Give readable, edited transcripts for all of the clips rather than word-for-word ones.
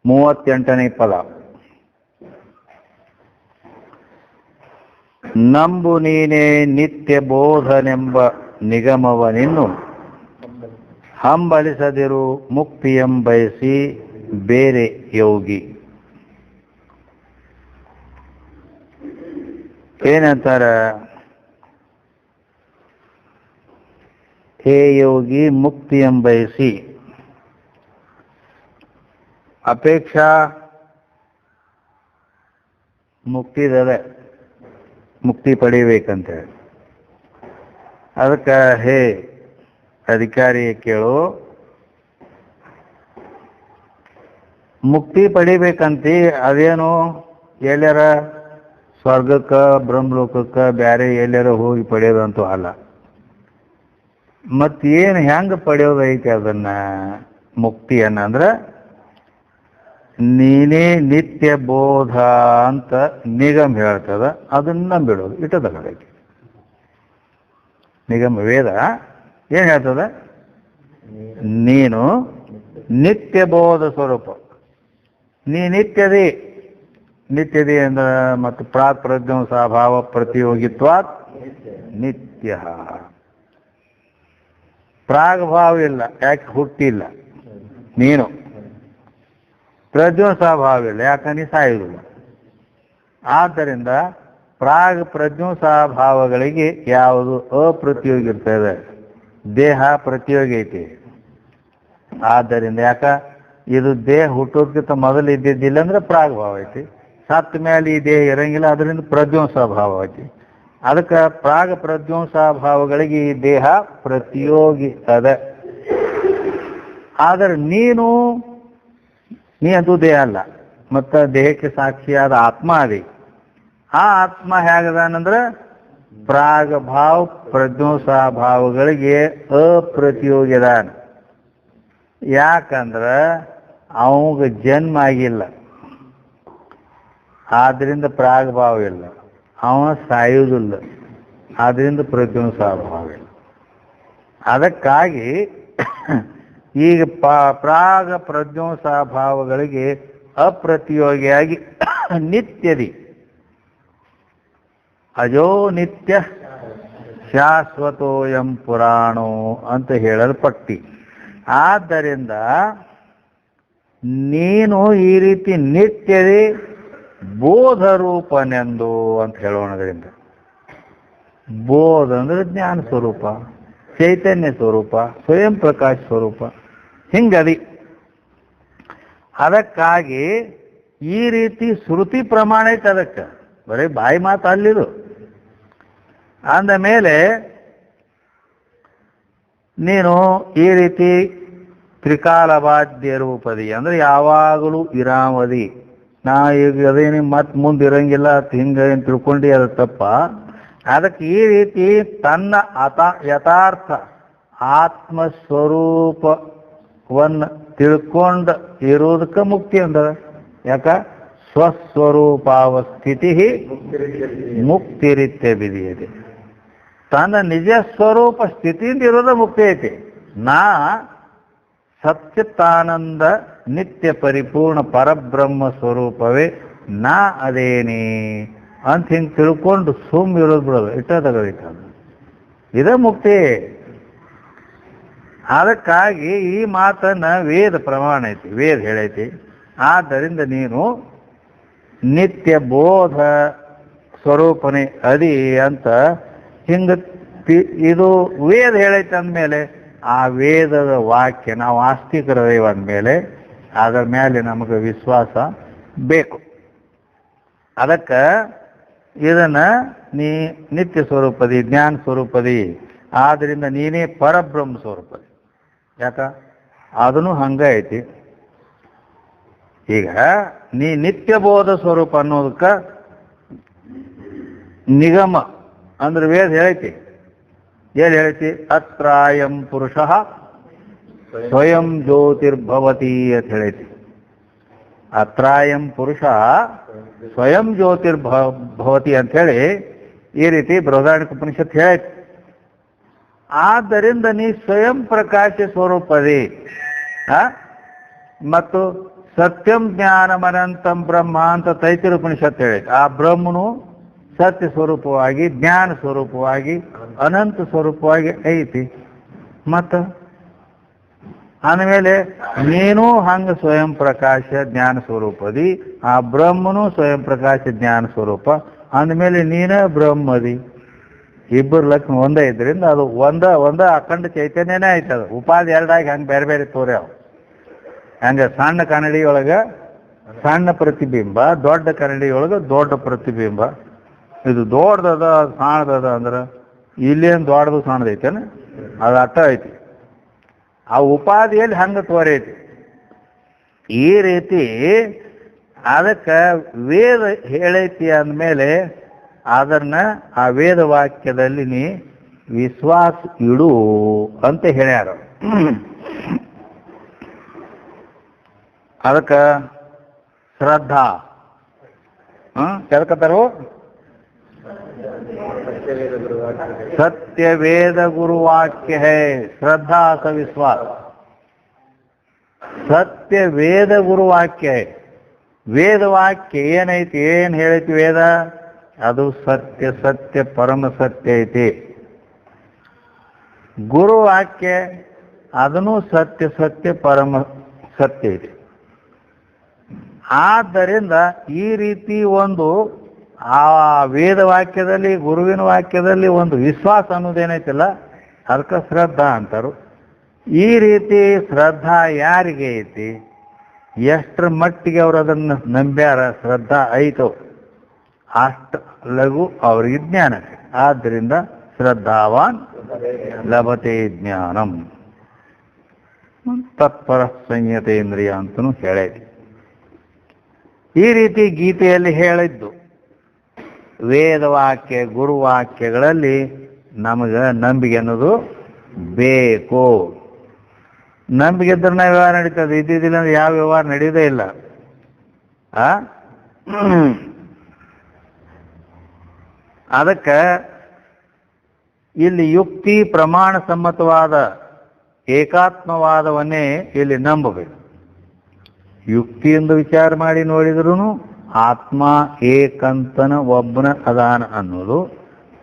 38ನೇ ಪದ. ನಂಬು ನೀನೇ ನಿತ್ಯ ಬೋಧನೆಂಬ ನಿಗಮವನಿನ್ನು ಹಂಬಲಿಸದಿರು ಮುಕ್ತಿಯಂಬಯಸಿ ಬೇರೆ ಯೋಗಿ. ಏನಂತಾರ? ಹೇ ಯೋಗಿ, ಮುಕ್ತಿಯಂಬಯಸಿ ಅಪೇಕ್ಷಾ ಮುಕ್ತಿದದೆ, ಮುಕ್ತಿ ಪಡಿಬೇಕಂತ ಹೇಳಿ. ಅದಕ್ಕೆ ಹೇ ಅಧಿಕಾರಿ ಕೇಳು, ಮುಕ್ತಿ ಪಡಿಬೇಕಂತಿ ಅದೇನು ಎಲ್ಲರ ಸ್ವರ್ಗಕ್ಕೆ ಬ್ರಹ್ಮಲೋಕಕ್ಕೆ ಬೇರೆ ಎಲ್ಲರ ಹೋಗಿ ಪಡೆಯೋದಂತೂ ಅಲ್ಲ. ಮತ್ತೇನು ಹೆಂಗೆ ಪಡೆಯೋದೈತಿ ಅದನ್ನ ಮುಕ್ತಿಯನ್ನ? ಅಂದ್ರೆ ನೀನೇ ನಿತ್ಯ ಬೋಧ ಅಂತ ನಿಗಮ ಹೇಳ್ತದ, ಅದನ್ನ ಬಿಡೋದು ಇಟ್ಟದ ಕಡೆಗೆ. ನಿಗಮ ವೇದ ಏನ್ ಹೇಳ್ತದ? ನೀನು ನಿತ್ಯ ಬೋಧ ಸ್ವರೂಪ, ನೀ ನಿತ್ಯದೇ. ನಿತ್ಯದೇ ಅಂದ್ರೆ ಮತ್ತು ಪ್ರಾಕ್ ಪ್ರಜ್ಞಾಂಸ ಭಾವ ಪ್ರತಿಯೋಗಿತ್ವಾತ್ ನಿತ್ಯ. ಪ್ರಾಗ್ಭಾವ ಇಲ್ಲ, ಯಾಕೆ ಹುಟ್ಟಿಲ್ಲ ನೀನು. ಪ್ರಜ್ಞಾಂಸಭಾವ ಇಲ್ಲ, ಯಾಕೆ ನೀ ಸಾಯುವುದಿಲ್ಲ. ಆದ್ದರಿಂದ ಪ್ರಾಗ್ ಪ್ರಜ್ಞಾಂಸಭಾವಗಳಿಗೆ ಯಾವುದು ಅಪ್ರತಿಯೋಗಿ ಇರ್ತದೆ, ದೇಹ ಪ್ರತಿಯೋಗಿ ಐತಿ. ಆದ್ದರಿಂದ ಯಾಕ ಇದು ದೇಹ ಹುಟ್ಟೋದಕ್ಕಿಂತ ಮೊದಲು ಇದ್ದಿದ್ದಿಲ್ಲ ಅಂದ್ರೆ ಪ್ರಾಗ್ಭಾವ ಐತಿ. ಸತ್ತ ಮೇಲೆ ಈ ದೇಹ ಇರಂಗಿಲ್ಲ, ಅದರಿಂದ ಪ್ರಜ್ಞಾಂಸಭಾವ ಐತಿ. ಅದಕ್ಕೆ ಪ್ರಾಗ್ ಪ್ರಜ್ಞಾಂಸಭಾವಗಳಿಗೆ ಈ ದೇಹ ಪ್ರತಿಯೋಗಿ ಅದ. ಆದರೆ ನೀ ಅಂತೂ ದೇಹ ಅಲ್ಲ, ಮತ್ತು ದೇಹಕ್ಕೆ ಸಾಕ್ಷಿಯಾದ ಆತ್ಮ ಅದಿ. ಆ ಆತ್ಮ ಹೇಗದಾನಂದ್ರೆ ಪ್ರಾಗಭಾವ ಪ್ರಜ್ಞಾಂಸಭಾವಗಳಿಗೆ ಅಪ್ರತಿಯೋಗಿ ಅದಾನ. ಯಾಕಂದ್ರೆ ಅವಂಗ ಜನ್ಮ ಆಗಿಲ್ಲ, ಆದ್ರಿಂದ ಪ್ರಾಗಭಾವ ಇಲ್ಲ. ಅವ ಸಾಯುವುದಿಲ್ಲ, ಆದ್ರಿಂದ ಪ್ರಜ್ಞಾಂಸಭಾವ ಇಲ್ಲ. ಅದಕ್ಕಾಗಿ ಈಗ ಪ್ರಾಗ ಪ್ರಜ್ಞಾಂಸಭಾವಗಳಿಗೆ ಅಪ್ರತಿಯೋಗಿಯಾಗಿ ನಿತ್ಯದಿ ಅಜೋ ನಿತ್ಯ ಶಾಶ್ವತೋಯಂ ಪುರಾಣೋ ಅಂತ ಹೇಳಲ್ಪಟ್ಟಿ. ಆದ್ದರಿಂದ ನೀನು ಈ ರೀತಿ ನಿತ್ಯದೇ ಬೋಧರೂಪನೆಂದು ಅಂತ ಹೇಳೋಣದ್ರಿಂದ, ಬೋಧ ಅಂದ್ರೆ ಜ್ಞಾನ ಸ್ವರೂಪ, ಚೈತನ್ಯ ಸ್ವರೂಪ, ಸ್ವಯಂ ಪ್ರಕಾಶ ಸ್ವರೂಪ, ಹಿಂಗದಿ. ಅದಕ್ಕಾಗಿ ಈ ರೀತಿ ಶ್ರುತಿ ಪ್ರಮಾಣ ಐತೆ. ಅದಕ್ಕೆ ಬರೀ ಬಾಯಿ ಮಾತು ಅಲ್ಲಿದು. ಅಂದ ಮೇಲೆ ನೀನು ಈ ರೀತಿ ತ್ರಿಕಾಲವಾದ್ಯ ರೂಪದಿ ಅಂದ್ರೆ ಯಾವಾಗಲೂ ಇರಾಮದಿ. ನಾ ಈಗ ಅದೇನು ಮತ್ತೆ ಮುಂದೆ ಇರಂಗಿಲ್ಲ ಹಿಂಗೆ ಏನು ತಿಳ್ಕೊಂಡು ಅದು ತಪ್ಪ. ಅದಕ್ಕೆ ಈ ರೀತಿ ತನ್ನ ಯಥಾರ್ಥ ಆತ್ಮಸ್ವರೂಪವನ್ನು ತಿಳ್ಕೊಂಡು ಇರೋದಕ್ಕೆ ಮುಕ್ತಿ ಅಂದ. ಯಾಕ? ಸ್ವಸ್ವರೂಪಾವಸ್ಥಿತಿ ಮುಕ್ತಿರಿತ್ಯ ಬಿದಿಯದೆ. ತನ್ನ ನಿಜ ಸ್ವರೂಪ ಸ್ಥಿತಿಯಿಂದ ಇರೋದ ಮುಕ್ತಿ ಐತಿ. ನಾ ಸಚ್ಚಿತ್ತಾನಂದ ನಿತ್ಯ ಪರಿಪೂರ್ಣ ಪರಬ್ರಹ್ಮ ಸ್ವರೂಪವೇ ನಾ ಅದೇನಿ ಅಂತ ಹಿಂಗೆ ತಿಳ್ಕೊಂಡು ಸುಮ್ ಇರೋದು ಬಿಡೋದು ಇಟ್ಟ ತಗೋಬೇಕು. ಇದೇ ಮುಕ್ತಿ. ಅದಕ್ಕಾಗಿ ಈ ಮಾತನ್ನ ವೇದ ಪ್ರಮಾಣ ಐತಿ, ವೇದ ಹೇಳೈತಿ. ಆದ್ದರಿಂದ ನೀನು ನಿತ್ಯ ಬೋಧ ಸ್ವರೂಪನೇ ಅದಿ ಅಂತ ಹಿಂಗ ಇದು ವೇದ ಹೇಳೈತೆ ಅಂದಮೇಲೆ ಆ ವೇದದ ವಾಕ್ಯ ನಾವು ಆಸ್ತಿಕರದೇವ ಅಂದಮೇಲೆ ಅದರ ಮೇಲೆ ನಮಗೆ ವಿಶ್ವಾಸ ಬೇಕು. ಅದಕ್ಕೆ ಇದನ್ನ ನೀ ನಿತ್ಯ ಸ್ವರೂಪದಿ, ಜ್ಞಾನ ಸ್ವರೂಪದಿ, ಆದ್ದರಿಂದ ನೀನೇ ಪರಬ್ರಹ್ಮ ಸ್ವರೂಪದಿ. ಯಾಕ? ಅದನ್ನು ಹಂಗ ಐತಿ. ಈಗ ನೀ ನಿತ್ಯ ಬೋಧ ಸ್ವರೂಪ ಅನ್ನೋದಕ್ಕ ನಿಗಮ ಅಂದ್ರೆ ವೇದ ಹೇಳೈತಿ. ಏನ್ ಹೇಳೈತಿ? ಅತ್ರಾಯಂ ಪುರುಷ ಸ್ವಯಂ ಜ್ಯೋತಿರ್ಭವತಿ ಅಂತ ಹೇಳೈತಿ. ಅತ್ರಾಯಂ ಪುರುಷ ಸ್ವಯಂ ಜ್ಯೋತಿರ್ಭವತಿ ಅಂತ ಹೇಳಿ ಈ ರೀತಿ ಬೃಹದಾರಣ್ಯಕ ಉಪನಿಷತ್ ಹೇಳೈತಿ. ಆದ್ದರಿಂದ ನೀ ಸ್ವಯಂ ಪ್ರಕಾಶ ಸ್ವರೂಪದಿ. ಮತ್ತು ಸತ್ಯಂ ಜ್ಞಾನಮನಂತಂ ಬ್ರಹ್ಮ ಅಂತ ತೈತಿರ ಉಪನಿಷತ್ತು ಹೇಳೈತೆ. ಆ ಬ್ರಹ್ಮನು ಸತ್ಯ ಸ್ವರೂಪವಾಗಿ, ಜ್ಞಾನ ಸ್ವರೂಪವಾಗಿ, ಅನಂತ ಸ್ವರೂಪವಾಗಿ ಐತಿ. ಮತ್ತು ಅಂದಮೇಲೆ ನೀನು ಹಂಗ ಸ್ವಯಂ ಪ್ರಕಾಶ ಜ್ಞಾನ ಸ್ವರೂಪದಿ, ಆ ಬ್ರಹ್ಮನು ಸ್ವಯಂ ಪ್ರಕಾಶ ಜ್ಞಾನ ಸ್ವರೂಪ ಅಂದಮೇಲೆ ನೀನ ಬ್ರಹ್ಮದಿ. ಇಬ್ಬರು ಲಕ್ಷಣ ಒಂದೇ ಇದ್ರಿಂದ ಅದು ಒಂದ ಅಖಂಡ ಚೈತನ್ಯನೇ ಆಯ್ತದ. ಉಪಾಧಿ ಎರಡಾಗಿ ಹಂಗೆ ಬೇರೆ ಬೇರೆ ತೋರ್ಯಾವ. ಹಂಗೆ ಸಣ್ಣ ಕನ್ನಡಿಯೊಳಗೆ ಸಣ್ಣ ಪ್ರತಿಬಿಂಬ, ದೊಡ್ಡ ಕನ್ನಡಿಯೊಳಗೆ ದೊಡ್ಡ ಪ್ರತಿಬಿಂಬ. ಇದು ದೊಡ್ಡದ ಸಣ್ಣದ ಅಂದ್ರೆ ಇಲ್ಲೇನು ದೊಡ್ಡದು ಸಣ್ಣದೈತೇನೆ, ಅದು ಅಟ್ಟ ಐತಿ. ಆ ಉಪಾಧಿಯಲ್ಲಿ ಹಂಗೆ ತೋರೈತಿ. ಈ ರೀತಿ ಅದಕ್ಕೆ ವೇದ ಹೇಳೈತಿ ಅಂದಮೇಲೆ ಅದನ್ನ ಆ ವೇದ ವಾಕ್ಯದಲ್ಲಿ ನೀ ವಿಶ್ವಾಸ ಇಡು ಅಂತ ಹೇಳ್ಯಾರ. ಅದಕ್ಕೆ ಶ್ರದ್ಧಾ ಕೇಳ್ಕತ್ತಾರು. सत्य वेद गुरुवाक्य है, श्रद्धा स विश्वास. सत्य वेद गुरुवाक्य है. ವೇದವಾಕ್ಯ ಏನೈತಿ, ಏನು ಹೇಳೈತಿ ವೇದ? ಅದು ಸತ್ಯ ಸತ್ಯ ಪರಮ ಸತ್ಯ ಐತಿ. ಗುರುವಾಕ್ಯ ಅದನ್ನು ಸತ್ಯ ಸತ್ಯ ಪರಮ ಸತ್ಯ ಐತಿ. ಆದ್ದರಿಂದ ಈ ರೀತಿ ಒಂದು ಆ ವೇದವಾಕ್ಯದಲ್ಲಿ, ಗುರುವಿನ ವಾಕ್ಯದಲ್ಲಿ ಒಂದು ವಿಶ್ವಾಸ ಅನ್ನೋದೇನೈತಿಲ್ಲ, ಅದಕ್ಕೆ ಶ್ರದ್ಧಾ ಅಂತಾರು. ಈ ರೀತಿ ಶ್ರದ್ಧಾ ಯಾರಿಗೆ ಐತಿ, ಎಷ್ಟರ ಮಟ್ಟಿಗೆ ಅವರು ಅದನ್ನು ನಂಬ್ಯಾರ, ಶ್ರದ್ಧಾ ಐತೋ ಅಷ್ಟು ಲಘು ಅವ್ರಿಗೆ ಜ್ಞಾನ. ಆದ್ದರಿಂದ ಶ್ರದ್ಧಾವಾನ್ ಲಭತೆ ಜ್ಞಾನಂ, ತತ್ಪರ ಸಂಯತೇಂದ್ರಿಯ ಅಂತಲೂ ಹೇಳೈತಿ. ಈ ರೀತಿ ಗೀತೆಯಲ್ಲಿ ಹೇಳಿದ್ದು ವೇದವಾಕ್ಯ ಗುರುವಾಕ್ಯಗಳಲ್ಲಿ ನಮಗೆ ನಂಬಿಕೆ ಅನ್ನೋದು ಬೇಕು. ನಂಬಿಕೆ ಇದ್ರೆ ನಾವು ವ್ಯವಹಾರ ನಡೀತದೆ, ಇದ್ದಿದ್ದಿಲ್ಲ ಅಂದ್ರೆ ಯಾವ ವ್ಯವಹಾರ ನಡೆಯೋದೇ ಇಲ್ಲ. ಅದಕ್ಕೆ ಇಲ್ಲಿ ಯುಕ್ತಿ ಪ್ರಮಾಣ ಸಮ್ಮತವಾದ ಏಕಾತ್ಮವಾದವನ್ನೇ ಇಲ್ಲಿ ನಂಬಬೇಕು. ಯುಕ್ತಿಯಿಂದ ವಿಚಾರ ಮಾಡಿ ನೋಡಿದ್ರೂ ಆತ್ಮ ಏಕಂತನ ಒಬ್ಬನ ಅದಾನ ಅನ್ನೋದು,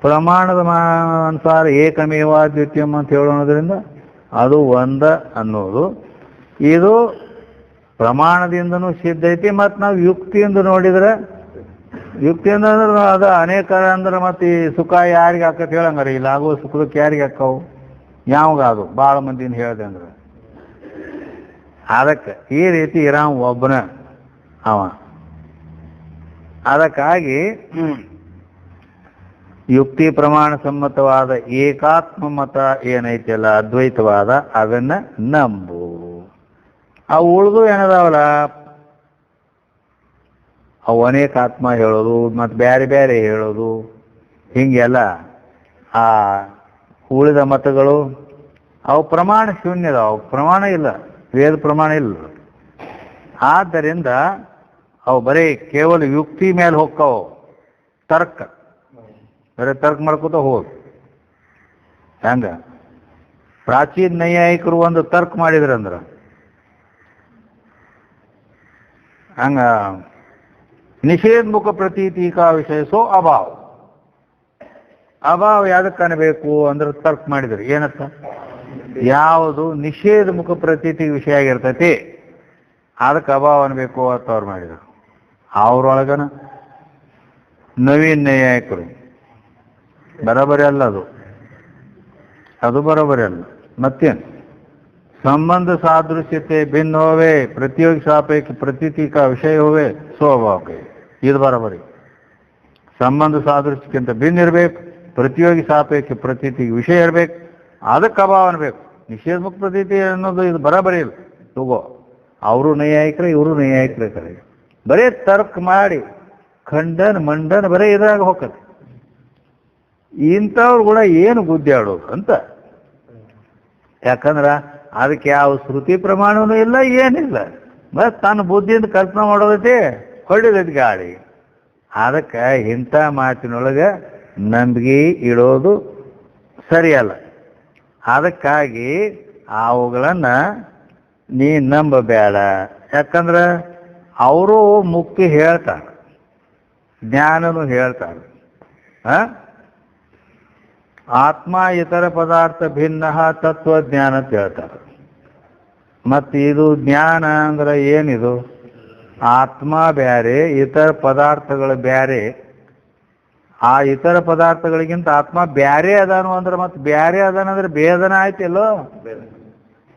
ಪ್ರಮಾಣದ ಅನುಸಾರ ಏಕಮೇವಾದ್ವಿತೀಯಂ ಅಂತ ಹೇಳೋದ್ರಿಂದ ಅದು ಒಂದ ಅನ್ನೋದು, ಇದು ಪ್ರಮಾಣದಿಂದನೂ ಸಿದ್ಧ ಐತಿ. ಮತ್ತು ನಾವು ಯುಕ್ತಿಯಿಂದ ನೋಡಿದ್ರೆ, ಯುಕ್ತಿಯಿಂದ ಅಂದ್ರೆ ಅದು ಅನೇಕ ಅಂದ್ರೆ ಮತ್ತೆ ಈ ಸುಖ ಯಾರಿಗೆ ಹಾಕತ್ ಹೇಳಂಗಾರ, ಇಲ್ಲ ಆಗೋ ಸುಖಕ್ಕೆ ಯಾರಿಗೆ ಹಾಕವು, ಯಾವಾಗದು ಭಾಳ ಮಂದಿನ ಹೇಳಿದೆ ಅಂದ್ರೆ. ಅದಕ್ಕೆ ಈ ರೀತಿ ಇರಾಮ್ ಒಬ್ಬನ ಅವ. ಅದಕ್ಕಾಗಿ ಯುಕ್ತಿ ಪ್ರಮಾಣ ಸಮ್ಮತವಾದ ಏಕಾತ್ಮ ಮತ ಏನೈತಿಲ್ಲ, ಅದ್ವೈತವಾದ, ಅದನ್ನ ನಂಬು. ಅವು ಉಳಿದು ಏನದಾವಲ್ಲ, ಅವು ಅನೇಕಾತ್ಮ ಹೇಳೋದು ಮತ್ತು ಬೇರೆ ಬೇರೆ ಹೇಳೋದು, ಹೀಗೆಲ್ಲ ಆ ಉಳಿದ ಮತಗಳು ಅವು ಪ್ರಮಾಣ ಶೂನ್ಯದ, ಅವು ಪ್ರಮಾಣ ಇಲ್ಲ, ವೇದ ಪ್ರಮಾಣ ಇಲ್ಲ. ಆದ್ದರಿಂದ ಅವು ಬರೀ ಕೇವಲ ಯುಕ್ತಿ ಮೇಲೆ ಹೋಗ್ತಾವ, ತರ್ಕ ಬರೀ ತರ್ಕ ಮಾಡ್ಕೋತ ಹೋದು. ಹೆಂಗ ಪ್ರಾಚೀನ ನೈಯಾಯಿಕರು ಒಂದು ತರ್ಕ ಮಾಡಿದ್ರಂದ್ರ ಹಂಗ ನಿಷೇಧಮುಖ ಪ್ರತೀತಿಕಾ ವಿಷಯ ಸೋ ಅಭಾವ. ಅಭಾವ ಯಾವ್ದಕ್ಕೆ ಕಾಣಬೇಕು ಅಂದ್ರೆ ತರ್ಕ ಮಾಡಿದ್ರು. ಏನತ್ತ, ಯಾವುದು ನಿಷೇಧ ಮುಖ ಪ್ರತೀತಿ ವಿಷಯ ಆಗಿರ್ತೈತಿ ಅದಕ್ಕೆ ಅಭಾವ ಅನ್ಬೇಕು ಅಂತ ಅವ್ರು ಮಾಡಿದರು. ಅವ್ರೊಳಗನ ನವೀನ ನೈಯಾಯಿಕರು ಬರೋಬರಿ ಅಲ್ಲ, ಅದು ಬರೋಬರಿ ಅಲ್ಲ. ಮತ್ತೇನು ಸಂಬಂಧ ಸಾದೃಶ್ಯತೆ ಭಿನ್ನ ಹೋವೆ, ಪ್ರತಿಯೋಗಿ ಸಾಪೇಕ್ಷ ಪ್ರತೀತಿ ಕಾ ವಿಷಯ ಹೋವೆ ಸ್ವಭಾವಕ್ಕೆ, ಇದು ಬರೋಬರಿ. ಸಂಬಂಧ ಸಾದೃಶ್ಯಕ್ಕಿಂತ ಭಿನ್ನ ಇರಬೇಕು, ಪ್ರತಿಯೋಗಿ ಸಾಪೇಕ್ಷ ಪ್ರತೀತಿಗೆ ವಿಷಯ ಇರಬೇಕು, ಅದಕ್ಕೆ ಅಭಾವ ಅನ್ಬೇಕು. ನಿಷೇಧ ಮುಖ ಪ್ರತೀತಿ ಅನ್ನೋದು ಇದು ಬರೋಬರಿ ಇಲ್ಲ. ತಗೋ, ಅವರು ನೈಯಾಯಿಕರೇ, ಇವರು ನೈಯಾಯಿಕರೇ ಕರೆ, ಬರೀ ತರ್ಕ ಮಾಡಿ ಖಂಡನ ಮಂಡನ ಬರೀ ಇದ್ರಾಗ ಹೋಗ್ತದೆ. ಇಂಥವ್ರು ಕೂಡ ಏನು ಗುದ್ದಾಡೋದು ಅಂತ. ಯಾಕಂದ್ರೆ ಅದಕ್ಕೆ ಯಾವ ಶ್ರುತಿ ಪ್ರಮಾಣವೂ ಇಲ್ಲ, ಏನಿಲ್ಲ, ಬಸ್ ತನ್ನ ಬುದ್ಧಿಯಿಂದ ಕಲ್ಪನೆ ಮಾಡೋದೈತಿ, ಹೊಡಿದೈತಿ ಗಾಳಿ. ಅದಕ್ಕೆ ಇಂಥ ಮಾತಿನೊಳಗೆ ನಂಬಿಕೆ ಇಡೋದು ಸರಿಯಲ್ಲ. ಅದಕ್ಕಾಗಿ ಅವುಗಳನ್ನು ನೀ ನಂಬಬೇಡ. ಯಾಕಂದ್ರೆ ಅವರು ಮುಕ್ತಿ ಹೇಳ್ತಾರೆ, ಜ್ಞಾನನು ಹೇಳ್ತಾರೆ. ಆತ್ಮ ಇತರ ಪದಾರ್ಥ ಭಿನ್ನ ತತ್ವಜ್ಞಾನ ಅಂತ ಹೇಳ್ತಾರೆ. ಮತ್ತು ಇದು ಜ್ಞಾನ ಅಂದ್ರೆ ಏನಿದು? ಆತ್ಮ ಬ್ಯಾರೆ, ಇತರ ಪದಾರ್ಥಗಳು ಬ್ಯಾರೆ. ಆ ಇತರ ಪದಾರ್ಥಗಳಿಗಿಂತ ಆತ್ಮ ಬ್ಯಾರೆ ಅದಾನು ಅಂದ್ರೆ ಮತ್ತೆ ಬ್ಯಾರೆ ಅದಾನಂದ್ರೆ ಭೇದನ ಆಯ್ತಿಲ್ಲೋ.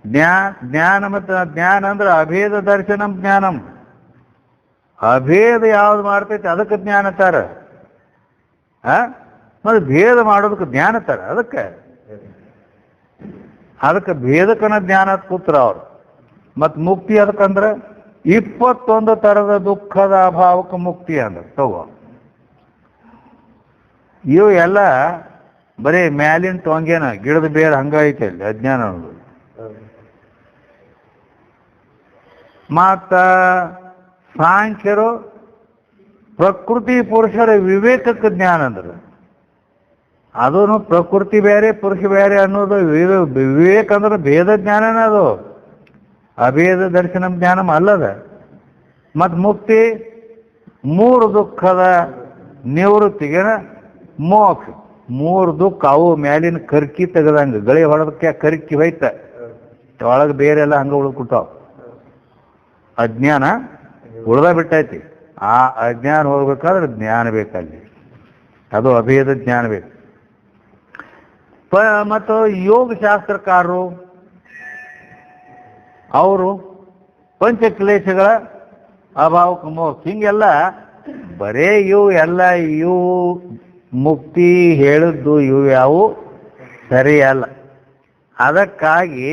ಜ್ಞಾನ ಮತ್ತು ಜ್ಞಾನ ಅಂದ್ರೆ ಅಭೇದ ದರ್ಶನಂ ಜ್ಞಾನಂ. ಅಭೇದ ಯಾವ್ದು ಮಾಡ್ತೈತಿ ಅದಕ್ಕೆ ಜ್ಞಾನ ತರ. ಮತ್ತೆ ಭೇದ ಮಾಡೋದಕ್ಕೆ ಜ್ಞಾನ ತರ. ಅದಕ್ಕೆ ಭೇದಕನ ಜ್ಞಾನ ಕೂತ್ರ ಅವ್ರು. ಮತ್ತು ಮುಕ್ತಿ ಅದಕ್ಕಂದ್ರೆ 21 ಥರದ ದುಃಖದ ಅಭಾವಕ್ಕೆ ಮುಕ್ತಿ ಅಂದ್ರೆ ತಗೋ. ಇವು ಎಲ್ಲ ಬರೀ ಮ್ಯಾಲಿನ ಟೊಂಗೇನ, ಗಿಡದ ಬೇರೆ ಹಂಗೈತೆ ಅಲ್ಲಿ ಅಜ್ಞಾನ ಅನ್ನೋದು. ಮತ್ತ ಸಾಂಖ್ಯರು ಪ್ರಕೃತಿ ಪುರುಷರ ವಿವೇಕಕ್ಕೆ ಜ್ಞಾನ ಅಂದ್ರೆ ಅದೂ ಪ್ರಕೃತಿ ಬೇರೆ ಪುರುಷ ಬೇರೆ ಅನ್ನೋದು ವಿವೇಕ ಅಂದ್ರೆ ಭೇದ ಜ್ಞಾನನ ಅದು, ಅಭೇದ ದರ್ಶನ ಜ್ಞಾನ ಅಲ್ಲದ. ಮತ್ತು ಮುಕ್ತಿ 3 ದುಃಖದ ನಿವೃತ್ತಿಗೆ ಮೋಕ್ಷ. 3 ದುಃಖ ಅವು ಮ್ಯಾಲಿನ ಕರ್ಕಿ ತೆಗದಂಗೆ, ಗಳಿ ಹೊಡೆದಕ್ಕೆ ಕರ್ಕಿ ಹೋಯ್ತ, ಒಳಗೆ ಬೇರೆ ಎಲ್ಲ ಹಂಗೆ ಉಳ್ಕೊತಾವ. ಅಜ್ಞಾನ ಉಳ್ದ ಬಿಟ್ಟೈತಿ. ಆ ಅಜ್ಞಾನ ಹೋಗ್ಬೇಕಾದ್ರೆ ಜ್ಞಾನ ಬೇಕಲ್ಲಿ, ಅದು ಅಭೇದ ಜ್ಞಾನ ಬೇಕು. ಮತ್ತು ಯೋಗ ಶಾಸ್ತ್ರಕಾರರು ಅವರು ಪಂಚಕ್ಲೇಶಗಳ ಅಭಾವಕ್ಕೆ ಮೋಕ್ಷ, ಹಿಂಗೆಲ್ಲ ಬರೇ ಇವು ಮುಕ್ತಿ ಹೇಳಿದ್ದು ಇವು ಯಾವು ಸರಿಯಲ್ಲ. ಅದಕ್ಕಾಗಿ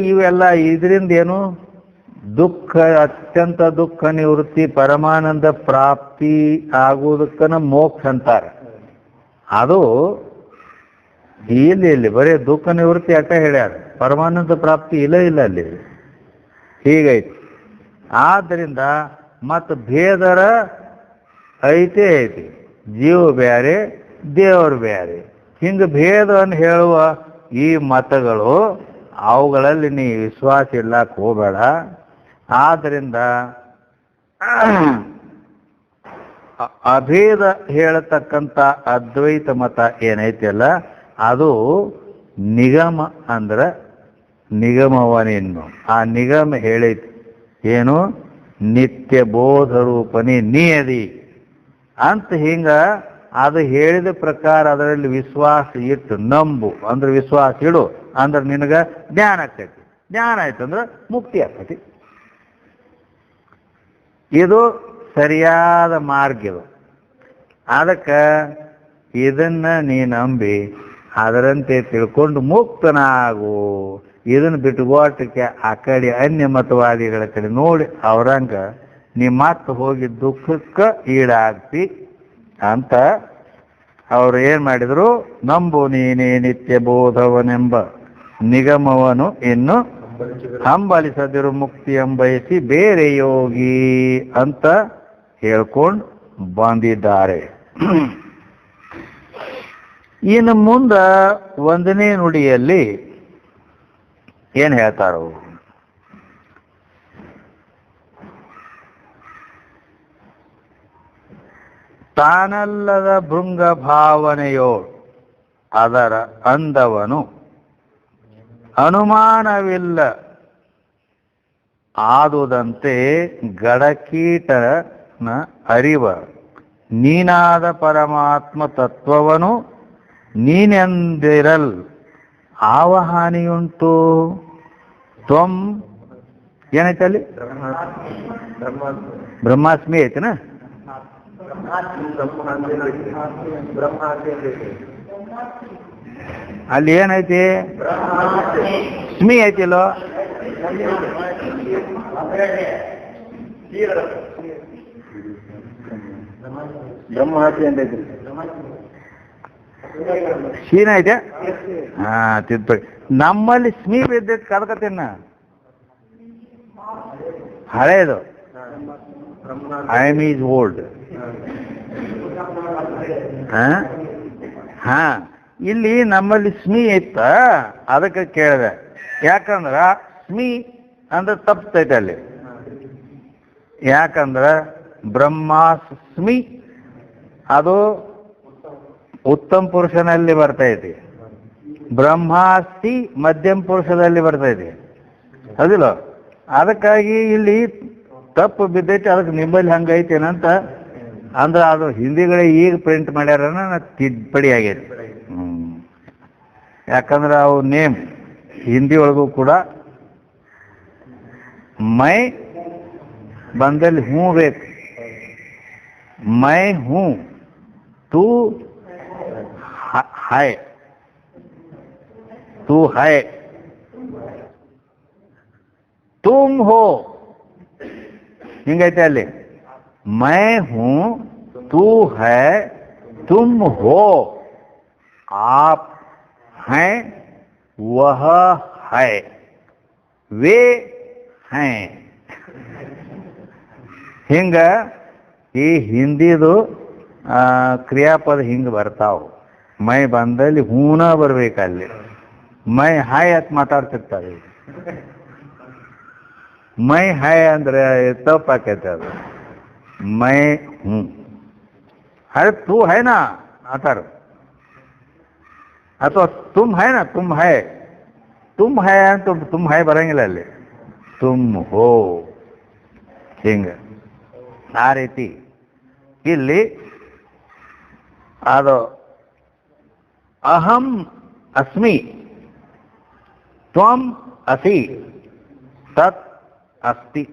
ಇವೆಲ್ಲ ಇದರಿಂದ ಏನು ದುಃಖ, ಅತ್ಯಂತ ದುಃಖ ನಿವೃತ್ತಿ, ಪರಮಾನಂದ ಪ್ರಾಪ್ತಿ ಆಗುವುದಕ್ಕನ ಮೋಕ್ಷ ಅಂತಾರೆ. ಅದು ಇಲ್ಲಿ ಬರೀ ದುಃಖ ನಿವೃತ್ತಿ ಅಟ್ಟ ಹೇಳ್ಯಾರ, ಪರಮಾನಂದ ಪ್ರಾಪ್ತಿ ಇಲ್ಲ ಅಲ್ಲಿ, ಹೀಗೈತಿ. ಆದ್ದರಿಂದ ಮತ್ತು ಭೇದರ ಐತಿ, ಜೀವ ಬೇರೆ ದೇವರು ಬೇರೆ. ಹಿಂಗೆ ಭೇದವನ್ನು ಹೇಳುವ ಈ ಮತಗಳು, ಅವುಗಳಲ್ಲಿ ನೀ ವಿಶ್ವಾಸ ಇಡ್ಲಕ್ಕೆ ಹೋಗಬೇಡ. ಆದ್ದರಿಂದ ಅಭೇದ ಹೇಳತಕ್ಕಂಥ ಅದ್ವೈತ ಮತ ಏನೈತಿಯಲ್ಲ, ಅದು ನಿಗಮ ಅಂದ್ರೆ ನಿಗಮವನೇನು. ಆ ನಿಗಮ ಹೇಳೈತಿ ಏನು? ನಿತ್ಯ ಬೋಧ ರೂಪನಿ ನಿಯದಿ ಅಂತ. ಹಿಂಗ ಅದು ಹೇಳಿದ ಪ್ರಕಾರ ಅದರಲ್ಲಿ ವಿಶ್ವಾಸ ಇಟ್ಟು ನಂಬು ಅಂದ್ರೆ ವಿಶ್ವಾಸ ಇಡು ಅಂದ್ರೆ ನಿನಗೆ ಜ್ಞಾನ ಆಗ್ತೈತಿ. ಜ್ಞಾನ ಆಯ್ತಂದ್ರೆ ಮುಕ್ತಿ ಆಗ್ತೈತಿ. ಇದು ಸರಿಯಾದ ಮಾರ್ಗ ಇದು. ಅದಕ್ಕೆ ಇದನ್ನ ನೀ ನಂಬಿ ಅದರಂತೆ ತಿಳ್ಕೊಂಡು ಮುಕ್ತನಾಗು. ಇದನ್ನು ಬಿಟ್ಟುಗೋಟಕ್ಕೆ ಆ ಕಡೆ ಅನ್ಯ ಮತವಾದಿಗಳ ಕಡೆ ನೋಡಿ ಅವ್ರಂಗ ನೀ ಮತ್ತೆ ಹೋಗಿ ದುಃಖಕ್ಕೆ ಈಡಾಗ್ತಿ ಅಂತ ಅವರು ಏನ್ ಮಾಡಿದ್ರು? ನಂಬು ನೀನೇ ನಿತ್ಯ ಬೋಧವನೆಂಬ ನಿಗಮವನು ಇನ್ನು ಹಂಬಲಿಸದಿರು ಮುಕ್ತಿ ಎಂಬಯಸಿ ಬೇರೆ ಯೋಗಿ ಅಂತ ಹೇಳ್ಕೊಂಡು ಬಂದಿದ್ದಾರೆ. ಇನ್ನು ಮುಂದ 1ನೇ ನುಡಿಯಲ್ಲಿ ಏನ್ ಹೇಳ್ತಾರ? ತಾನಲ್ಲದ ಭೃಂಗ ಭಾವನೆಯೋ ಅದರ ಅಂದವನು ಅನುಮಾನವಿಲ್ಲ ಆದುದಂತೆ ಗಡಕೀಟನ ಅರಿವ ನೀನಾದ ಪರಮಾತ್ಮ ತತ್ವವನು ನೀನೆಂದಿರಲ್ ಆವ ಹಾನಿಯುಂಟು. ತ್ವಂ ಏನೈತಲ್ಲಿ? ಬ್ರಹ್ಮಾಸ್ಮಿ ಐತೆನ? ಅಲ್ಲಿ ಏನೈತಿ? ಸ್ಮಿ ಐತಿಲ್ಲೋ? ಬ್ರಹ್ಮಾಸ್ಮಿ ಅಂತ ಐತಿ. ಶೀನ ಐತೆ? ಹಾ, ತಿದ್ಬೇಡಿ. ನಮ್ಮಲ್ಲಿ ಸ್ಮಿ ಬಿದ್ದೈತಿ ಕದಕತಿನ್ನ ಹಳೇದು. I am is old. ಹಾ, ಇಲ್ಲಿ ನಮ್ಮಲ್ಲಿ ಸ್ಮಿ ಇತ್ತ, ಅದಕ್ಕೆ ಕೇಳಿದೆ. ಯಾಕಂದ್ರ ಸ್ಮಿ ಅಂದ್ರೆ ತಪ್ತೈತೆ ಅಲ್ಲಿ. ಯಾಕಂದ್ರ ಬ್ರಹ್ಮಾಸ್ಮಿ ಅದು ಉತ್ತಮ ಪುರುಷನಲ್ಲಿ ಬರ್ತೈತಿ, ಬ್ರಹ್ಮಾಸ್ತಿ ಮಧ್ಯಮ ಪುರುಷದಲ್ಲಿ ಬರ್ತೈತಿ, ಅದಿಲ್ಲ. ಅದಕ್ಕಾಗಿ ಇಲ್ಲಿ ತಪ್ಪು ಬಿದ್ದೈತಿ. ಅದಕ್ಕೆ ನಿಮ್ಮಲ್ಲಿ ಹಂಗೈತೇನಂತ ಅಂದ್ರೆ ಅದು ಹಿಂದಿಗಳೇ ಈಗ ಪ್ರಿಂಟ್ ಮಾಡ್ಯಾರನ ತಿದ್ದುಪಡಿ ಆಗೈತಿ. ಯಾಕಂದ್ರೆ ಅವು ನೇಮ್ ಹಿಂದಿ ಒಳಗೂ ಕೂಡ ಮೈ ಬಂದಲ್ಲಿ ಹೂ ಬೇಕು. ಮೈ ಹೂ, ತೂ ಹೈ, तू है, तुम हो, ಹಿಂಗೈತೆ ಅಲ್ಲಿ. मैं हूं, तू है, तुम हो, आप हैं, वह है, वे हैं. ಹಿಂಗ ಈ ಹಿಂದಿದು ಕ್ರಿಯಾಪದ ಹಿಂಗ ಬರ್ತಾವ. ಮೈ ಬಂದಲ್ಲಿ ಹೂನ ಬರ್ಬೇಕಲ್ಲಿ. ಮೈ ಹಾಯ್ ಅಂತ ಮಾತಾಡ್ತಿರ್ತಾರೆ. ಮೈ ಹಾಯ್ ಅಂದ್ರೆ ತಪ್ಪಾಕೈತೆ ಅದು. ಮೈ ಹೂ, ಅರೆ ತೂ ಹೈ ನಾ ಆತಾರ, ಅಥವಾ ತುಮ್ ಹೈ ನಾ, ತುಮ್ ಹೈ, ತುಮ್ ಹೈ ಅಂತ ತುಮ್ ಹೈ ಬರಂಗಿಲ್ಲ ಅಲ್ಲಿ. ತುಮ್ ಹೋ, ಹಿಂಗ ಆ ರೀತಿ ಇಲ್ಲಿ ಅದು ಅಹಂ ಅಸ್ಮಿ, ತ್ವಂ ಅಸಿ, ತತ್ ಅಸ್ತಿ.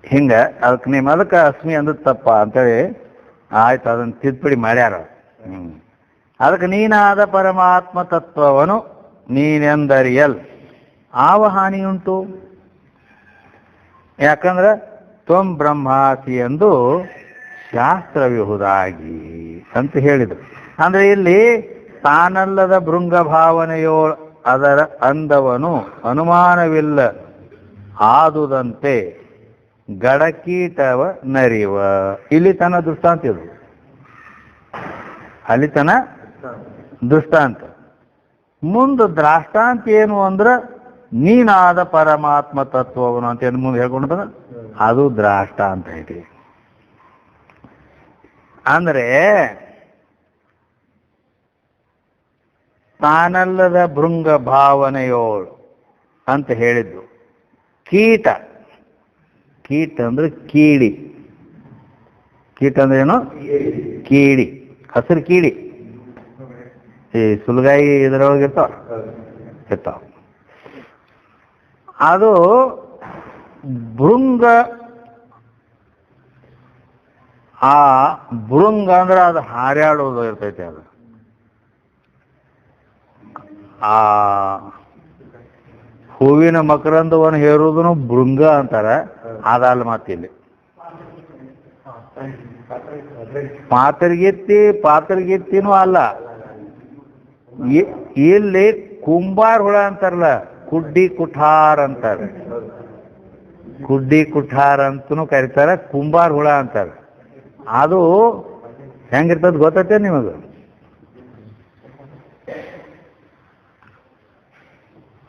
ಹಿಂಗ ಅದಕ್ಕೆ ನಿಮ್ಮ ಅದಕ್ಕೆ ಅಸ್ಮಿ ಅಂದ್ರೆ ತಪ್ಪ ಅಂತೇಳಿ ಆಯ್ತು, ಅದನ್ನು ತಿದ್ದುಪಡಿ ಮಾಡ್ಯಾರ. ಅದಕ್ಕೆ ನೀನಾದ ಪರಮಾತ್ಮ ತತ್ವವನ್ನು ನೀನೆಂದರಿಯಲ್ ಆವ ಹಾನಿಯುಂಟು. ಯಾಕಂದ್ರೆ ತ್ವಂ ಬ್ರಹ್ಮಾಸಿ ಎಂದು ಶಾಸ್ತ್ರವಿಹುದಾಗಿ ಅಂತ ಹೇಳಿದರು. ಅಂದ್ರೆ ಇಲ್ಲಿ ತಾನಲ್ಲದ ಭೃಂಗ ಭಾವನೆಯೋ ಅದರ ಅಂದವನು ಅನುಮಾನವಿಲ್ಲ ಆದುದಂತೆ ಗಡಕೀಟವ ನರಿವ. ಇಲ್ಲಿ ತನ ದೃಷ್ಟಾಂತ ಇದು, ಅಲ್ಲಿ ತನ ದೃಷ್ಟಾಂತ. ಮುಂದೆ ದ್ರಾಷ್ಟಾಂತ ಏನು ಅಂದ್ರೆ ನೀನಾದ ಪರಮಾತ್ಮ ತತ್ವವನು ಅಂತ ಏನು ಮುಂದೆ ಹೇಳ್ಕೊಂಡ ಅದು ದ್ರಾಷ್ಟಾಂತ ಐತಿ. ಅಂದ್ರೆ ತಾನಲ್ಲದ ಭೃಂಗ ಭಾವನೆಯೋಳು ಅಂತ ಹೇಳಿದ್ದು. ಕೀಟ, ಕೀಟ ಅಂದ್ರೆ ಕೀಡಿ. ಕೀಟ ಅಂದ್ರೆ ಏನು? ಕೀಡಿ, ಹಸಿರು ಕೀಡಿ. ಈ ಸುಲಗಾಯಿ ಇದರೊಳಗೆ ಇರ್ತಾವ. ಅದು ಭೃಂಗ. ಆ ಭೃಂಗ ಅಂದ್ರೆ ಅದು ಹಾರ್ಯಾಡೋದು ಇರ್ತೈತೆ. ಅದು ಆ ಹೂವಿನ ಮಕರಂದವನ್ನು ಹೇರುವುದನ್ನು ಭೃಂಗ ಅಂತಾರ. ಅದಲ್ಲ ಮತ್ತಿಲ್ಲಿ ಪಾತರ್ಗಿತ್ತಿನೂ ಅಲ್ಲ. ಇಲ್ಲಿ ಕುಂಬಾರ ಹುಳ ಅಂತಾರಲ್ಲ, ಕುಡ್ಡಿ ಕುಠಾರ್ ಅಂತಾರೆ. ಕುಡ್ಡಿ ಕುಠಾರ್ ಅಂತನೂ ಕರೀತಾರ, ಕುಂಬಾರ ಹುಳ ಅಂತಾರೆ. ಅದು ಹೆಂಗಿರ್ತದ ಗೊತ್ತೈತೆ ನಿಮಗೆ?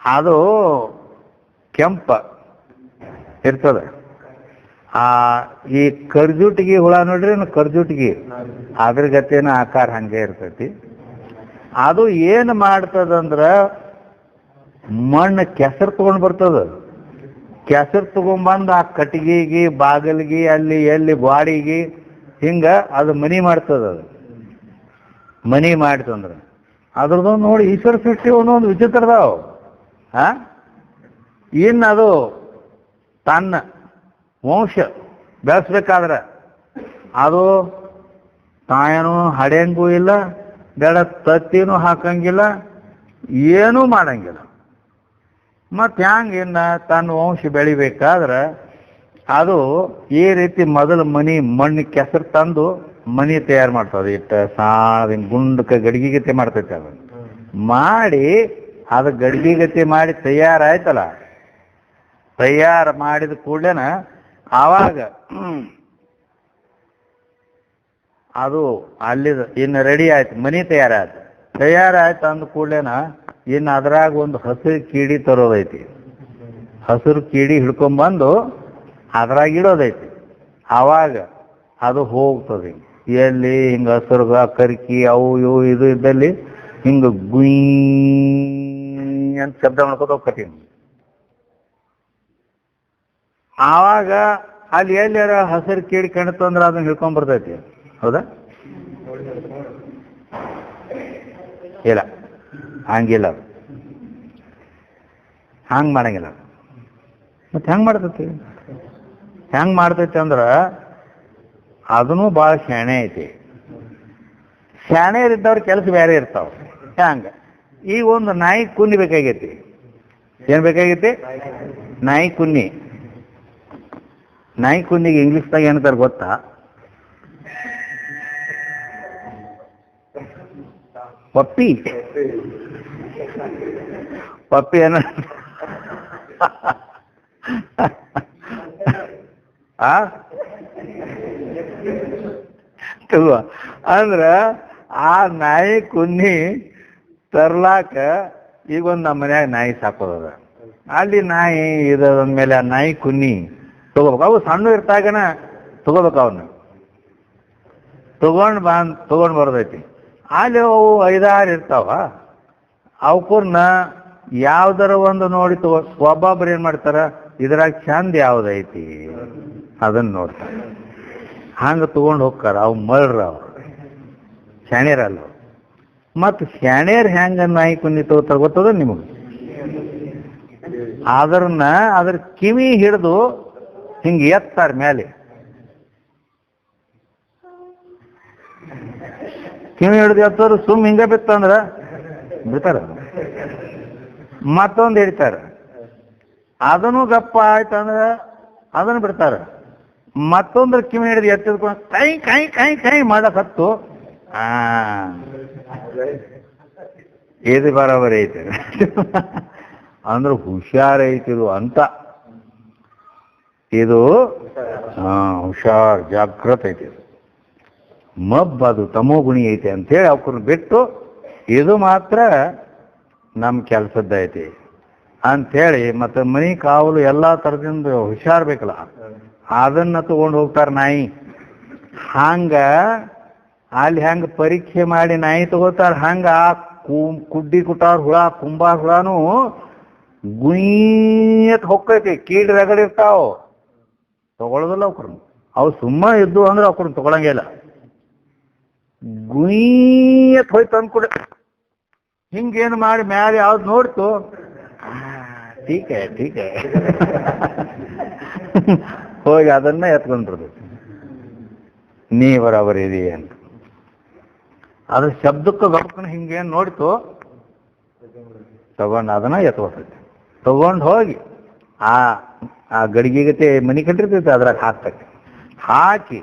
ಅದು ಕೆಂಪ ಇರ್ತದೆ. ಈ ಕರ್ಜುಟಿಗೆ ಹುಳ ನೋಡ್ರಿ, ಕರ್ಜುಟಿಗೆ ಅದ್ರ ಗತಿನ ಆಕಾರ ಹಂಗೆ ಇರ್ತೈತಿ. ಅದು ಏನು ಮಾಡ್ತದಂದ್ರ ಮಣ್ಣು ಕೆಸರು ತಗೊಂಡ್ ಬರ್ತದ. ಕೆಸರು ತಗೊಂಡ್ಬಂದು ಆ ಕಟ್ಟಿಗೆಗೆ ಬಾಗಿಲಿಗೆ ಅಲ್ಲಿ ಎಲ್ಲಿ ಬಾಡಿಗೆ ಹಿಂಗ ಅದು ಮನಿ ಮಾಡ್ತದ. ಅದು ಮನಿ ಮಾಡ್ತಂದ್ರೆ ಅದ್ರದ್ದು ನೋಡಿ ಈಶ್ವರ ಸೃಷ್ಟಿ ಒಂದೊಂದು ವಿಚಿತ್ರದಾವ. ಇನ್ನು ಅದು ತನ್ನ ವಂಶ ಬೆಳೆಸ್ಬೇಕಾದ್ರೆ ಅದು ತಾಯೇನು ಹಡೆಯಂಗೂ ಇಲ್ಲ, ಬೇಡ ತತ್ತಿನೂ ಹಾಕಂಗಿಲ್ಲ, ಏನೂ ಮಾಡಂಗಿಲ್ಲ. ಮತ್ತು ಹ್ಯಾಂಗ ಇನ್ನು ತನ್ನ ವಂಶ ಬೆಳಿಬೇಕಾದ್ರೆ ಅದು ಈ ರೀತಿ ಮೊದಲು ಮಣ್ಣು ಕೆಸರು ತಂದು ಮನಿ ತಯಾರು ಮಾಡ್ತದೆ. ಇಟ್ಟು ಸಾಣ ಗುಂಡಕ್ಕೆ ಗಡಿಗೆಗತೆ ಮಾಡ್ತೈತೆ. ಅದು ಮಾಡಿ ಅದು ಗಡಿಗೆಗತೆ ಮಾಡಿ ತಯಾರಾಯ್ತಲ್ಲ, ತಯಾರು ಮಾಡಿದ ಕೂಡಲೇನ ಆವಾಗ ಅದು ಅಲ್ಲಿ ಇನ್ನು ರೆಡಿ ಆಯ್ತು, ಮನಿ ತಯಾರಾಯ್ತು ಅಂದ ಕೂಡಲೇನ ಇನ್ನು ಅದ್ರಾಗ ಒಂದು ಹಸಿರು ಕೀಡಿ ತರೋದೈತಿ. ಹಸಿರು ಕೀಡಿ ಹಿಡ್ಕೊಂಬಂದು ಅದ್ರಾಗ ಇಡೋದೈತಿ. ಆವಾಗ ಅದು ಹೋಗ್ತದೆ ಎಲ್ಲಿ ಹಿಂಗೆ ಹಸಿರು ಕರ್ಕಿ ಅವು ಇವು ಇದು ಇದ್ದಲ್ಲಿ ಹಿಂಗೆ ಗುಯ್ ಅಂತ ಶಬ್ದ ಮಾಡ್ಕೊತ ಹೋಗ್ಕತೀನಿ. ಆವಾಗ ಅಲ್ಲಿ ಎಲ್ಲಾರ ಹಸಿರು ಕೀಡಿ ಕಾಣಿತು ಅಂದ್ರೆ ಅದನ್ನ ಹಿಡ್ಕೊಂಡ್ ಬರ್ತೈತಿ. ಹೌದಾ? ಇಲ್ಲ, ಹಂಗಿಲ್ಲ, ಅದು ಹಂಗೆ ಮಾಡಂಗಿಲ್ಲ. ಮತ್ತೆ ಹೆಂಗೆ ಮಾಡ್ತೈತಿ ಅಂದ್ರೆ ಅದನ್ನು ಭಾಳ ಶಾಣೆ ಐತಿ. ಶಾಣೆಯರಿದ್ದವ್ರ ಕೆಲಸ ಬೇರೆ ಇರ್ತಾವ. ಹಂಗೆ ಈಗ ಒಂದು ನಾಯಿ ಕುನ್ನಿ ಬೇಕಾಗೈತಿ. ಏನು ಬೇಕಾಗೈತಿ? ನಾಯಿ ಕುನ್ನಿ. ನಾಯಿ ಕುನ್ನಿಗೆ ಇಂಗ್ಲೀಷ್ದಾಗ ಏನಂತಾರೆ ಗೊತ್ತಾ? ಪಪ್ಪಿ. ಪಪ್ಪಿ ಏನ ಅಂದ್ರ ಆ ನಾಯಿ ಕುನ್ನಿ ತರ್ಲಾಕ ಈಗ ಒಂದು ನಮ್ಮ ಮನ್ಯಾಗ ನಾಯಿ ಸಾಕೋದ. ಅಲ್ಲಿ ನಾಯಿ ಇದಂದ್ಮೇಲೆ ಆ ನಾಯಿ ಕುನ್ನಿ ತಗೋಬೇಕು. ಅವು ಸಣ್ಣ ಇರ್ತಾಗನ ತಗೋಬೇಕು. ಅವನ್ನ ತಗೊಂಡ್ ಬರೋದೈತಿ. ಅಲ್ಲಿ ಅವು 5-6 ಇರ್ತಾವ. ಅವಕೂರ್ನ ಯಾವ್ದಾರ ಒಂದು ನೋಡಿ ಒಬ್ಬೊಬ್ರು ಏನ್ ಮಾಡ್ತಾರ, ಇದ್ರಾಗ ಚಂದ ಯಾವ್ದೈತಿ ಅದನ್ನ ನೋಡ್ತಾರೆ. ಹಂಗ ತಗೊಂಡು ಹೋಗ್ತಾರ. ಅವು ಮಳ್ರ, ಅವ್ರು ಶಾಣ್ಯರಲ್ಲ. ಮತ್ತು ಶಾಣ್ಯರ್ ಹೆಂಗ ನಾಯಿ ಕುನ್ನಿ ತಗೋತಾರ ಗೊತ್ತದ ನಿಮಗೆ? ಅದ್ರ ಕಿವಿ ಹಿಡಿದು ಹಿಂಗೆ ಎತ್ತಾರ ಮೇಲೆ. ಕಿವಿ ಹಿಡಿದು ಎತ್ತೋರು ಸುಮ್ ಹಿಂಗ ಬಿತ್ತಂದ್ರ ಬಿಡ್ತಾರ. ಮತ್ತೊಂದು ಹಿಡಿತಾರ, ಅದನ್ನು ಗಪ್ಪ ಆಯ್ತಂದ್ರ ಅದನ್ನು ಬಿಡ್ತಾರ. ಮತ್ತೊಂದ್ರ ಕಿವಿ ಹಿಡಿದು ಎತ್ತಿದ್ಕೊಂಡು ಕೈ ಕೈ ಕೈ ಕೈ ಮಾಡಕತ್ತು. ಇದು ಬರೋಬರಿ ಐತೆ ಅಂದ್ರೆ ಹುಷಾರೈತಿದು ಅಂತ. ಇದು ಹುಷಾರ್ ಜಾಗ್ರತೆ ಐತಿ. ಅದು ತಮೋ ಗುಣಿ ಐತೆ ಅಂತೇಳಿ ಅವ್ರನ್ನ ಬಿಟ್ಟು ಇದು ಮಾತ್ರ ನಮ್ಮ ಕೆಲಸದ್ದೈತಿ ಅಂಥೇಳಿ. ಮತ್ತು ಮನಿ ಕಾವಲು ಎಲ್ಲ ಥರದಿಂದ ಹುಷಾರ್ ಬೇಕಲ್ಲ, ಅದನ್ನ ತಗೊಂಡು ಹೋಗ್ತಾರೆ ನಾಯಿ. ಹಂಗ ಅಲ್ಲಿ ಹೆಂಗೆ ಪರೀಕ್ಷೆ ಮಾಡಿ ನಾಯಿ ತಗೋತಾರೆ, ಹಂಗ ಆ ಕುಡ್ಡಿ ಕುಟಾರ್ ಹುಳ ಕುಂಬಾರ ಹುಳಾನು ಗುಯ್ಯತ್ ಹೊಕ್ಕೈತಿ. ಕೀಡ್ ರಗಡಿರ್ತಾವ, ತಗೊಳ್ಳೋದಿಲ್ಲ ಅವ್ರನ್ನ. ಅವು ಸುಮ್ಮ ಇದ್ದು ಅಂದ್ರೆ ಅವ್ರನ್ನ ತಗೊಳಂಗಿಲ್ಲ. ಗುಯ್ಯತ್ ಹೋಯ್ತು ಅಂದ್ಕೂಡ ಹಿಂಗೇನು ಮಾಡಿ ಮ್ಯಾಲೆ ಯಾವ್ದು ನೋಡ್ತು, ಟೀಕೆ ಹೋಗಿ ಅದನ್ನ ಎತ್ಕೊಂಡ್ರದು. ನೀ ಬರಾಬರಿ ಇದೀ ಅಂತ ಅದ್ರ ಶಬ್ದಕ್ಕೆ ಗಪ್ಪನ ಹಿಂಗೇನು ನೋಡ್ತು, ತಗೊಂಡು ಅದನ್ನ ಎತ್ಕೊತೈತಿ. ತಗೊಂಡು ಹೋಗಿ ಆ ಗಡಿಗೆಗತೆ ಮನಿ ಕಟ್ಟಿರ್ತೈತಿ, ಅದ್ರಾಗ ಹಾಕ್ತೈತಿ. ಹಾಕಿ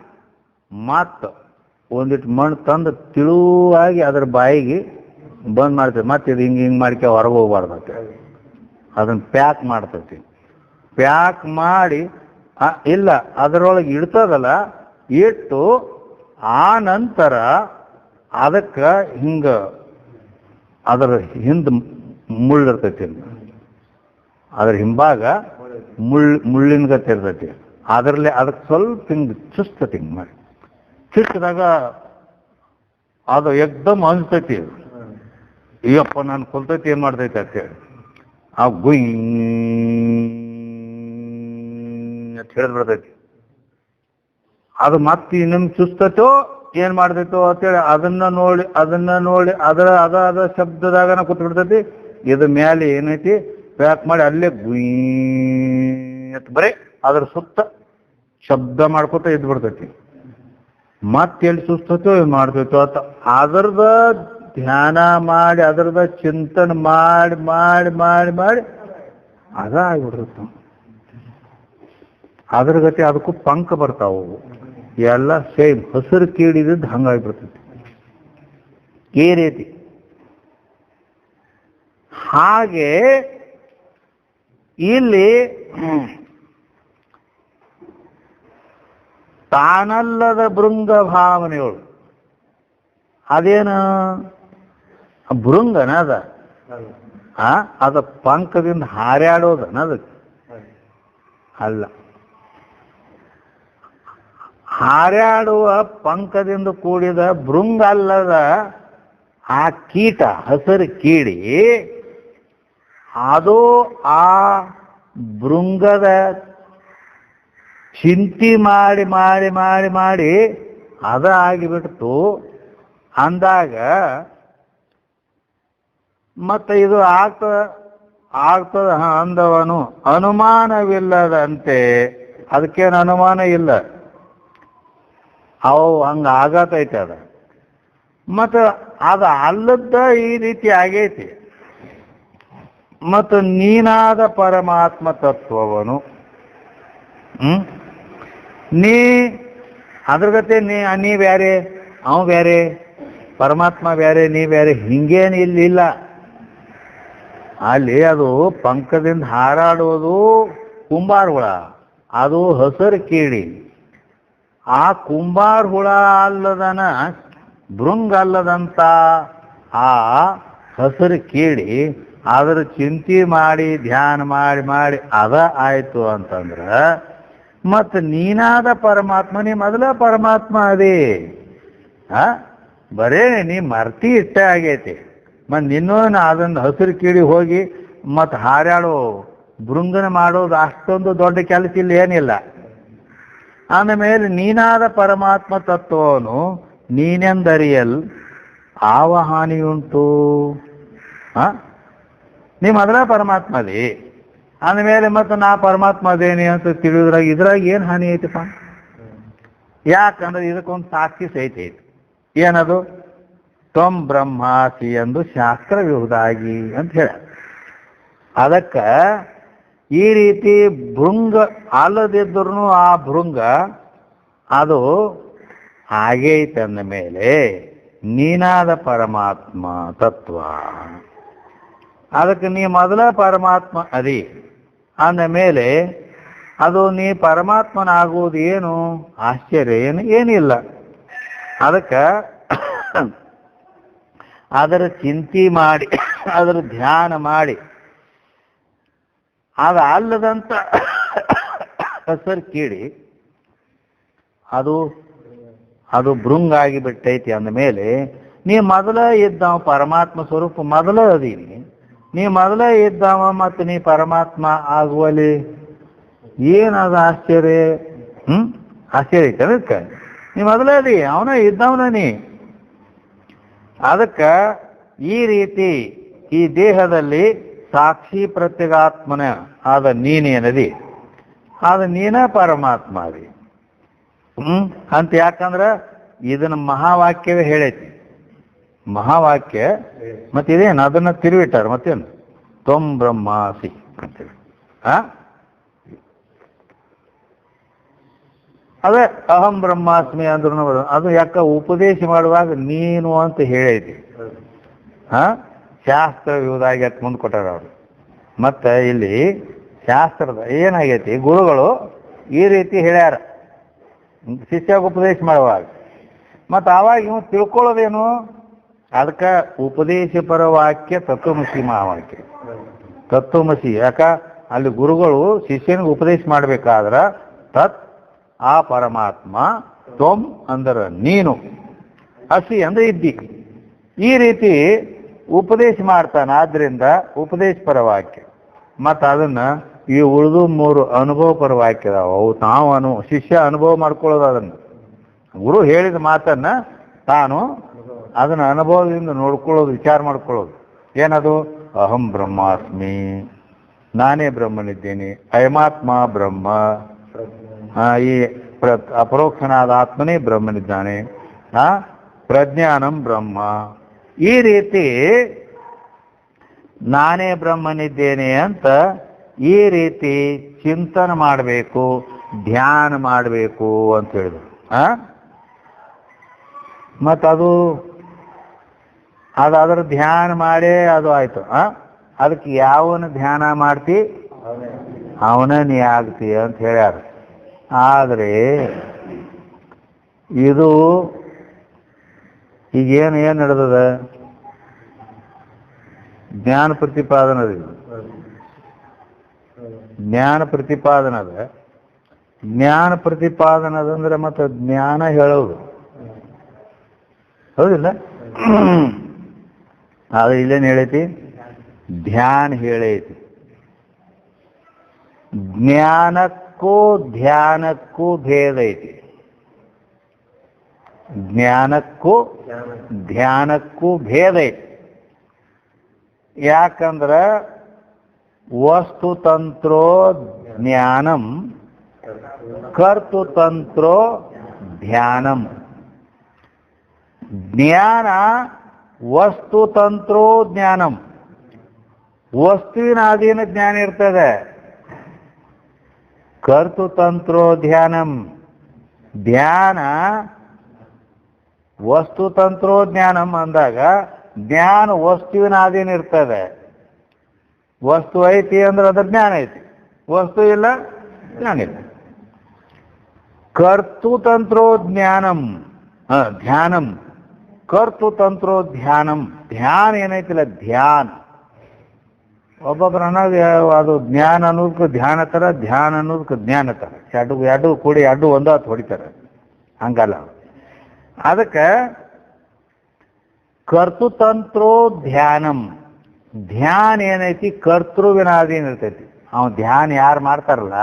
ಮತ್ತು ಒಂದಿಟ್ಟು ಮಣ್ಣು ತಂದು ತಿಳುವಾಗಿ ಅದ್ರ ಬಾಯಿಗೆ ಬಂದ್ ಮಾಡ್ತೈತಿ. ಮತ್ತೆ ಇದು ಹಿಂಗೆ ಮಾಡ್ಕೆ ಹೊರಗೆ ಹೋಗ್ಬಾರ್ದೈತಿ. ಅದನ್ನ ಪ್ಯಾಕ್ ಮಾಡ್ತೈತಿ. ಪ್ಯಾಕ್ ಮಾಡಿ ಇಲ್ಲ ಅದರೊಳಗೆ ಇಡ್ತದಲ್ಲ, ಇಟ್ಟು ಆ ನಂತರ ಅದಕ್ಕೆ ಹಿಂಗ ಅದರ ಹಿಂದೆ ಮುಳ್ಳಿರ್ತೈತಿ. ಅದ್ರ ಹಿಂಭಾಗ ಮುಳ್ಳಿನ ಗತಿ ಇರ್ತೈತಿ. ಅದರಲ್ಲೇ ಅದಕ್ಕೆ ಸ್ವಲ್ಪ ಹಿಂಗೆ ಚುಸ್ತತಿ. ಹಿಂಗೆ ಮಾಡಿ ಚುಚ್ಚಿದಾಗ ಅದು ಎಕ್ದಮ್ ಅನ್ಸ್ತೈತಿ. ಅಯ್ಯಪ್ಪ ನಾನು ಕೊಲ್ತೈತಿ, ಏನು ಮಾಡ್ತೈತಿ ಅಂತೇಳಿ ಆ ಗುಯ್ ಅಂತ ಹೇಳಿದ್ ಬಿಡ್ತೈತಿ. ಅದು ಮತ್ತೆ ಇನ್ನೊಮ್ಮೆ ಚುಸ್ತೈತೋ ಏನ್ ಮಾಡ್ತೈತೋ ಅಂತೇಳಿ ಅದನ್ನ ನೋಡಿ ಅದ ಶಬ್ದದಾಗನ ಕೂತ್ ಬಿಡ್ತೈತಿ. ಇದ್ರ ಮೇಲೆ ಏನೈತಿ ಪ್ಯಾಕ್ ಮಾಡಿ ಅಲ್ಲೇ ಗುಯ್ ಅಂತ ಬರೀ ಅದ್ರ ಸುತ್ತ ಶಬ್ದ ಮಾಡ್ಕೊತ ಇದ್ ಬಿಡ್ತೈತಿ. ಮತ್ತೆ ಎಲ್ಲಿ ಸುಸ್ತೈತೋ ಏನ್ ಮಾಡ್ತೈತೋ ಅಂತ ಅದರದ ಧ್ಯಾನ ಮಾಡಿ ಅದರದ ಚಿಂತನೆ ಮಾಡಿ ಮಾಡಿ ಮಾಡಿ ಮಾಡಿ ಅದ ಆಗ್ಬಿಡ್ತೈತ. ಅದ್ರ ಗತಿ ಅದಕ್ಕೂ ಪಂಕ ಬರ್ತಾವು. ಎಲ್ಲ ಸೇಮ್ ಹಸಿರು ಕೀಡಿದ್ದು ಹಂಗಾಗಿಬಿಡ್ತೈತಿ. ಈ ರೀತಿ ಹಾಗೆ ಇಲ್ಲಿ ತಾನಲ್ಲದ ಭೃಂಗ ಭಾವನೆಗಳು ಅದೇನು ಭೃಂಗನ ಅದ ಅದ ಪಂಕದಿಂದ ಹಾರ್ಯಾಡೋದನ ಅದಕ್ಕೆ ಅಲ್ಲ. ಹಾರ್ಯಾಡುವ ಪಂಕದಿಂದ ಕೂಡಿದ ಭೃಂಗ ಅಲ್ಲದ ಆ ಕೀಟ, ಹಸಿರು ಕೀಡಿ, ಅದು ಆ ಭೃಂಗದ ಚಿಂತೆ ಮಾಡಿ ಮಾಡಿ ಮಾಡಿ ಮಾಡಿ ಅದ ಆಗಿಬಿಡ್ತು ಅಂದಾಗ ಮತ್ತೆ ಇದು ಆಗ್ತದ ಅಂದವನು ಅನುಮಾನವಿಲ್ಲದಂತೆ. ಅದಕ್ಕೇನು ಅನುಮಾನ ಇಲ್ಲ, ಅವು ಹಂಗ ಆಗತೈತೆ ಅದ. ಮತ್ತು ಅದು ಅಲ್ಲದ ಈ ರೀತಿ ಆಗೈತಿ. ಮತ್ತು ನೀನಾದ ಪರಮಾತ್ಮ ತತ್ವವನು ನೀ ಅದ್ರ ಗತೆ ನೀ ಬ್ಯಾರೆ, ಅವ ಬ್ಯಾರೆ, ಪರಮಾತ್ಮ ಬ್ಯಾರೆ, ನೀ ಬ್ಯಾರೆ, ಹಿಂಗೇನು ಇಲ್ಲಿಲ್ಲ. ಅಲ್ಲಿ ಅದು ಪಂಕದಿಂದ ಹಾರಾಡುವುದು ಕುಂಬಾರ ಹುಳ, ಅದು ಹಸರು ಕೀಡಿ. ಆ ಕುಂಬಾರ ಹುಳ ಅಲ್ಲದನ ಭೃಂಗ ಅಲ್ಲದಂತ ಆ ಹಸರು ಕೀಡಿ ಅದರ ಚಿಂತೆ ಮಾಡಿ ಧ್ಯಾನ ಮಾಡಿ ಮಾಡಿ ಅದ ಆಯ್ತು ಅಂತಂದ್ರ ಮತ್ತು ನೀನಾದ ಪರಮಾತ್ಮ, ನೀ ಮೊದಲ ಪರಮಾತ್ಮ ಅದೇ. ಬರೇ ನೀ ಮರ್ತಿ ಇಷ್ಟೇ ಆಗೈತಿ. ಮತ್ತು ನಿನ್ನೂ ಅದೊಂದು ಹಸಿರು ಕೀಡಿ ಹೋಗಿ ಮತ್ತು ಹಾರ್ಯಾಡೋ ಭೃಂಗನ ಮಾಡೋದು ಅಷ್ಟೊಂದು ದೊಡ್ಡ ಕೆಲಸ ಇಲ್ಲಿ ಏನಿಲ್ಲ. ಆಮೇಲೆ ನೀನಾದ ಪರಮಾತ್ಮ ತತ್ವವನ್ನು ನೀನೆಂದರಿಯಲ್ ಆವ ಹಾನಿಯುಂಟು. ನೀ ಮೊದಲ ಪರಮಾತ್ಮ ಅದೇ. ಅಂದಮೇಲೆ ಮತ್ತು ನಾ ಪರಮಾತ್ಮ ಅದೇನಿ ಅಂತ ಇದ್ರಾಗ ಏನು ಹಾನಿ ಐತಪ್ಪ? ಯಾಕಂದ್ರೆ ಇದಕ್ಕೊಂದು ಸಾಕ್ಷಿ ಸಹಿತ ಐತಿ. ಏನದು? ತ್ವಂ ಬ್ರಹ್ಮಾಸಿ ಎಂದು ಶಾಸ್ತ್ರ ವಿಹುದಾಗಿ ಅಂತ ಹೇಳ. ಅದಕ್ಕೆ ಈ ರೀತಿ ಭೃಂಗ ಅಲ್ಲದಿದ್ರೂ ಆ ಭೃಂಗ ಅದು ಆಗೈತೆ ಅಂದ ಮೇಲೆ ನೀನಾದ ಪರಮಾತ್ಮ ತತ್ವ, ಅದಕ್ಕೆ ನೀ ಮೊದಲ ಪರಮಾತ್ಮ ಅದಿ ಅಂದ ಮೇಲೆ ಅದು ನೀ ಪರಮಾತ್ಮನಾಗುವುದು ಏನು ಆಶ್ಚರ್ಯ ಏನಿಲ್ಲ. ಅದಕ್ಕೆ ಅದರ ಚಿಂತೆ ಮಾಡಿ ಅದರ ಧ್ಯಾನ ಮಾಡಿ ಅದು ಅಲ್ಲದಂತ ಹಸರು ಕೀಡಿ ಅದು ಭೃಂಗ ಆಗಿಬಿಟ್ಟೈತಿ ಅಂದ ಮೇಲೆ ನೀ ಮೊದಲ ಇದ್ದಾವ ಪರಮಾತ್ಮ ಸ್ವರೂಪ ಮೊದಲ ಅದೀನಿ. ನೀ ಮೊದಲ ಇದ್ದಾವ ಮತ್ತು ನೀ ಪರಮಾತ್ಮ ಆಗುವಲ್ಲಿ ಏನದು ಆಶ್ಚರ್ಯ? ಆಶ್ಚರ್ಯ ಐತೆ ಅದಕ್ಕೆ. ನೀ ಮೊದಲ ಅದಿ, ಅವನ ಇದ್ದವನ ನೀ. ಅದಕ್ಕೆ ಈ ರೀತಿ ಈ ದೇಹದಲ್ಲಿ ಸಾಕ್ಷಿ ಪ್ರತ್ಯಗಾತ್ಮನ ಆದ ನೀನೇನದಿ, ಆದ ನೀನ ಪರಮಾತ್ಮ ಅದಿ. ಅಂತ ಯಾಕಂದ್ರೆ ಇದನ್ನ ಮಹಾವಾಕ್ಯವೇ ಹೇಳೈತಿ. ಮಹಾವಾಕ್ಯ ಮತ್ತಿದೇನು ಅದನ್ನ ತಿರುವಿಟ್ಟಾರ. ಮತ್ತೇನು? ತ್ವಂ ಬ್ರಹ್ಮಾಸಿ ಅಂತೇಳಿ. ಅದೇ ಅಹಂ ಬ್ರಹ್ಮಾಸ್ಮಿ ಅಂದ್ರೂ ಅದು ಯಾಕ ಉಪದೇಶ ಮಾಡುವಾಗ ನೀನು ಅಂತ ಹೇಳೈತಿ. ಶಾಸ್ತ್ರ ವಿವುದಾಗಿ ಅಂತ ಮುಂದೆ ಕೊಟ್ಟಾರ ಅವರು. ಮತ್ತೆ ಇಲ್ಲಿ ಶಾಸ್ತ್ರದ ಏನಾಗೈತಿ, ಗುರುಗಳು ಈ ರೀತಿ ಹೇಳ್ಯಾರ ಶಿಷ್ಯಾಗ ಉಪದೇಶ ಮಾಡುವಾಗ. ಮತ್ತು ಆವಾಗ ಇವು ತಿಳ್ಕೊಳ್ಳೋದೇನು? ಅದಕ್ಕೆ ಉಪದೇಶ ಪರ ವಾಕ್ಯ ತತ್ವಮಸಿ ಮಹಾವಾಕ್ಯ. ತತ್ವಮಸಿ ಯಾಕ ಅಲ್ಲಿ ಗುರುಗಳು ಶಿಷ್ಯನಿಗೆ ಉಪದೇಶ ಮಾಡ್ಬೇಕಾದ್ರ ತತ್ ಆ ಪರಮಾತ್ಮ, ತ್ವಂ ಅಂದ್ರೆ ನೀನು, ಅಸಿ ಅಂದ್ರೆ ಇದ್ದಿ, ಈ ರೀತಿ ಉಪದೇಶ ಮಾಡ್ತಾನೆ. ಆದ್ರಿಂದ ಉಪದೇಶ ಪರ ವಾಕ್ಯ. ಮತ್ತು ಅದನ್ನ ಈ ಉಳಿದು 3 ಅನುಭವ ಪರ ವಾಕ್ಯ ಅದಾವ. ಅವು ತಾವು ಶಿಷ್ಯ ಅನುಭವ ಮಾಡ್ಕೊಳ್ಳೋದು. ಅದನ್ನು ಗುರು ಹೇಳಿದ ಮಾತನ್ನ ತಾನು ಅದನ್ನ ಅನುಭವದಿಂದ ನೋಡ್ಕೊಳ್ಳೋದು, ವಿಚಾರ ಮಾಡ್ಕೊಳ್ಳೋದು. ಏನದು? ಅಹಂ ಬ್ರಹ್ಮಾಸ್ಮಿ, ನಾನೇ ಬ್ರಹ್ಮನಿದ್ದೇನೆ. ಅಯಮಾತ್ಮ ಬ್ರಹ್ಮ, ಈ ಅಪರೋಕ್ಷನಾದ ಆತ್ಮನೇ ಬ್ರಹ್ಮನಿದ್ದಾನೆ. ಪ್ರಜ್ಞಾನಂ ಬ್ರಹ್ಮ. ಈ ರೀತಿ ನಾನೇ ಬ್ರಹ್ಮನಿದ್ದೇನೆ ಅಂತ ಈ ರೀತಿ ಚಿಂತನೆ ಮಾಡಬೇಕು, ಧ್ಯಾನ ಮಾಡಬೇಕು ಅಂತ ಹೇಳಿದ್ರು. ಮತ್ತು ಅದರ ಧ್ಯಾನ ಮಾಡೇ ಅದು ಆಯ್ತು. ಅದಕ್ಕೆ ಯಾವನ ಧ್ಯಾನ ಮಾಡ್ತಿ ಅವನ ನೀ ಆಗ್ತಿ ಅಂತ ಹೇಳ್ಯಾರ. ಆದರೆ ಇದು ಈಗ ಏನು ನಡೆದದ? ಜ್ಞಾನ ಪ್ರತಿಪಾದನದ ಜ್ಞಾನ ಪ್ರತಿಪಾದನದ ಜ್ಞಾನ ಪ್ರತಿಪಾದನದಂದ್ರೆ ಮತ್ತೆ ಜ್ಞಾನ ಹೇಳೋದು ಹೌದಿಲ್ಲ? ಆದ್ರೆ ಇಲ್ಲೇನು ಹೇಳೈತಿ? ಧ್ಯಾನ ಹೇಳೈತಿ. ಜ್ಞಾನಕ್ಕೂ ಧ್ಯಾನಕ್ಕೂ ಭೇದ ಐತಿ. ಜ್ಞಾನಕ್ಕೂ ಧ್ಯಾನಕ್ಕೂ ಭೇದ ಐತಿ. ಯಾಕಂದ್ರ ವಸ್ತುತಂತ್ರೋ ಜ್ಞಾನಂ ಕರ್ತೃತಂತ್ರೋ ಧ್ಯಾನಂ. ಜ್ಞಾನ ವಸ್ತುತಂತ್ರೋ ಜ್ಞಾನಂ, ವಸ್ತುವಿನ ಅಧೀನ ಜ್ಞಾನ ಇರ್ತದೆ. ಕರ್ತೃತಂತ್ರೋ ಧ್ಯಾನಂ, ಧ್ಯಾನ ವಸ್ತುತಂತ್ರೋ ಜ್ಞಾನಂ ಅಂದಾಗ ಜ್ಞಾನ ವಸ್ತುವಿನ ಅಧೀನ ಇರ್ತದೆ. ವಸ್ತು ಐತಿ ಅಂದ್ರೆ ಅದ್ರ ಜ್ಞಾನ ಐತಿ, ವಸ್ತು ಇಲ್ಲ ಜ್ಞಾನ ಇಲ್ಲ. ಕರ್ತೃತಂತ್ರೋ ಜ್ಞಾನಂ ಧ್ಯಾನಂ, ಕರ್ತೃತಂತ್ರೋ ಧ್ಯಾನಂ. ಧ್ಯಾನ ಏನೈತಿಲ್ಲ ಧ್ಯಾನ. ಒಬ್ಬೊಬ್ಬರ ಅದು ಜ್ಞಾನ ಅನ್ನೋದಕ್ಕೆ ಧ್ಯಾನ ತರ, ಧ್ಯಾನ ಅನ್ನೋದಕ್ಕೆ ಜ್ಞಾನ ತರ. ಎರಡು ಕೂಡಿ ಎರಡು ಒಂದ ಹೊಡಿತಾರೆ, ಹಂಗಲ್ಲ. ಅದಕ್ಕೆ ಕರ್ತೃತಂತ್ರೋ ಧ್ಯಾನಂ. ಧ್ಯಾನ ಏನೈತಿ ಕರ್ತೃವಿನ ಅಧೀನ ಇರ್ತೈತಿ. ಅವನು ಧ್ಯಾನ ಯಾರು ಮಾಡ್ತಾರಲ್ಲ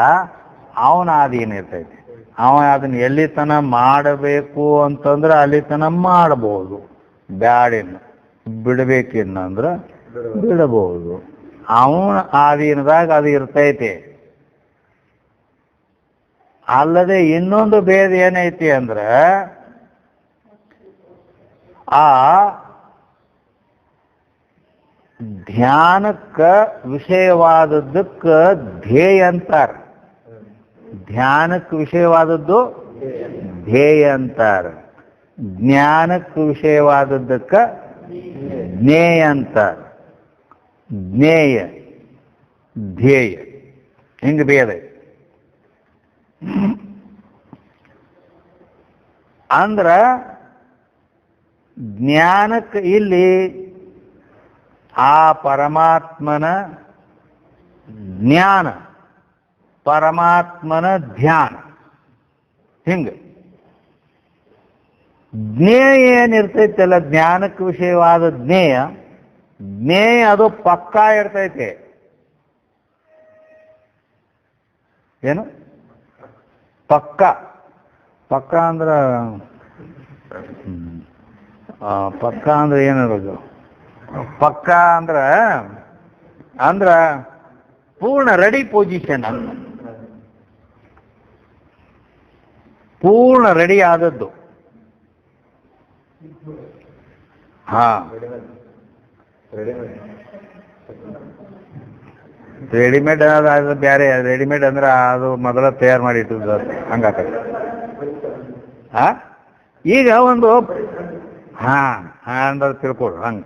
ಅವನ ಅಧೀನ ಇರ್ತೈತಿ. ಅವ ಅದನ್ನ ಎಲ್ಲಿ ತನ ಮಾಡಬೇಕು ಅಂತಂದ್ರೆ ಅಲ್ಲಿ ತನ ಮಾಡಬಹುದು, ಬ್ಯಾಡಿನ ಬಿಡಬೇಕಿನ್ನಂದ್ರೆ ಬಿಡಬಹುದು. ಅವನ ಅಧೀನದಾಗ ಅದು ಇರ್ತೈತಿ. ಅಲ್ಲದೆ ಇನ್ನೊಂದು ಭೇದ ಏನೈತಿ ಅಂದ್ರೆ ಆ ಧ್ಯಾನಕ್ಕ ವಿಷಯವಾದದ್ದಕ್ಕೆ ಧ್ಯೇಯ ಅಂತಾರ. ಧ್ಯಾನಕ್ಕೆ ವಿಷಯವಾದದ್ದು ಧ್ಯೇಯ ಅಂತಾರ. ಜ್ಞಾನಕ್ಕೆ ವಿಷಯವಾದದ್ದಕ್ಕೆ ಜ್ಞೇಯ ಅಂತಾರ. ಜ್ಞೇಯ ಧ್ಯೇಯ ಹಿಂಗೆ ಭೇದ. ಅಂದ್ರ ಜ್ಞಾನಕ್ಕೆ ಇಲ್ಲಿ ಆ ಪರಮಾತ್ಮನ ಜ್ಞಾನ, ಪರಮಾತ್ಮನ ಧ್ಯಾನ, ಹಿಂಗೆ ಜ್ಞೇಯ ಏನಿರ್ತೈತಲ್ಲ, ಜ್ಞಾನಕ್ಕೆ ವಿಷಯವಾದ ಜ್ಞೇಯ, ಜ್ಞೇಯ ಅದು ಪಕ್ಕಾ ಇರ್ತೈತೆ. ಏನು ಪಕ್ಕ? ಪಕ್ಕ ಅಂದ್ರ ಪಕ್ಕ ಅಂದ್ರೆ ಏನಿರೋದು? ಪಕ್ಕ ಅಂದ್ರ ಪೂರ್ಣ ರೆಡಿ ಪೊಸಿಷನ್ ಅಂತ, ಪೂರ್ಣ ರೆಡಿ ಆದದ್ದು. ಹಾ, ರೆಡಿಮೇಡ್ ಅದು ಬೇರೆ. ರೆಡಿಮೇಡ್ ಅಂದ್ರೆ ಅದು ಮೊದಲ ತಯಾರು ಮಾಡಿ ಇಟ್ಟಿದ್ದು, ಹಂಗಾಗ್ತದೆ. ಈಗ ಒಂದು ಅಂದ್ರೆ ತಿಳ್ಕೊಡು ಹಂಗ.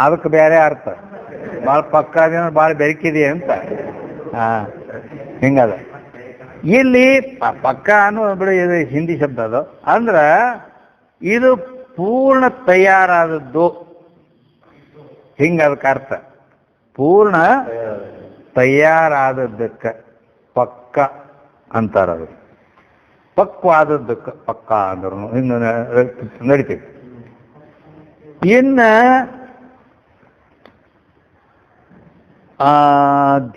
ಅದಕ್ಕೆ ಬೇರೆ ಅರ್ಥ. ಭಾಳ ಪಕ್ಕ ಭಾಳ ಬೆರಕಿದೆ ಅಂತ. ಹಿಂಗದ. ಇಲ್ಲಿ ಪಕ್ಕ ಅನ್ನೋ ಬಿಡು, ಇದು ಹಿಂದಿ ಶಬ್ದ. ಅದು ಅಂದ್ರ ಇದು ಪೂರ್ಣ ತಯಾರಾದದ್ದು, ಹಿಂಗ ಅದಕ್ಕೆ ಅರ್ಥ. ಪೂರ್ಣ ತಯಾರಾದದ್ದಕ್ಕೆ ಪಕ್ಕ ಅಂತಾರ. ಅದು ಪಕ್ವಾದದ್ದಕ್ಕೆ ಪಕ್ಕ ಅಂದ್ರು ಹಿಂಗ ನಡಿತೀವಿ. ಇನ್ನ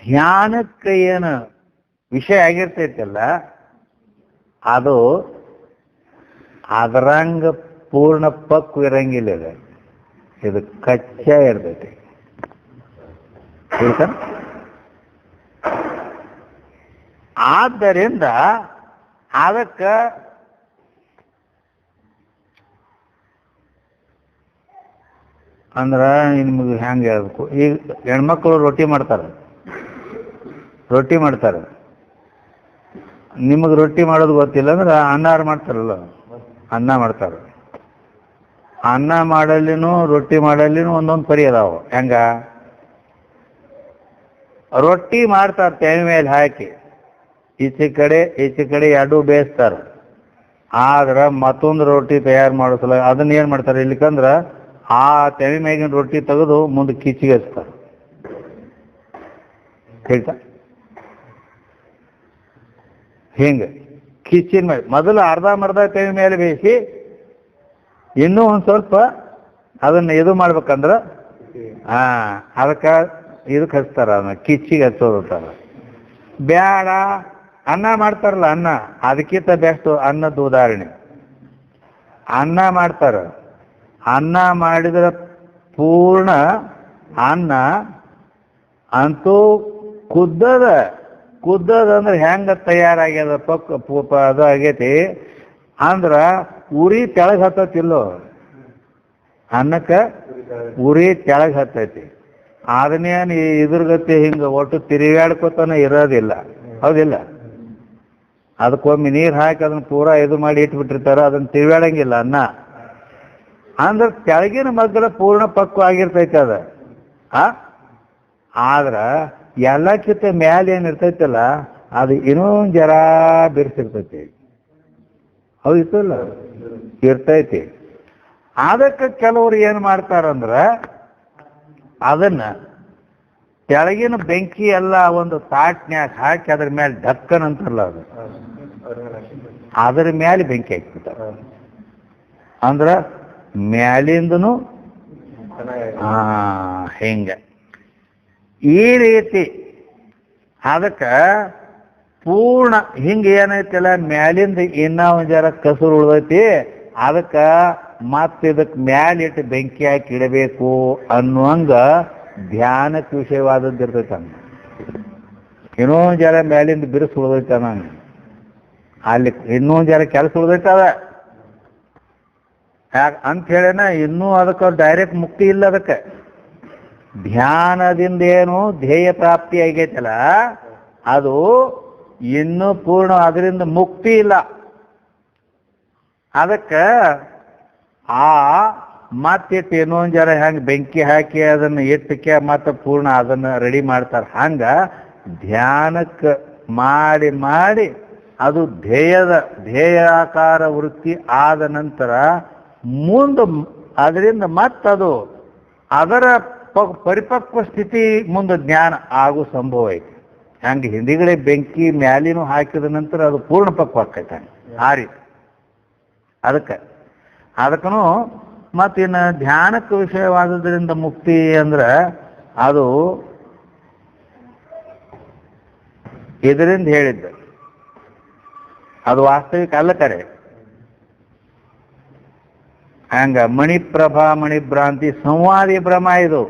ಧ್ಯಾನಕ್ಕೆ ಏನು ವಿಷಯ ಆಗಿರ್ತೈತಲ್ಲ ಅದು ಅದರಂಗ ಪೂರ್ಣ ಪಕ್ವ ಇರಂಗಿಲ್ಲ. ಇದು ಕಚ್ಚಾ ಇರ್ತೈತಿ. ಆದ್ದರಿಂದ ಅದಕ್ಕೆ ಅಂದ್ರ ನಿಮ್ಗೆ ಹೆಂಗೆ ಹೇಳ್ಬೇಕು? ಈಗ ಹೆಣ್ಮಕ್ಳು ರೊಟ್ಟಿ ಮಾಡ್ತಾರೆ. ನಿಮಗೆ ರೊಟ್ಟಿ ಮಾಡೋದು ಗೊತ್ತಿಲ್ಲ ಅಂದ್ರೆ ಅನ್ನಾರು ಮಾಡ್ತಾರಲ್ಲ, ಅನ್ನ ಮಾಡ್ತಾರೆ. ಅನ್ನ ಮಾಡಲ್ಲಿನೂ ರೊಟ್ಟಿ ಮಾಡಲ್ಲಿನೂ ಒಂದೊಂದು ಪರಿ ಅದಾವ. ಹೆಂಗ ರೊಟ್ಟಿ ಮಾಡ್ತಾರೆ ತೆನೆ ಮೇಲೆ ಹಾಕಿ, ಈಚೆ ಕಡೆ ಎರಡೂ ಬೇಯಿಸ್ತಾರ. ಆದ್ರೆ ಮತ್ತೊಂದು ರೊಟ್ಟಿ ತಯಾರು ಮಾಡೋ ಸಲ ಅದನ್ನ ಏನು ಮಾಡ್ತಾರೆ ಇಲ್ಲಿಕಂದ್ರೆ ಆ ತೆವಿ ಮ್ಯಾಗಿನ ರೊಟ್ಟಿ ತೆಗೆದು ಮುಂದೆ ಕಿಚ್ಚಿಗೆ ಹಚ್ತಾರೆ. ಹೇಳ್ತಾ ಹಿಂಗೆ ಕಿಚ್ಚಿನ ಮೇಲೆ ಮೊದಲು ಅರ್ಧ ತೆವಿ ಮೇಲೆ ಬೇಯಿಸಿ ಇನ್ನೂ ಒಂದು ಸ್ವಲ್ಪ ಅದನ್ನ ಇದು ಮಾಡ್ಬೇಕಂದ್ರೆ ಅದಕ್ಕೆ ಇದಕ್ಕೆ ಹಚ್ತಾರ, ಅದನ್ನ ಕಿಚ್ಚಿಗೆ ಹಚ್ಚೋದಿರ್ತಾರ. ಬ್ಯಾಡ ಅನ್ನ ಮಾಡ್ತಾರಲ್ಲ, ಅನ್ನ ಅದಕ್ಕಿಂತ ಬೆಸ್ಟ್ ಅನ್ನದ ಉದಾಹರಣೆ. ಅನ್ನ ಮಾಡ್ತಾರ, ಅನ್ನ ಮಾಡಿದ್ರೆ ಪೂರ್ಣ ಅನ್ನ ಅಂತೂ ಕುದ್ದದಂದ್ರೆ ಹೆಂಗ ತಯಾರಾಗ್ಯದ ಅದು ಆಗೈತಿ ಅಂದ್ರ ಉರಿ ತೆಳಗ್ ಹತ್ತತಿಲ್ಲೋ, ಅನ್ನಕ್ಕೆ ಉರಿ ತೆಳಗ್ ಹತ್ತೈತಿ. ಅದನ್ನೇನು ಇದ್ರ ಗತಿ ಹಿಂಗೆ ಒಟ್ಟು ತಿರುಗಾಡ್ಕೊತಾನೆ ಇರೋದಿಲ್ಲ, ಹೌದಿಲ್ಲ? ಅದಕ್ಕೊಮ್ಮೆ ನೀರು ಹಾಕಿ ಅದನ್ನ ಪೂರಾ ಇದು ಮಾಡಿ ಇಟ್ಬಿಟ್ಟಿರ್ತಾರ, ಅದನ್ನ ತಿರುಗಾಡಂಗಿಲ್ಲ ಅನ್ನ. ಅಂದ್ರೆ ತೆಳಗಿನ ಮಗ್ಗಲ ಪೂರ್ಣ ಪಕ್ವ ಆಗಿರ್ತೈತೆ ಅದ. ಆದ್ರೆ ಎಲ್ಲಕ್ಕಿಂತ ಮ್ಯಾಲೆ ಏನಿರ್ತೈತಲ್ಲ ಅದು ಇನ್ನೂ ಜರ ಬಿರ್ಸಿರ್ತೈತಿ, ಹೌದಿತ್ತಲ್ಲ? ಇರ್ತೈತಿ. ಅದಕ್ಕೆ ಕೆಲವರು ಏನು ಮಾಡ್ತಾರಂದ್ರೆ ಅದನ್ನ ಕೆಳಗಿನ ಬೆಂಕಿ ಎಲ್ಲ ಒಂದು ತಾಟ್ನ್ಯಾಗ ಹಾಕಿ ಅದ್ರ ಮೇಲೆ ಢಕ್ಕನ್ ಅಂತಾರಲ್ಲ, ಅದು ಅದ್ರ ಮೇಲೆ ಬೆಂಕಿ ಹಾಕ್ಬಿಡ್ತಾರ. ಅಂದ್ರ ಮ್ಯಾಲಿಂದನು ಹಿಂಗ ಈ ರೀತಿ. ಅದಕ್ಕೆ ಪೂರ್ಣ ಹಿಂಗೆ ಏನೈತಿಲ್ಲ ಮ್ಯಾಲಿಂದ ಇನ್ನ ಒಂದು ಜರ ಕಸರು ಉಳ್ದೈತಿ, ಅದಕ್ಕೆ ಮತ್ತೆ ಇದಕ್ಕೆ ಮ್ಯಾಲಿಟ್ಟು ಬೆಂಕಿ ಹಾಕಿ ಇಡಬೇಕು ಅನ್ನುವಂಗ ಧ್ಯಾನಕ್ಕೆ ವಿಷಯವಾದದ್ದು ಇರ್ತೈತೆ. ಹಂಗ ಇನ್ನೊಂದು ಜರ ಮ್ಯಾಲಿಂದ ಬಿರುಸು ಉಳ್ದೈತೆ ನಂಗೆ, ಅಲ್ಲಿ ಇನ್ನೊಂದು ಜರ ಕೆಲಸ ಉಳ್ದೈತದ ಯಾಕೆ ಅಂತ ಹೇಳೇನ ಇನ್ನೂ ಅದಕ್ಕೆ ಡೈರೆಕ್ಟ್ ಮುಕ್ತಿ ಇಲ್ಲ. ಅದಕ್ಕೆ ಧ್ಯಾನದಿಂದ ಏನು ಧ್ಯೇಯ ಪ್ರಾಪ್ತಿ ಆಗೈತಲ್ಲ ಅದು ಇನ್ನೂ ಪೂರ್ಣ, ಅದರಿಂದ ಮುಕ್ತಿ ಇಲ್ಲ. ಅದಕ್ಕೆ ಮತ್ತಿಟ್ಟು ಇನ್ನೊಂದು ಜರ ಹೆಂಗೆ ಬೆಂಕಿ ಹಾಕಿ ಅದನ್ನು ಇಟ್ಟಕ್ಕೆ ಮತ್ತೆ ಪೂರ್ಣ ಅದನ್ನು ರೆಡಿ ಮಾಡ್ತಾರೆ. ಹಂಗ ಧ್ಯಾನಕ್ಕೆ ಮಾಡಿ ಮಾಡಿ ಅದು ಧ್ಯೇಯಾಕಾರ ವೃತ್ತಿ ಆದ ನಂತರ ಮುಂದೆ ಅದರಿಂದ ಮತ್ತದು ಅದರ ಪರಿಪಕ್ವ ಸ್ಥಿತಿ ಮುಂದೆ ಜ್ಞಾನ ಆಗೋ ಸಂಭವ ಐತಿ. ಹಂಗೆ ಹಿಂದಿಗಡೆ ಬೆಂಕಿ ಮ್ಯಾಲಿನೂ ಹಾಕಿದ ನಂತರ ಅದು ಪೂರ್ಣ ಪಕ್ವ ಆಕೈತೆ ಆ ರೀತಿ. ಅದಕ್ಕೂ ಮತ್ತಿನ್ನು ಧ್ಯಾನಕ್ಕೆ ವಿಷಯವಾದದ್ರಿಂದ ಮುಕ್ತಿ ಅಂದ್ರೆ ಅದು ಇದರಿಂದ ಹೇಳಿದ್ದ, ಅದು ವಾಸ್ತವಿಕ ಅಲ್ಲ ಕರೆ. ಹಂಗ ಮಣಿಪ್ರಭಾ ಮಣಿಭ್ರಾಂತಿ ಸಂವಾದಿ ಭ್ರಮ ಇದು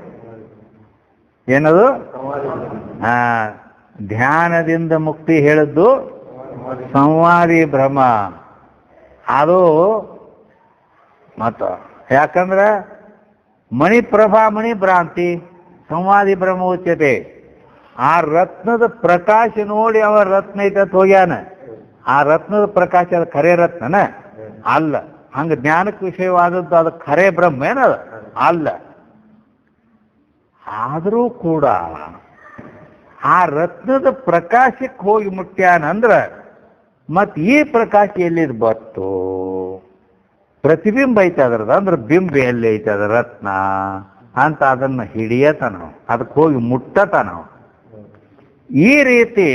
ಏನದು? ಧ್ಯಾನದಿಂದ ಮುಕ್ತಿ ಹೇಳಿದ್ದು ಸಂವಾದಿ ಭ್ರಮ. ಅದು ಮತ್ತ ಯಾಕಂದ್ರೆ ಮಣಿಪ್ರಭಾ ಮಣಿಭ್ರಾಂತಿ ಸಂವಾದಿ ಭ್ರಮ ಉಚ್ಯತೆ. ಆ ರತ್ನದ ಪ್ರಕಾಶ ನೋಡಿ ಅವ ರತ್ನ ಐತತ್ ಹೋಗ್ಯಾನ. ಆ ರತ್ನದ ಪ್ರಕಾಶ ಅದು ಖರೆ ರತ್ನನ ಅಲ್ಲ. ಹಂಗ ಜ್ಞಾನಕ್ಕೆ ವಿಷಯವಾದದ್ದು ಅದು ಖರೆ ಬ್ರಹ್ಮ ಏನದ ಅಲ್ಲ. ಆದರೂ ಕೂಡ ಆ ರತ್ನದ ಪ್ರಕಾಶಕ್ಕೆ ಹೋಗಿ ಮುಟ್ಟ್ಯಾನಂದ್ರ ಮತ್ ಈ ಪ್ರಕಾಶ ಎಲ್ಲಿದ್ ಬತ್ತು? ಪ್ರತಿಬಿಂಬ ಐತೆ ಅದ್ರದ್ದು, ಅಂದ್ರೆ ಬಿಂಬ ಎಲ್ಲಿ ಐತೆ ಅದ ರತ್ನ ಅಂತ ಅದನ್ನ ಹಿಡಿಯತನ, ಅದಕ್ಕೆ ಹೋಗಿ ಮುಟ್ಟತನ. ಈ ರೀತಿ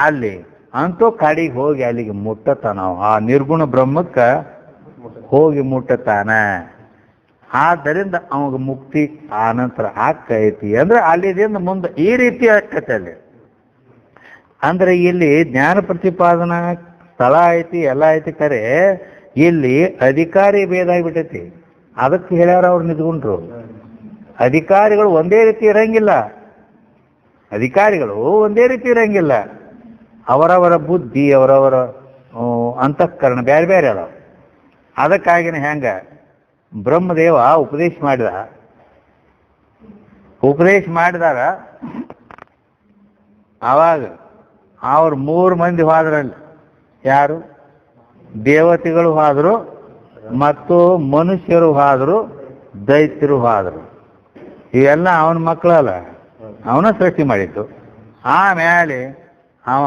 ಅಲ್ಲಿ ಅಂತೂ ಕಡೆಗೆ ಹೋಗಿ ಅಲ್ಲಿಗೆ ಮುಟ್ಟತಾನ, ಆ ನಿರ್ಗುಣ ಬ್ರಹ್ಮಕ್ಕೆ ಹೋಗಿ ಮುಟ್ಟತಾನ. ಆದ್ದರಿಂದ ಅವಾಗ ಮುಕ್ತಿ ಆನಂತರ ಆಕೈತಿ. ಅಂದ್ರೆ ಅಲ್ಲಿದಿಂದ ಮುಂದೆ ಈ ರೀತಿ ಆಕೈತೆ ಅಲ್ಲಿ. ಅಂದ್ರೆ ಇಲ್ಲಿ ಜ್ಞಾನ ಪ್ರತಿಪಾದನಾ ಸ್ಥಳ ಐತಿ, ಎಲ್ಲ ಐತಿ, ಖರೆ ಇಲ್ಲಿ ಅಧಿಕಾರಿ ಭೇದ ಆಗಿಬಿಟ್ಟೈತಿ. ಅದಕ್ಕೆ ಹೇಳ್ಯಾರ ಅವ್ರು ನಿಂತ್ಕೊಂಡ್ರು. ಅಧಿಕಾರಿಗಳು ಒಂದೇ ರೀತಿ ಇರಂಗಿಲ್ಲ, ಅವರವರ ಬುದ್ಧಿ ಅವರವರ ಅಂತಃಕರಣ ಬೇರೆ ಬೇರೆ ಅದಾವ. ಅದಕ್ಕಾಗಿನ ಹೆಂಗ ಬ್ರಹ್ಮದೇವ ಉಪದೇಶ ಮಾಡಿದಾಗ ಆವಾಗ ಅವ್ರು 3 ಮಂದಿ ಹೋದ್ರಲ್ಲಿ, ಯಾರು? ದೇವತೆಗಳು ಹೋದ್ರು, ಮತ್ತು ಮನುಷ್ಯರು ಹೋದ್ರು, ದೈತ್ಯರು ಹೋದ್ರು. ಇವೆಲ್ಲ ಅವನ ಮಕ್ಕಳಲ್ಲ, ಅವನ ಸೃಷ್ಟಿ ಮಾಡಿದ್ದು. ಆಮೇಲೆ ಅವ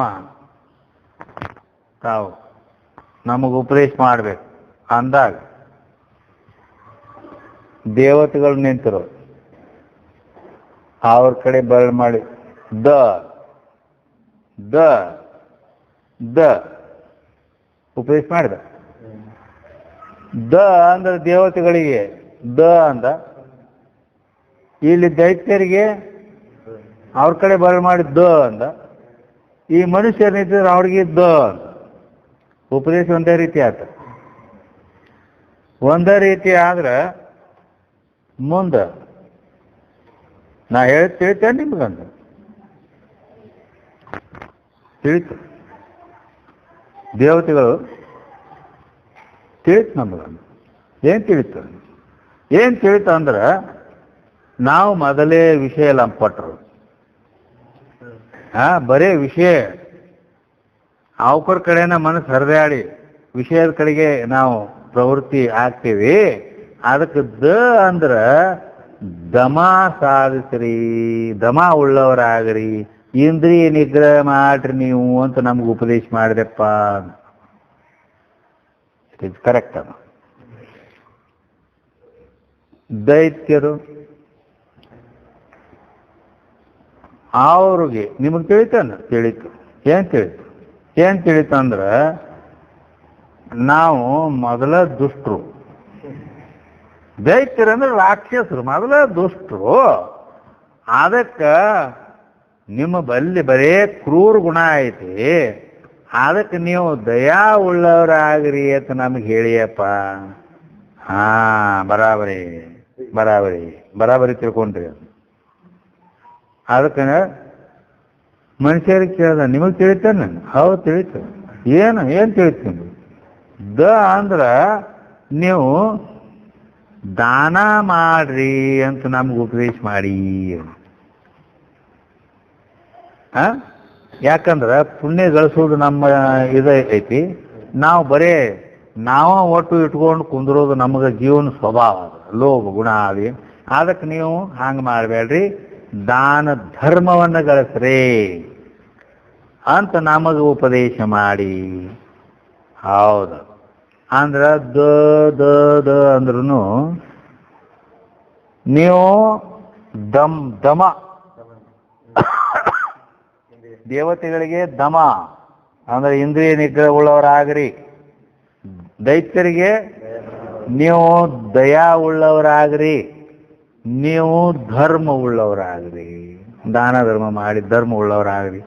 ತಾವು ನಮಗೆ ಉಪದೇಶ ಮಾಡ್ಬೇಕು ಅಂದಾಗ ದೇವತೆಗಳು ನಿಂತರು, ಅವ್ರ ಕಡೆ ಬರಳು ಮಾಡಿ ದ ದ ದ ಉಪದೇಶ ಮಾಡಿದ. ದ ಅಂದ್ರೆ ದೇವತೆಗಳಿಗೆ ದ ಅಂದ, ಇಲ್ಲಿ ದೈತ್ಯರಿಗೆ ಅವ್ರ ಕಡೆ ಬರಳು ಮಾಡಿ ದ ಅಂದ, ಈ ಮನುಷ್ಯರು ನಿಂತಿದ್ರೆ ಅವ್ರಿಗೆ ದ ಅಂತ. ಉಪದೇಶ ಒಂದೇ ರೀತಿ ಆತ. ಒಂದೇ ರೀತಿ ಆದ್ರೆ ಮುಂದೆ ನಾ ಹೇಳಿ ತಿಳಿತೇನೆ ನಿಮ್ಗಂತ ತಿಳಿತು. ದೇವತೆಗಳು ತಿಳಿತು ನಮಗಂದು. ಏನು ತಿಳಿತು? ಏನು ತಿಳಿತು ಅಂದ್ರೆ ನಾವು ಮೊದಲೇ ವಿಷಯ ಲಂಪಟ್ರು. ಬರೇ ವಿಷಯ ಅವಕರ ಕಡೆನ ಮನಸ್ಸು ಹರಿದಾಡಿ ವಿಷಯದ ಕಡೆಗೆ ನಾವು ಪ್ರವೃತ್ತಿ ಆಗ್ತೀವಿ. ಅದಕ್ಕೆ ದ ಅಂದ್ರೆ ದಮ ಸಾಧಿಸ್ರಿ, ದಮ ಉಳ್ಳವರಾಗ್ರಿ, ಇಂದ್ರಿಯ ನಿಗ್ರಹ ಮಾಡ್ರಿ ನೀವು ಅಂತ ನಮ್ಗೆ ಉಪದೇಶ ಮಾಡಿದೆಪ್ಪ. ಇದು ಕರೆಕ್ಟ್ ಅದ. ದೈತ್ಯರು ಅವ್ರಿಗೆ ನಿಮಗೆ ತಿಳಿತಾನ? ತಿಳಿತು. ಏನ್ ತಿಳಿತು ಅಂದ್ರೆ ನಾವು ಮೊದಲ ದುಷ್ಟರು. ದೈತ್ಯರಂದ್ರೆ ರಾಕ್ಷಸರು, ಮೊದಲ ದುಷ್ಟರು. ಅದಕ್ಕೆ ನಿಮ್ಮ ಬಲ್ಲಿ ಬರೇ ಕ್ರೂರ ಗುಣ ಐತಿ, ಅದಕ್ಕೆ ನೀವು ದಯಾ ಉಳ್ಳವರಾಗ್ರಿ ಅಂತ ನಮಗೆ ಹೇಳಿಯಪ್ಪ. ಬರಾಬರಿ ಬರಾಬರಿ ಬರಾಬರಿ ತಿಳ್ಕೊಂಡ್ರಿ. ಅದಕ್ಕೆ ಮನುಷ್ಯರಿಗೆ ಕೇಳ್ದ, ನಿಮಗೆ ತಿಳಿತಾನೆ? ಹೌದು ತಿಳಿತು. ಏನು ತಿಳಿತೀನಿ? ದ ಅಂದ್ರೆ ನೀವು ದಾನ ಮಾಡ್ರಿ ಅಂತ ನಮ್ಗೆ ಉಪದೇಶ ಮಾಡಿ. ಯಾಕಂದ್ರೆ ಪುಣ್ಯ ಗಳಿಸೋದು ನಮ್ಮ ಐತಿ. ನಾವು ಬರೇ ನಾವ ಒಟ್ಟು ಇಟ್ಕೊಂಡು ಕುಂದ್ರೋದು ನಮಗೆ ಜೀವನ ಸ್ವಭಾವ ಅದ, ಲೋಭ ಗುಣ ಆಗಿ. ಅದಕ್ಕೆ ನೀವು ಹಂಗೆ ಮಾಡಬೇಡ್ರಿ, ದಾನ ಧರ್ಮವನ್ನು ಗಳಿಸ್ರಿ ಅಂತ ನಮಗೆ ಉಪದೇಶ ಮಾಡಿ. ಹೌದು ಅಂದ್ರೆ ದ ದ ದ ಅಂದ್ರೂ ನೀವು ದಮ ದೇವತೆಗಳಿಗೆ ದಮ ಅಂದ್ರೆ ಇಂದ್ರಿಯ ನಿಗ್ರಹ ಉಳ್ಳವರಾಗ್ರಿ, ದೈತ್ಯರಿಗೆ ನೀವು ದಯಾ ಉಳ್ಳವರಾಗ್ರಿ, ನೀವು ಧರ್ಮ ಉಳ್ಳವರಾಗ್ರಿ, ದಾನ ಧರ್ಮ ಮಾಡಿ ಧರ್ಮ ಉಳ್ಳವರಾಗ್ರಿ.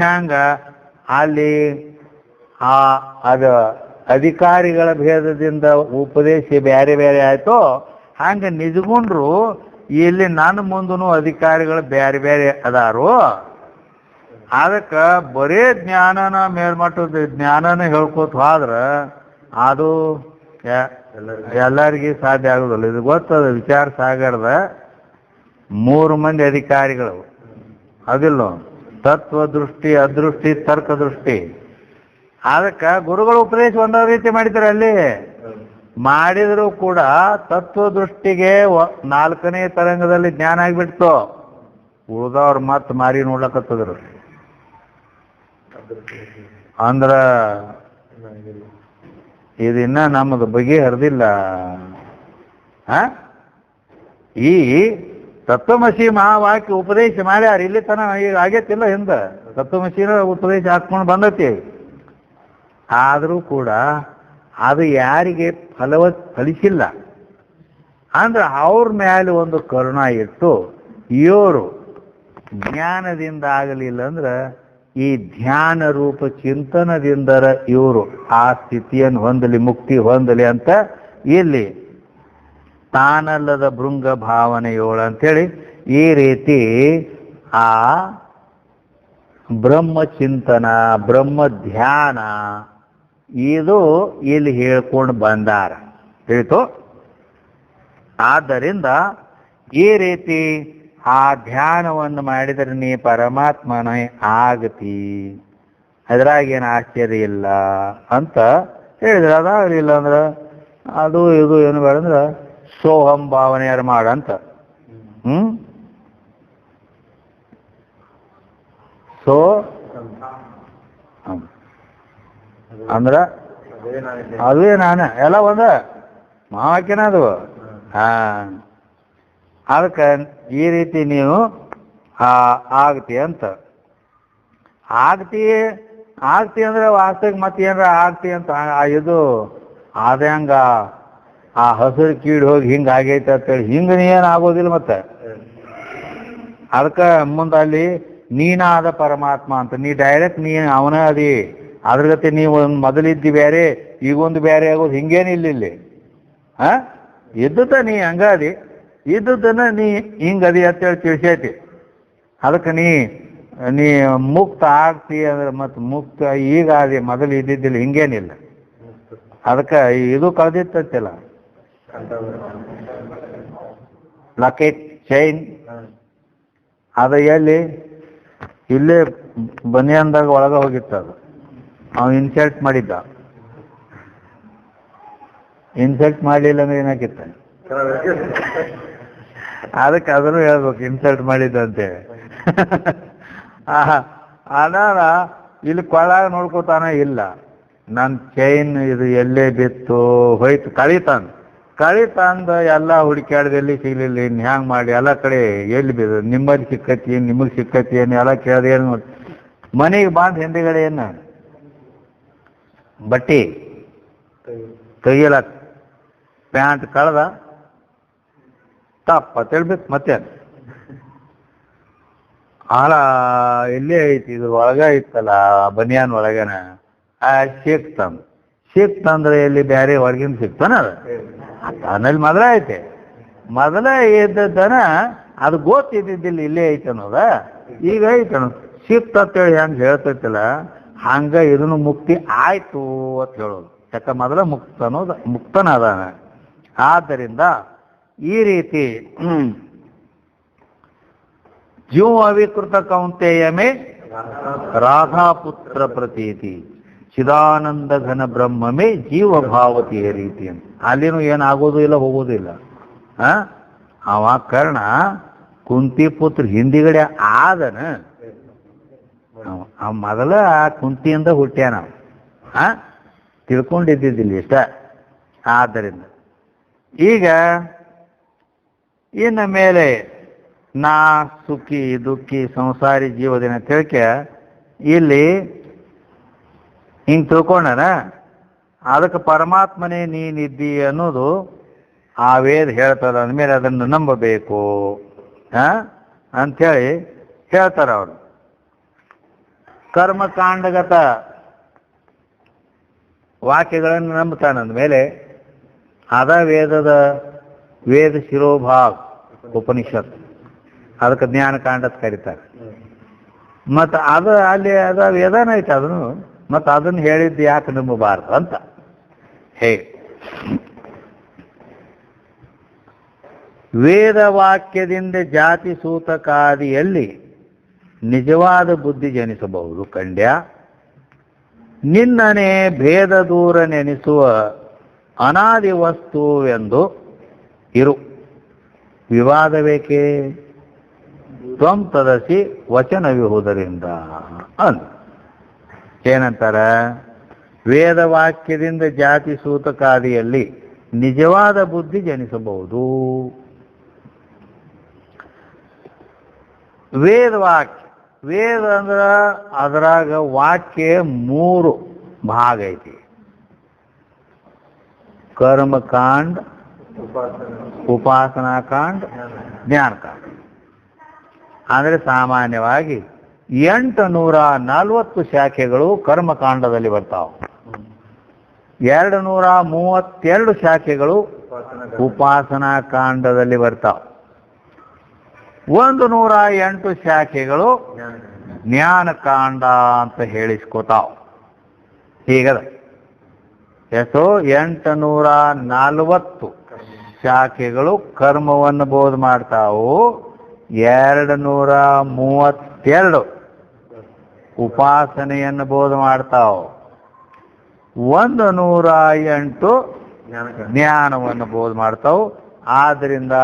ಹ್ಯಾಂಗ ಅಲ್ಲಿ ಅದು ಅಧಿಕಾರಿಗಳ ಭೇದದಿಂದ ಉಪದೇಶ ಬೇರೆ ಬೇರೆ ಆಯ್ತು. ಹಂಗೆ ನಿಜಗೊಂಡ್ರು ಇಲ್ಲಿ ನನ್ನ ಮುಂದೂ ಅಧಿಕಾರಿಗಳು ಬೇರೆ ಬೇರೆ ಅದಾರು. ಅದಕ್ಕೆ ಬರೇ ಜ್ಞಾನನ ಮೇಲ್ಮಟ್ಟದ ಜ್ಞಾನನ ಹೇಳ್ಕೋತ ಹೋದ್ರೆ ಅದು ಎಲ್ಲರಿಗೂ ಸಾಧ್ಯ ಆಗೋದಿಲ್ಲ. ಇದು ಗೊತ್ತದ, ವಿಚಾರ ಸಾಗರದ 3 ಮಂದಿ ಅಧಿಕಾರಿಗಳು ಅದಿಲ್ಲ, ತತ್ವ ದೃಷ್ಟಿ, ಅದೃಷ್ಟಿ, ತರ್ಕ ದೃಷ್ಟಿ. ಅದಕ್ಕೆ ಗುರುಗಳು ಉಪದೇಶ ಒಂದೇ ರೀತಿ ಮಾಡಿದ್ದಾರೆ. ಅಲ್ಲಿ ಮಾಡಿದರೂ ಕೂಡ ತತ್ವ ದೃಷ್ಟಿಗೆ 4ನೇ ತರಂಗದಲ್ಲಿ ಜ್ಞಾನ ಆಗಿಬಿಡ್ತು. ಉಳಿದವ್ರು ಮತ್ತೆ ಮಾರಿ ನೋಡ್ಲಕತ್ತದ್ರು. ಅಂದ್ರ ಇದಿನ್ನ ನಮ್ಮದು ಬಗೆ ಹರಿದಿಲ್ಲ. ಈ ತತ್ವಮಸಿ ಮಹಾವಾಕ್ಯ ಉಪದೇಶ ಮಾಡ್ಯಾರ. ಇಲ್ಲಿ ತನ ಈಗ ಆಗೇತಿಲ್ಲ, ಹಿಂದೆ ತತ್ವಮಸಿನ ಉಪದೇಶ ಹಾಕ್ಕೊಂಡು ಬಂದತಿ. ಆದರೂ ಕೂಡ ಅದು ಯಾರಿಗೆ ಫಲಿಸಿಲ್ಲ ಅಂದ್ರೆ ಅವ್ರ ಮೇಲೆ ಒಂದು ಕರುಣ ಇಟ್ಟು ಇವರು ಜ್ಞಾನದಿಂದ ಆಗಲಿಲ್ಲ ಅಂದ್ರೆ ಈ ಧ್ಯಾನ ರೂಪ ಚಿಂತನದಿಂದ ಇವರು ಆ ಸ್ಥಿತಿಯನ್ನು ಹೊಂದಲಿ, ಮುಕ್ತಿ ಹೊಂದಲಿ ಅಂತ ಇಲ್ಲಿ ತಾನಲ್ಲದ ಭೃಂಗ ಭಾವನೆಯೋಳು ಅಂತೇಳಿ ಈ ರೀತಿ ಆ ಬ್ರಹ್ಮ ಚಿಂತನ, ಬ್ರಹ್ಮ ಧ್ಯಾನ ಇದು ಇಲ್ಲಿ ಹೇಳ್ಕೊಂಡು ಬಂದಾರ. ತಿಳಿತು? ಆದ್ದರಿಂದ ಈ ರೀತಿ ಆ ಧ್ಯಾನವನ್ನು ಮಾಡಿದರೆ ನೀ ಪರಮಾತ್ಮನ ಆಗತಿ, ಅದ್ರಾಗೇನು ಆಶ್ಚರ್ಯ ಇಲ್ಲ ಅಂತ ಹೇಳಿದ್ರೆ. ಅದಾಗಲಿಲ್ಲ ಅಂದ್ರೆ ಅದು ಇದು ಏನು ಬೇಡಂದ್ರೆ ಸೋಹಂ ಭಾವನೆಯಾರು ಮಾಡಂತ. ಅಂದ್ರ ಅದುವೇ ನಾನು ಎಲ್ಲ ಒಂದ ಮಾವಾಕ್ಯನ ಅದು. ಹಾ, ಅದಕ್ಕೆ ಈ ರೀತಿ ನೀವು ಆಗ್ತಿ ಅಂತ. ಆಗ್ತಿ ಅಂದ್ರೆ ವಾಸ್ತವಿಕ ಮತ್ತೆ ಏನಾರ ಆಗ್ತಿ ಅಂತ ಇದು ಆದಂಗ ಆ ಹಸಿರು ಕೀಡ್ ಹೋಗಿ ಹಿಂಗೆ ಆಗೈತೆ ಅಂತೇಳಿ ಹಿಂಗೆ ನೀ ಏನು ಆಗೋದಿಲ್ಲ ಮತ್ತೆ. ಅದಕ್ಕೆ ಮುಂದೆ ಅಲ್ಲಿ ನೀನಾದ ಪರಮಾತ್ಮ ಅಂತ ನೀ ಡೈರೆಕ್ಟ್ ನೀ ಅವನೇ ಅದಿ. ಅದ್ರ ಜೊತೆ ನೀವು ಒಂದು ಮೊದಲಿದ್ದಿ ಬೇರೆ ಈಗೊಂದು ಬೇರೆ ಆಗೋದು ಹಿಂಗೇನಿಲ್ಲ ಇಲ್ಲಿ. ಇದ್ದದ ನೀ ಹಂಗಾದಿ, ಇದ್ದದನ್ನ ನೀ ಹಿಂಗದಿ ಅಂತೇಳಿ ತಿಳಿಸೈತಿ. ಅದಕ್ಕೆ ನೀ ಮುಕ್ತ ಆಗ್ತಿ ಅಂದ್ರೆ ಮತ್ತೆ ಮುಕ್ತ ಈಗ ಅದಿ, ಮೊದಲು ಇದ್ದಿದ್ದಿಲ್ಲ, ಹಿಂಗೇನಿಲ್ಲ. ಅದಕ್ಕೆ ಇದು ಕಳೆದಿತ್ತಂತಿಲ್ಲ, ಲಾಕೆಟ್ ಚೈನ್ ಅದು ಎಲ್ಲಿ ಇಲ್ಲೇ ಬನಿಯನ್ದಾಗ ಒಳಗ ಹೋಗಿತ್ತು. ಅದು ಅವನು ಇನ್ಸಲ್ಟ್ ಮಾಡಿದ್ದ. ಇನ್ಸಲ್ಟ್ ಮಾಡಲಿಲ್ಲ ಅಂದ್ರೆ ಏನಾಗಿತ್ತ? ಅದಕ್ಕೆ ಅದನ್ನು ಹೇಳ್ಬೇಕು, ಇನ್ಸಲ್ಟ್ ಮಾಡಿದ್ದ ಅಂತೇಳಿ. ಅದಾರ ಇಲ್ಲಿ ಕೊಳಾಗ ನೋಡ್ಕೋತಾನ ಇಲ್ಲ, ನನ್ನ ಚೈನ್ ಇದು ಎಲ್ಲೇ ಬಿತ್ತು ಹೋಯ್ತು, ಕಳಿತಂದು ಎಲ್ಲ ಹುಡುಕ್ಯಾಡ್ದಲ್ಲಿ ಸಿಗ್ಲಿಲ್ಲ. ಇನ್ನು ಹ್ಯಾಂಗೆ ಮಾಡಿ ಎಲ್ಲ ಕಡೆ ಎಲ್ಲಿ ಬಿದ್ದು ನಿಮ್ಮಲ್ಲಿ ಸಿಕ್ಕತಿ ನಿಮಗೆ ಸಿಕ್ಕತಿ ಏನು ಎಲ್ಲ ಕೇಳ್ದೆ. ಏನು ಮನೆಗೆ ಬಂದು ಹಿಂದೆಗಡೆ ಏನು ಬಟ್ಟೆ ತೆಗಿಯಲಕ್ಕ ಪ್ಯಾಂಟ್ ಕಳ್ದ ತಪ್ಪ ತಿಳ್ಬೇಕು ಮತ್ತೆ. ಆಳ ಇಲ್ಲೇ ಐತಿ, ಇದು ಒಳಗ ಇತ್ತಲ್ಲ ಬನಿಯಾನ್ ಒಳಗನ ಸಿಕ್ತಂದ್ರೆ ಎಲ್ಲಿ ಬೇರೆ ಹೊರಗಿನ ಸಿಕ್ತಾನ ಅದು ಆಮೇಲೆ ಮೊದಲ ಐತೆ. ಮೊದಲ ಇದ್ದದನ ಅದು ಗೊತ್ತಿದ್ದಿದ್ದಿಲ್ಲ ಇಲ್ಲೇ ಐತೆ ಅನ್ನೋದ, ಈಗ ಐತೆ ಅನ್ನೋದು ಸಿಕ್ತಂತೇಳಿ ಹೆಂಗೆ ಹೇಳ್ತೈತಿಲ್ಲ ಹಂಗ ಇದನ್ನು ಮುಕ್ತಿ ಆಯ್ತು ಅಂತ ಹೇಳೋದು. ಯಾಕ ಮೊದಲ ಮುಕ್ತನ ಅದಾನ. ಆದ್ದರಿಂದ ಈ ರೀತಿ ಜೀವ ಅವಿಕೃತ ಕೌಂತೆಯಮೇ ರಾಧಾಪುತ್ರ ಪ್ರತೀತಿ ಚಿದಾನಂದ ಘನ ಬ್ರಹ್ಮಮೇ ಜೀವ ಭಾವತಿಯ ರೀತಿ ಅಂತ. ಅಲ್ಲಿನೂ ಏನಾಗೋದು ಇಲ್ಲ, ಹೋಗೋದು ಇಲ್ಲ. ಅವ ಕರ್ಣ ಕುಂತಿ ಪುತ್ರ ಹಿಂದಿಗಡೆ ಆದನ, ಅವ ಮೊದಲ ಆ ಕುಂತಿಯಿಂದ ಹುಟ್ಟ್ಯಾನ, ತಿಳ್ಕೊಂಡಿದ್ದಿದ್ದಿಲ್ಲ ಇಷ್ಟ. ಆದ್ದರಿಂದ ಈಗ ಇನ್ನು ಮೇಲೆ ನಾ ಸುಖಿ ದುಃಖಿ ಸಂಸಾರಿ ಜೀವದಿನ ತಿಳ್ಕೆ ಇಲ್ಲಿ ಹಿಂಗೆ ತಿಳ್ಕೊಂಡನ. ಅದಕ್ಕೆ ಪರಮಾತ್ಮನೇ ನೀನಿದ್ದಿ ಅನ್ನೋದು ಆ ವೇದ ಹೇಳ್ತದ. ಅಂದಮೇಲೆ ಅದನ್ನು ನಂಬಬೇಕು ಅಂಥೇಳಿ ಹೇಳ್ತಾರೆ ಅವರು. ಕರ್ಮಕಾಂಡಗತ ವಾಕ್ಯಗಳನ್ನು ನಂಬ್ತಾನಂದ್ಮೇಲೆ ಅದ ವೇದ ಶಿರೋಭಾಗ ಉಪನಿಷತ್, ಅದಕ್ಕೆ ಜ್ಞಾನಕಾಂಡ ಅಂತ ಕರೀತಾರೆ. ಮತ್ತು ಅದು ಅಲ್ಲಿ ಅದ ವೇದನ ಐತೆ ಅದನ್ನು, ಮತ್ತು ಅದನ್ನು ಹೇಳಿದ್ದು ಯಾಕೆ ನಂಬಬಾರ್ದು ಅಂತ ಹೇಳಿ ವೇದವಾಕ್ಯದಿಂದ ಜಾತಿ ಸೂತಕಾದಿಯಲ್ಲಿ ನಿಜವಾದ ಬುದ್ಧಿ ಜನಿಸಬಹುದು ಕಂಡ್ಯ. ನಿನ್ನನೆ ಭೇದ ದೂರ ನೆನೆಸುವ ಅನಾದಿ ವಸ್ತುವೆಂದು ಇರು, ವಿವಾದ ಬೇಕೇ ತ್ವಂ ತದಸಿ ವಚನವಿಹುದರಿಂದ ಅಂದ. ಏನಂತಾರ? ವೇದವಾಕ್ಯದಿಂದ ಜಾತಿ ಸೂತಕಾದಿಯಲ್ಲಿ ನಿಜವಾದ ಬುದ್ಧಿ ಜನಿಸಬಹುದು. ವೇದ ಅಂದ್ರೆ ಅದರಾಗ ವಾಕ್ಯ 3 ಭಾಗ ಐತಿ. ಕರ್ಮಕಾಂಡ, ಉಪಾಸನಾಕಾಂಡ, ಜ್ಞಾನಕಾಂಡ. ಅಂದರೆ ಸಾಮಾನ್ಯವಾಗಿ 840 ಶಾಖೆಗಳು ಕರ್ಮಕಾಂಡದಲ್ಲಿ ಬರ್ತಾವೆ, 232 ಶಾಖೆಗಳು ಉಪಾಸನಾಕಾಂಡದಲ್ಲಿ ಬರ್ತಾವೆ, 108 ಶಾಖೆಗಳು ಜ್ಞಾನಕಾಂಡ ಅಂತ ಹೇಳಿಸ್ಕೋತಾವ. ಹೀಗದ ಎಷ್ಟೋ 840 ಶಾಖೆಗಳು ಕರ್ಮವನ್ನು ಬೋಧ ಮಾಡ್ತಾವು, 232 ಉಪಾಸನೆಯನ್ನು ಬೋಧ ಮಾಡ್ತಾವು, 108 ಜ್ಞಾನವನ್ನು ಬೋಧ ಮಾಡ್ತಾವು. ಆದ್ದರಿಂದ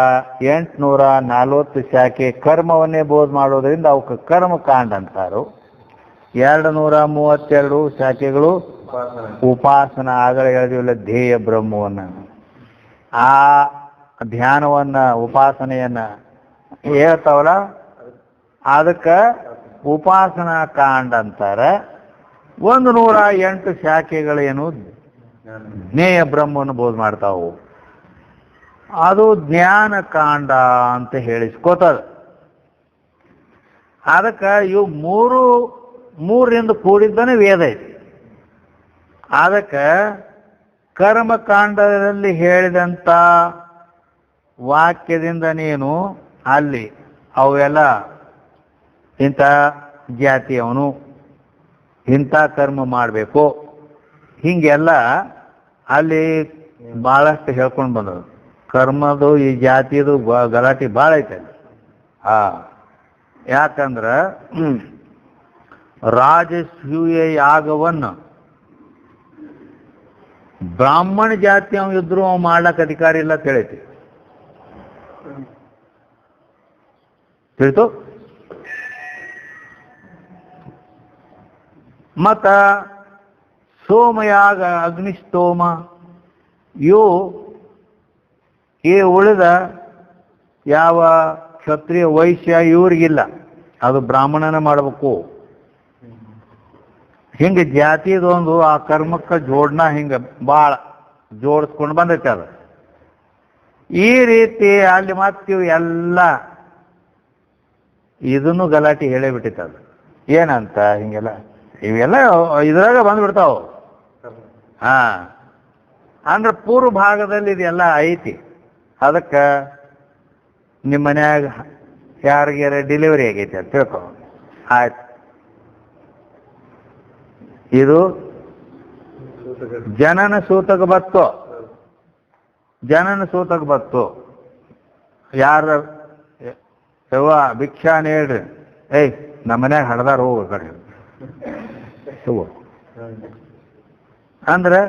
840 ಶಾಖೆ ಕರ್ಮವನ್ನೇ ಬೋಧ ಮಾಡೋದ್ರಿಂದ ಅವಕ್ಕೆ ಕರ್ಮಕಾಂಡ ಅಂತಾರು. 232 ಶಾಖೆಗಳು ಉಪಾಸನ ಆಗಲೇ ಹೇಳಿದಿಲ್ಲ ಧ್ಯೇಯ ಬ್ರಹ್ಮವನ್ನು, ಆ ಧ್ಯಾನವನ್ನ ಉಪಾಸನೆಯನ್ನ ಹೇಳ್ತಾವಲ್ಲ ಅದಕ್ಕೆ ಉಪಾಸನಾ ಕಾಂಡ ಅಂತಾರೆ. 108 ಶಾಖೆಗಳೇನು ಜ್ಞೇಯ ಬ್ರಹ್ಮವನ್ನು ಬೋಧ ಮಾಡ್ತಾವು, ಅದು ಜ್ಞಾನ ಕಾಂಡ ಅಂತ ಹೇಳಿಸ್ಕೋತದ. ಅದಕ್ಕೆ ಇವು ಮೂರರಿಂದ ಕೂಡಿದ್ದನೇ ವೇದ ಐತಿ. ಅದಕ್ಕೆ ಕರ್ಮಕಾಂಡದಲ್ಲಿ ಹೇಳಿದಂಥ ವಾಕ್ಯದಿಂದ ನೀನು ಅಲ್ಲಿ ಅವೆಲ್ಲ ಇಂಥ ಜಾತಿಯವನು ಇಂಥ ಕರ್ಮ ಮಾಡಬೇಕು ಹೀಗೆಲ್ಲ ಅಲ್ಲಿ ಭಾಳಷ್ಟು ಹೇಳ್ಕೊಂಡು ಬಂದದು. ಕರ್ಮದು ಈ ಜಾತಿದು ಗಲಾಟೆ ಭಾಳ ಐತೆ ಅಲ್ಲಿ. ಯಾಕಂದ್ರೆ ರಾಜಸೂಯ ಯಾಗವನ್ನು ಬ್ರಾಹ್ಮಣ ಜಾತಿ ಅವ ಇದ್ರು ಅವ್ ಮಾಡ್ಲಕ್ಕ ಅಧಿಕಾರ ಇಲ್ಲ ತಿಳಿತಿ ತಿಳಿತು. ಮತ್ತ ಸೋಮಯಾಗ ಅಗ್ನಿಸ್ತೋಮ ಇವು ಈ ಉಳಿದ ಯಾವ ಕ್ಷತ್ರಿಯ ವೈಶ್ಯ ಇವ್ರಿಗಿಲ್ಲ, ಅದು ಬ್ರಾಹ್ಮಣನ ಮಾಡಬೇಕು. ಹಿಂಗೆ ಜಾತಿದೊಂದು ಆ ಕರ್ಮಕ್ಕೆ ಜೋಡಣೆ ಹಿಂಗೆ ಭಾಳ ಜೋಡಿಸ್ಕೊಂಡು ಬಂದೈತೆ ಅದು. ಈ ರೀತಿ ಅಲ್ಲಿ ಮತ್ತೆ ಎಲ್ಲ ಇದನ್ನು ಗಲಾಟೆ ಹೇಳೇ ಬಿಟ್ಟಿತ್ತು. ಅದು ಏನಂತ ಹಿಂಗೆಲ್ಲ ಇವೆಲ್ಲ ಇದ್ರಾಗ ಬಂದ್ಬಿಡ್ತಾವ. ಅಂದ್ರೆ ಪೂರ್ವ ಭಾಗದಲ್ಲಿ ಇದೆಲ್ಲ ಐತಿ. ಅದಕ್ಕೆ ನಿಮ್ಮ ಮನ್ಯಾಗ ಯಾರಿಗಾರ ಡೆಲಿವರಿ ಆಗೈತಿ ಅಂತ ತಿಳ್ಕೊ, ಆಯ್ತು. ಇದು ಜನನ ಸೂತಕ ಬತ್ತು, ಜನನ ಸೂತಕ ಬತ್ತು. ಯಾರ ಯವ್ವ ಭಿಕ್ಷಾ ಹೇಳ್ರಿ, ಏಯ್ ನಮ್ಮ ಮನ್ಯಾಗ ಹಡ್ದಾರ ಹೋಗ ಕಡೆ ಅಂದ್ರೆ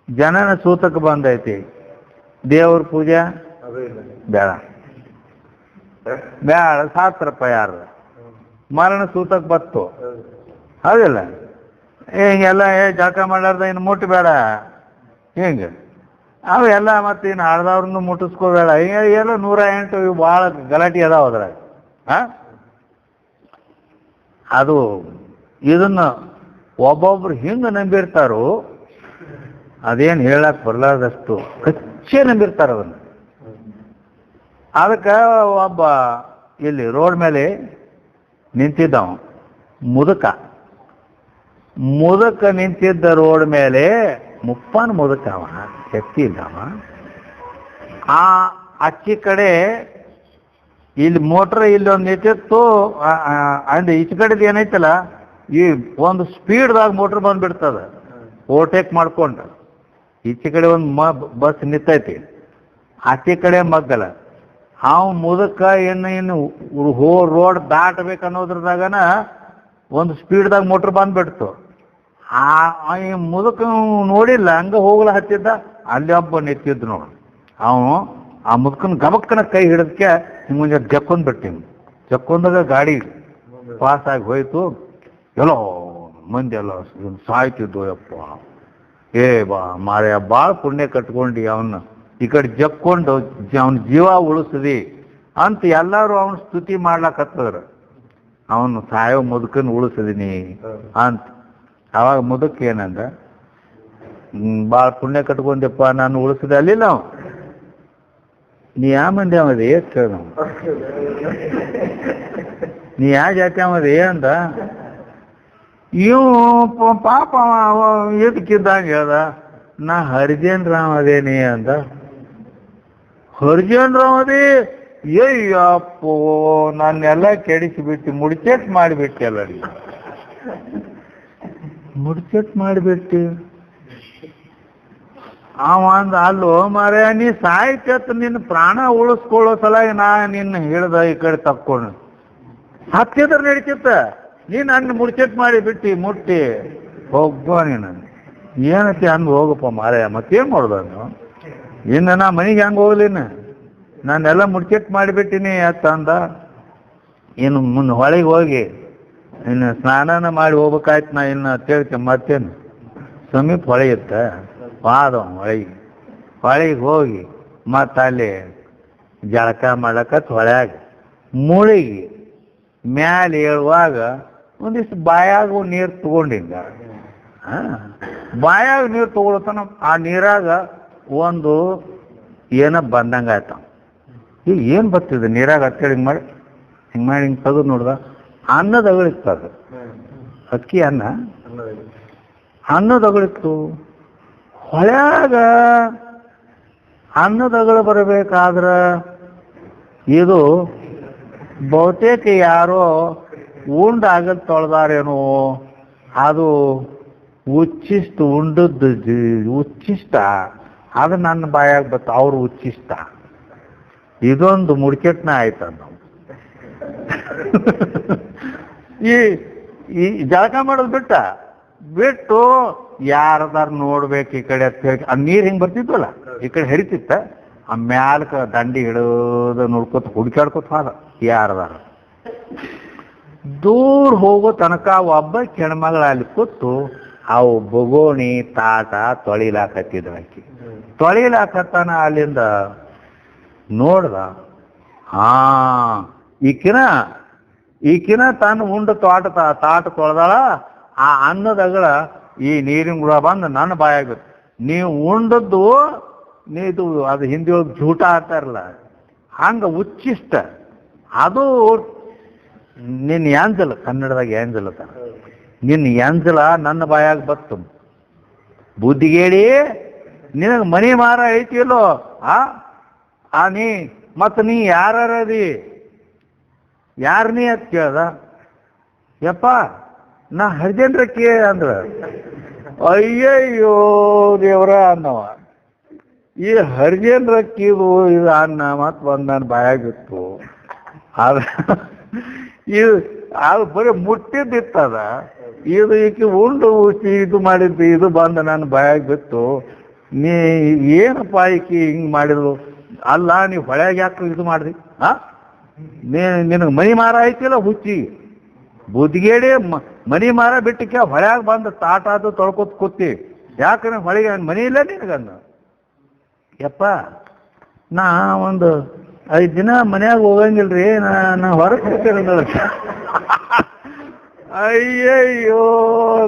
ಜನನ ಸೂತಕ ಬಂದೈತಿ. ದೇವ್ರ ಪೂಜೆ ಬೇಡ ಬೇಡ, ಶಾಸ್ತ್ರಪ್ಪ ಯಾರು ಮರಣ ಸೂತಕ ಬತ್ತು ಹೌದಿಲ್ಲ. ಹಿಂಗೆಲ್ಲ ಜಳಕ ಮಾಡ್ಲಾರ್ದ ಇನ್ನು ಮುಟ್ಟು ಬೇಡ ಹಿಂಗೆ ಅವೆಲ್ಲ ಮತ್ತೆ ಇನ್ನು ಹಡ್ದವ್ರನ್ನು ಮುಟ್ಟಿಸ್ಕೋಬೇಡ, ಎಲ್ಲ 108 ಇವು ಭಾಳ ಗಲಾಟೆ ಅದಾವ ಅದ್ರಾಗ. ಅದು ಇದನ್ನ ಒಬ್ಬೊಬ್ರು ಹಿಂಗೆ ನಂಬಿರ್ತಾರೋ ಅದೇನು ಹೇಳಕ್ ಬರ್ಲಾರ್ದಷ್ಟು ಕಚ್ಚೆ ನಂಬಿರ್ತಾರ ಅದನ್ನು. ಅದಕ್ಕೆ ಒಬ್ಬ ಇಲ್ಲಿ ರೋಡ್ ಮೇಲೆ ನಿಂತಿದ್ದವ ಮುದುಕ ನಿಂತಿದ್ದ ರೋಡ್ ಮೇಲೆ ಮುಪ್ಪಾನ ಮುದುಕ, ಅವ ಶಕ್ತಿ ಇದ್ದವ. ಆ ಅಚ್ಚಿ ಕಡೆ ಇಲ್ಲಿ ಮೋಟ್ರ್ ಇಲ್ಲೊಂದು ನಿಂತಿತ್ತು, ಅಂದ್ರೆ ಈಚೆ ಕಡೆದು ಏನೈತಲ್ಲ ಈ ಒಂದು ಸ್ಪೀಡ್ದಾಗ ಮೋಟ್ರ್ ಬಂದ್ಬಿಡ್ತದ ಓವರ್ಟೇಕ್ ಮಾಡ್ಕೊಂಡು. ಈಚೆ ಕಡೆ ಒಂದು ಬಸ್ ನಿಂತೈತಿ, ಆಚೆ ಕಡೆ ಮಗ್ಗಲ. ಅವ್ ಮುದಕ ಇನ್ನು ರೋಡ್ ದಾಟಬೇಕನ್ನೋದ್ರದಾಗನ ಒಂದು ಸ್ಪೀಡ್ದಾಗ ಮೋಟ್ರ್ ಬಂದ್ಬಿಡ್ತು. ಈ ಮುದಕ ನೋಡಿಲ್ಲ, ಹಂಗ ಹೋಗ್ಲ ಹತ್ತಿದ್ದ. ಅಲ್ಲಿ ಒಬ್ಬ ನಿಂತಿದ್ದು ನೋಡು, ಅವನು ಆ ಮುದಕನ ಗಬಕ್ಕನ ಕೈ ಹಿಡಿದಕ್ಕೆ ಹಿಂಗೆ ಜಕ್ಕೊಂಡ್ ಬಿಡ್ತೀನಿ. ಜಕ್ಕೊಂದಾಗ ಗಾಡಿ ಪಾಸ್ ಆಗಿ ಹೋಯ್ತು. ಎಲ್ಲೋ ಮಂದಿ ಎಲ್ಲ ಸಾಯ್ತಿದ್ದು. ಯಪ್ಪ ಏ ಮಾರ್ಯ ಭಾಳ ಪುಣ್ಯ ಕಟ್ಕೊಂಡು ಅವನ್ನ ಈ ಕಡೆ ಜಕ್ಕೊಂಡು ಅವನ ಜೀವ ಉಳಿಸದಿ ಅಂತ ಎಲ್ಲರೂ ಅವನ ಸ್ತುತಿ ಮಾಡ್ಲಾಕತ್ತದ್ರ. ಅವನು ಸಾಯೋ ಮುದುಕನ್ ಉಳಿಸಿದೀನಿ ಅಂತ. ಅವಾಗ ಮುದುಕ ಏನಂದ, ಭಾಳ ಪುಣ್ಯ ಕಟ್ಕೊಂಡಪ್ಪ ನಾನು ಉಳಿಸಿದೆ ಅಲ್ಲಿಲ್ಲ. ನಾವು ನೀ ಯಾವ ಮಂದಿ ಅವದೆ ಕೇಳ, ನೀ ಯಾವ ಜಾತಿ ಅವದೆ ಅಂದ. ಇವು ಪಾಪ ಇದಕ್ಕಿದ್ದಾಗ ಹೇಳ್ದ, ನಾ ಹರಿಜನ್ ರಾವ್ ಅದೇನಿ ಅಂದ. ಹರಿಜನ್ ರಾವ್ ಅದೇ? ಅಯ್ಯಪ್ಪೋ ನಾನೆಲ್ಲ ಕೆಡಿಸಿಬಿಟ್ಟು ಮುಡ್ಚೆಟ್ ಮಾಡಿಬಿಟ್ಟೆ. ಎಲ್ಲರಿಗೆ ಮುಡ್ಚೆಟ್ ಮಾಡಿಬಿಟ್ಟು ಅವ ಅಂದ, ಅಲ್ಲೋ ಮಾರೇ ನೀ ಸಾಯ್ತತ್ ನಿನ್ನ ಪ್ರಾಣ ಉಳಿಸ್ಕೊಳ್ಳೋ ಸಲಾಗಿ ನಾ ನಿನ್ನ ಹೇಳ್ದ ಈ ಕಡೆ ತಕ್ಕೊಂಡು ಹತ್ತಿದ್ರ ನಡೀತಿತ್ತ. ನೀನು ಅನ್ನ ಮುಡ್ಚೆಟ್ ಮಾಡಿಬಿಟ್ಟು ಮುಟ್ಟಿ ಹೋಗ್ಬೋ ನೀನು ಏನತಿ ಹಂಗೆ ಹೋಗಪ್ಪ ಮಾರೇ. ಮತ್ತೇನು ಮಾಡೋದು ನೀವು ಇನ್ನು ನಾ ಮನೆಗೆ ಹೆಂಗೆ ಹೋಗ್ಲಿನ, ನಾನೆಲ್ಲ ಮುಡ್ಚೆಟ್ ಮಾಡಿಬಿಟ್ಟಿನಿ ಅಂತ ಅಂದ. ಇನ್ನು ಹೊಳೆಗೆ ಹೋಗಿ ಇನ್ನು ಸ್ನಾನನ ಮಾಡಿ ಹೋಗ್ಬೇಕಾಯ್ತು ನಾ ಇನ್ನು ಅಂತೇಳ್ತೆ ಮತ್ತೇನು ಸಮೀಪ ಹೊಳೆ ಇತ್ತ ವಾದ ಹೊಳೆಗೆ ಹೋಗಿ ಮತ್ತು ಅಲ್ಲಿ ಜಳಕ ಮಾಡ್ಲಕತ್ ಹೊಳ್ಯಾಗ ಮುಳುಗಿ ಮ್ಯಾಲೆ ಏಳುವಾಗ ಒಂದಿಷ್ಟು ಬಾಯಾಗ ನೀರು ತಗೊಂಡಿದ್ದ. ಬಾಯಾಗ ನೀರು ತಗೊಳತನ ಆ ನೀರಾಗ ಒಂದು ಏನೋ ಬಂದಂಗೆ ಆಯ್ತ. ಈಗ ಏನು ಬರ್ತಿದೆ ನೀರಾಗ ಅಂತೇಳಿ ಹಿಂಗೆ ಮಾಡಿ ಹಿಂಗೆ ತೆಗೆದು ನೋಡ್ದ ಅನ್ನದ ಅಗಳಿತ್ತು. ಅದು ಅಕ್ಕಿ ಅನ್ನದ ಅಗಳಿತ್ತು. ಹೊಳ್ಯಾಗ ಅನ್ನದ ಅಗಳು ಬರಬೇಕಾದ್ರೆ ಇದು ಬಹುತೇಕ ಯಾರೋ ಉಂಡಾಗಲ್ ತೊಳೆದಾರೇನೋ, ಅದು ಉಂಡದ್ದು ಉಚ್ಚಿಷ್ಟ, ಅದು ನನ್ನ ಬಾಯಾಗ ಬತ್ತ ಅವ್ರು ಉಚ್ಚಿಷ್ಟ. ಇದೊಂದು ಮುಡ್ಕೆಟ್ನ ಆಯ್ತು. ನಾವು ಈ ಜಳಕ ಮಾಡೋದು ಬಿಟ್ಟು ಯಾರದಾರ ನೋಡ್ಬೇಕು ಈ ಕಡೆ ಅಂತ ಹೇಳಿ ಆ ನೀರು ಹಿಂಗೆ ಬರ್ತಿದ್ವಲ್ಲ ಈ ಕಡೆ ಹರಿತಿತ್ತ, ಆ ಮ್ಯಾಲ್ಕ ದಂಡಿ ಹಿಡಿದು ನೋಡ್ಕೊತ ಹುಡುಕಾಡ್ಕೊತ ಹೋದ ಯಾರದಾರ. ದೂರ ಹೋಗೋ ತನಕ ಒಬ್ಬ ಹೆಣ್ಮಗಳ ಅಲ್ಲಿ ಕೂತು ಅವು ಬೊಗೋಣಿ ತಾಟ ತೊಳಿಲಾಕತ್ತಿದ್ದ. ಆಕಿ ತೊಳಿಲಾಕತ್ತಾನ ಅಲ್ಲಿಂದ ನೋಡ್ದ. ಈಕಿನ ತಾನು ಉಂಡ ತಾಟ ತೊಳೆದಾಳ. ಆ ಅನ್ನದಗಳ ಈ ನೀರಿನ ಗುಡ ಬಂದು ನನ್ನ ಬಾಯಾಗ ನೀವು ಉಂಡದ್ದು ಇದು ಅದು ಹಿಂದಿ ಒಳಗೆ ಜೂಟ ಅಂತಾರಲ್ಲ ಹಂಗ ಉಚ್ಚಿಷ್ಟ. ಅದು ನಿನ್ನ ಯಾಂಜಲ, ಕನ್ನಡದಾಗ ಯಾಂಜಲ ಅದ, ನಿನ್ನ ಯಾಂಜಲ ನನ್ನ ಬಾಯಾಗ ಬತ್ತು. ಬುದ್ಧಿಗೇಡಿ ನಿನಗೆ ಮನಿ ಮಾರ ಐತಿಲ್ಲೋ ಮತ್ತು ನೀ ಯಾರದಿ ಯಾರನೇ ಅಂತ ಕೇಳ್ದ. ಯಪ್ಪ ನಾ ಹರಿಜನ್ರಕ್ಕೆ ಅಂದ್ರ. ಅಯ್ಯಯ್ಯೋ ದೇವ್ರ ಅನ್ನವ. ಈ ಹರಿಜನ್ರಕ್ಕಿದು ಇದು ಅನ್ನ ಮತ್ತು ಬಂದು ನನ್ನ ಬಾಯಾಗಿತ್ತು. ಅದು ಬರೀ ಮುಟ್ಟಿದ್ದಿತ್ತದ. ಇದು ಈಕೆ ಉಂಡು ಇದು ಮಾಡಿದ್ದು ಇದು ಬಂದು ನನ್ನ ಬಾಯಾಗ ಬಿತ್ತು. ನೀ ಏನಪ್ಪ ಈಕಿ ಹಿಂಗೆ ಮಾಡಿದ್ರು? ಅಲ್ಲ ನೀವು ಹೊಳೆಯಾಗ ಯಾಕೆ ಇದು ಮಾಡ್ದಿ? ನಿನಗೆ ಮನಿ ಮಾರ ಐತಿಲ್ಲ ಹುಚ್ಚಿ ಬುದ್ಧಿಗೇಡಿ. ಮನಿ ಮಾರ ಬಿಟ್ಟಕ್ಕೆ ಹೊಳೆಯಾಗ ಬಂದು ತಾಟ ಅದು ತೊಳ್ಕೊತ ಕೂತಿ ಯಾಕೆ ಹೊಳೆಗೆ ಮನಿ ಇಲ್ಲ ನಿನಗನ್ನ? ಯಪ್ಪ ನಾ ಒಂದು 5 ದಿನ ಮನ್ಯಾಗ ಹೋಗಂಗಿಲ್ರಿ, ನಾ ಹೊರಗೆ ಕೂತಿರೋದ. ಅಯ್ಯಯ್ಯೋ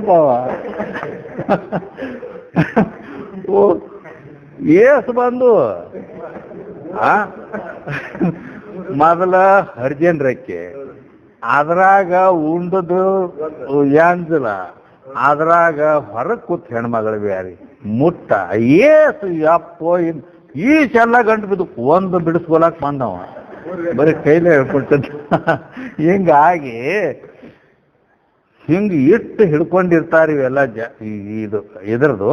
ಬಾವ, ಏಸು ಬಂದು ಮೊದಲ ಹರಿಜನ್ರಕ್ಕೆ, ಅದ್ರಾಗ ಉಂಡದು ಯಾಂಜಲ, ಅದ್ರಾಗ ಹೊರಗೆ ಕೂತ್ ಹೆಣ್ಮಗಳು ಬ್ಯಾರಿ ಮುಟ್ಟ. ಏಸು ಯಪ್ಪೋ ಈಶೆಲ್ಲ ಗಂಟು ಬಿದ್ದು ಒಂದು ಬಿಡಿಸ್ಕೊಳಕ್ ಬಂದವ ಬರೀ ಕೈಲೇ ಹೇಳ್ಕೊಳ್ತದ. ಹಿಂಗಾಗಿ ಹಿಂಗೆ ಇಟ್ಟು ಹಿಡ್ಕೊಂಡಿರ್ತಾರೆ ಇವೆಲ್ಲ ಇದ್ರದ್ದು.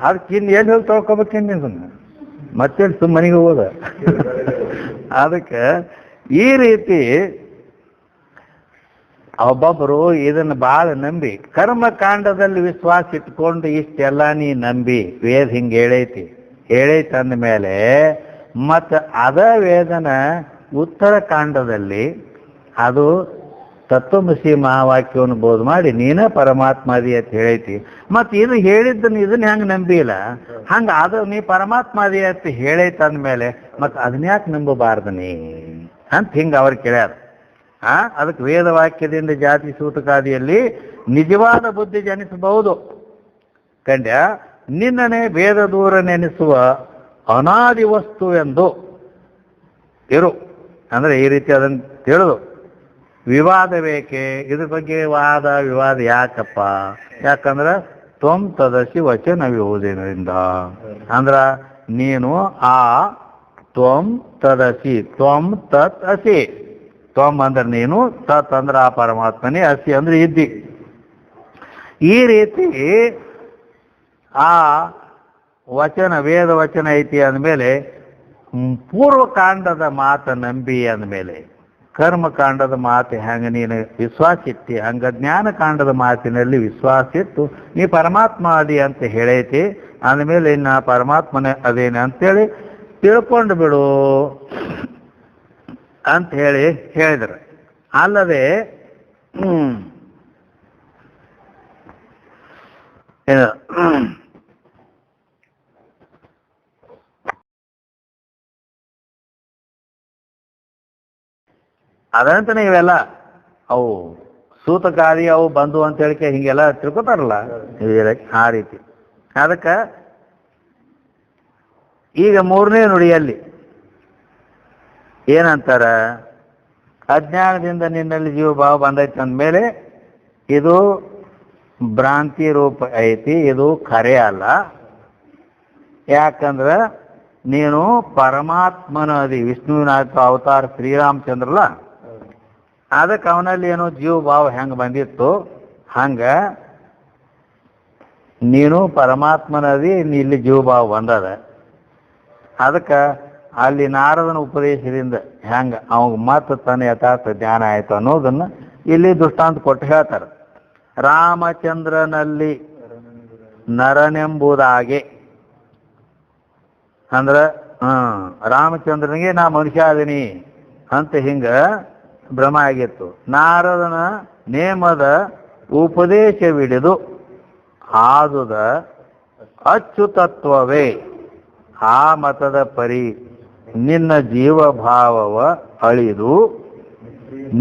ಅದಕ್ಕಿನ್ನು ಎಲ್ಲಿ ಹೋಗಿ ತೊಳ್ಕೊಬೇಕೇನು ಇದನ್ನ? ಮತ್ತೇನು ಮನೆಗೆ ಹೋಗೋದ? ಅದಕ್ಕೆ ಈ ರೀತಿ ಒಬ್ಬೊಬ್ಬರು ಇದನ್ನು ಭಾಳ ನಂಬಿ ಕರ್ಮಕಾಂಡದಲ್ಲಿ ವಿಶ್ವಾಸ ಇಟ್ಕೊಂಡು ಇಷ್ಟೆಲ್ಲ ನೀ ನಂಬಿ ವೇದ ಹಿಂಗೆ ಹೇಳೈತಿ ಅಂದಮೇಲೆ ಮತ್ತು ಅದ ವೇದನ ಉತ್ತರ ಕಾಂಡದಲ್ಲಿ ಅದು ತತ್ವಮಸಿ ಮಹಾವಾಕ್ಯವನ್ನು ಬೋಧ ಮಾಡಿ ನೀನೇ ಪರಮಾತ್ಮಾದಿ ಅಂತ ಹೇಳೈತಿ. ಮತ್ತು ಇದು ಹೇಳಿದ್ದನ್ನು ಇದನ್ನ ಹೆಂಗೆ ನಂಬಿಲ್ಲ, ಹಂಗೆ ಅದು ನೀ ಪರಮಾತ್ಮಾದಿ ಅಂತ ಹೇಳೈತೆ ಅಂದಮೇಲೆ ಮತ್ತು ಅದನ್ಯಾಕೆ ನಂಬಬಾರ್ದು ನೀ ಅಂತ ಹಿಂಗೆ ಅವ್ರು ಕೇಳ್ಯಾರ. ಅದಕ್ಕೆ ವೇದವಾಕ್ಯದಿಂದ ಜಾತಿ ಸೂತಕಾದಿಯಲ್ಲಿ ನಿಜವಾದ ಬುದ್ಧಿ ಜನಿಸಬಹುದು ಕಂಡ್ಯ. ನಿನ್ನನೆ ವೇದ ದೂರ ನೆನೆಸುವ ಅನಾದಿ ವಸ್ತು ಎಂದು ಇರು ಅಂದರೆ ಈ ರೀತಿ ಅದನ್ನು ತಿಳಿದು ವಿವಾದ ಬೇಕೆ? ಇದ್ರ ಬಗ್ಗೆ ವಿವಾದ ಯಾಕಪ್ಪ? ಯಾಕಂದ್ರೆ ತ್ವಂ ತದಸಿ ವಚನ ವಿರೋಧದಿಂದ ಅಂದ್ರ ನೀನು ತ್ವಂ ತದಸಿ, ತ್ವಂ ತತ್ ಅಸಿ. ತ್ವಂ ಅಂದ್ರೆ ನೀನು, ತತ್ ಅಂದ್ರೆ ಆ ಪರಮಾತ್ಮನೇ, ಅಸಿ ಅಂದ್ರೆ ಇದ್ದಿ. ಈ ರೀತಿ ಆ ವಚನ ವೇದ ವಚನ ಐತಿ ಅಂದಮೇಲೆ ಪೂರ್ವಕಾಂಡದ ಮಾತು ನಂಬಿ ಅಂದಮೇಲೆ ಕರ್ಮಕಾಂಡದ ಮಾತು ಹೆಂಗೆ ನೀನು ವಿಶ್ವಾಸ ಇತ್ತಿ ಹಂಗ ಜ್ಞಾನಕಾಂಡದ ಮಾತಿನಲ್ಲಿ ವಿಶ್ವಾಸ ಇತ್ತು ನೀ ಪರಮಾತ್ಮ ಅದಿ ಅಂತ ಹೇಳೈತಿ. ಅಂದಮೇಲೆ ಇನ್ನು ಪರಮಾತ್ಮನೇ ಅದೇನೆ ಅಂತೇಳಿ ತಿಳ್ಕೊಂಡು ಬಿಡು ಅಂತ ಹೇಳಿದ್ರು. ಅಲ್ಲದೆ ಏನು ಅದಂತಾನೆ ಇವೆಲ್ಲ ಅವು ಸೂತಕಾರಿ ಅವು ಬಂದು ಅಂತ ಹೇಳಿಕೆ ಹಿಂಗೆಲ್ಲ ತಿಳ್ಕೊತಾರಲ್ಲ ಆ ರೀತಿ. ಅದಕ್ಕೆ ಈಗ ಮೂರನೇ ನುಡಿಯಲ್ಲಿ ಏನಂತಾರ, ಅಜ್ಞಾನದಿಂದ ನಿನ್ನಲ್ಲಿ ಜೀವ ಭಾವ ಬಂದೈತೆ ಅಂದಮೇಲೆ ಇದು ಭ್ರಾಂತಿ ರೂಪ ಐತಿ, ಇದು ಖರೆ ಅಲ್ಲ. ಯಾಕಂದ್ರೆ ನೀನು ಪರಮಾತ್ಮನ ಅದಿ, ವಿಷ್ಣುವಿನ ಅವತಾರ ಶ್ರೀರಾಮಚಂದ್ರಲ್ಲ, ಅದಕ್ಕೆ ಅವನಲ್ಲಿ ಏನೋ ಜೀವ ಭಾವ ಹೆಂಗೆ ಬಂದಿತ್ತು ಹಂಗ ನೀನು ಪರಮಾತ್ಮನದಿ, ಇಲ್ಲಿ ಜೀವ ಭಾವ ಬಂದದ. ಅದಕ್ಕೆ ಅಲ್ಲಿ ನಾರದನ ಉಪದೇಶದಿಂದ ಹೆಂಗ ಅವಾಗ ಮತ್ತೆ ತನ್ನ ಯಥಾರ್ಥ ಜ್ಞಾನ ಆಯ್ತು ಅನ್ನೋದನ್ನ ಇಲ್ಲಿ ದೃಷ್ಟಾಂತ ಕೊಟ್ಟು ಹೇಳ್ತಾರೆ. ರಾಮಚಂದ್ರನಲ್ಲಿ ನರನೆಂಬುದಾಗೆ ಅಂದ್ರೆ ರಾಮಚಂದ್ರನಿಗೆ ನಾ ಮನುಷ್ಯ ಅದೀನಿ ಅಂತ ಹಿಂಗ ಭ್ರಮ ಆಗಿತ್ತು. ನಾರದನ ನೇಮದ ಉಪದೇಶವಿಡಿದು ಆದುದ ಅಚ್ಯುತತ್ವವೇ ಆ ಮತದ ಪರಿ ನಿನ್ನ ಜೀವಭಾವವ ಅಳಿದು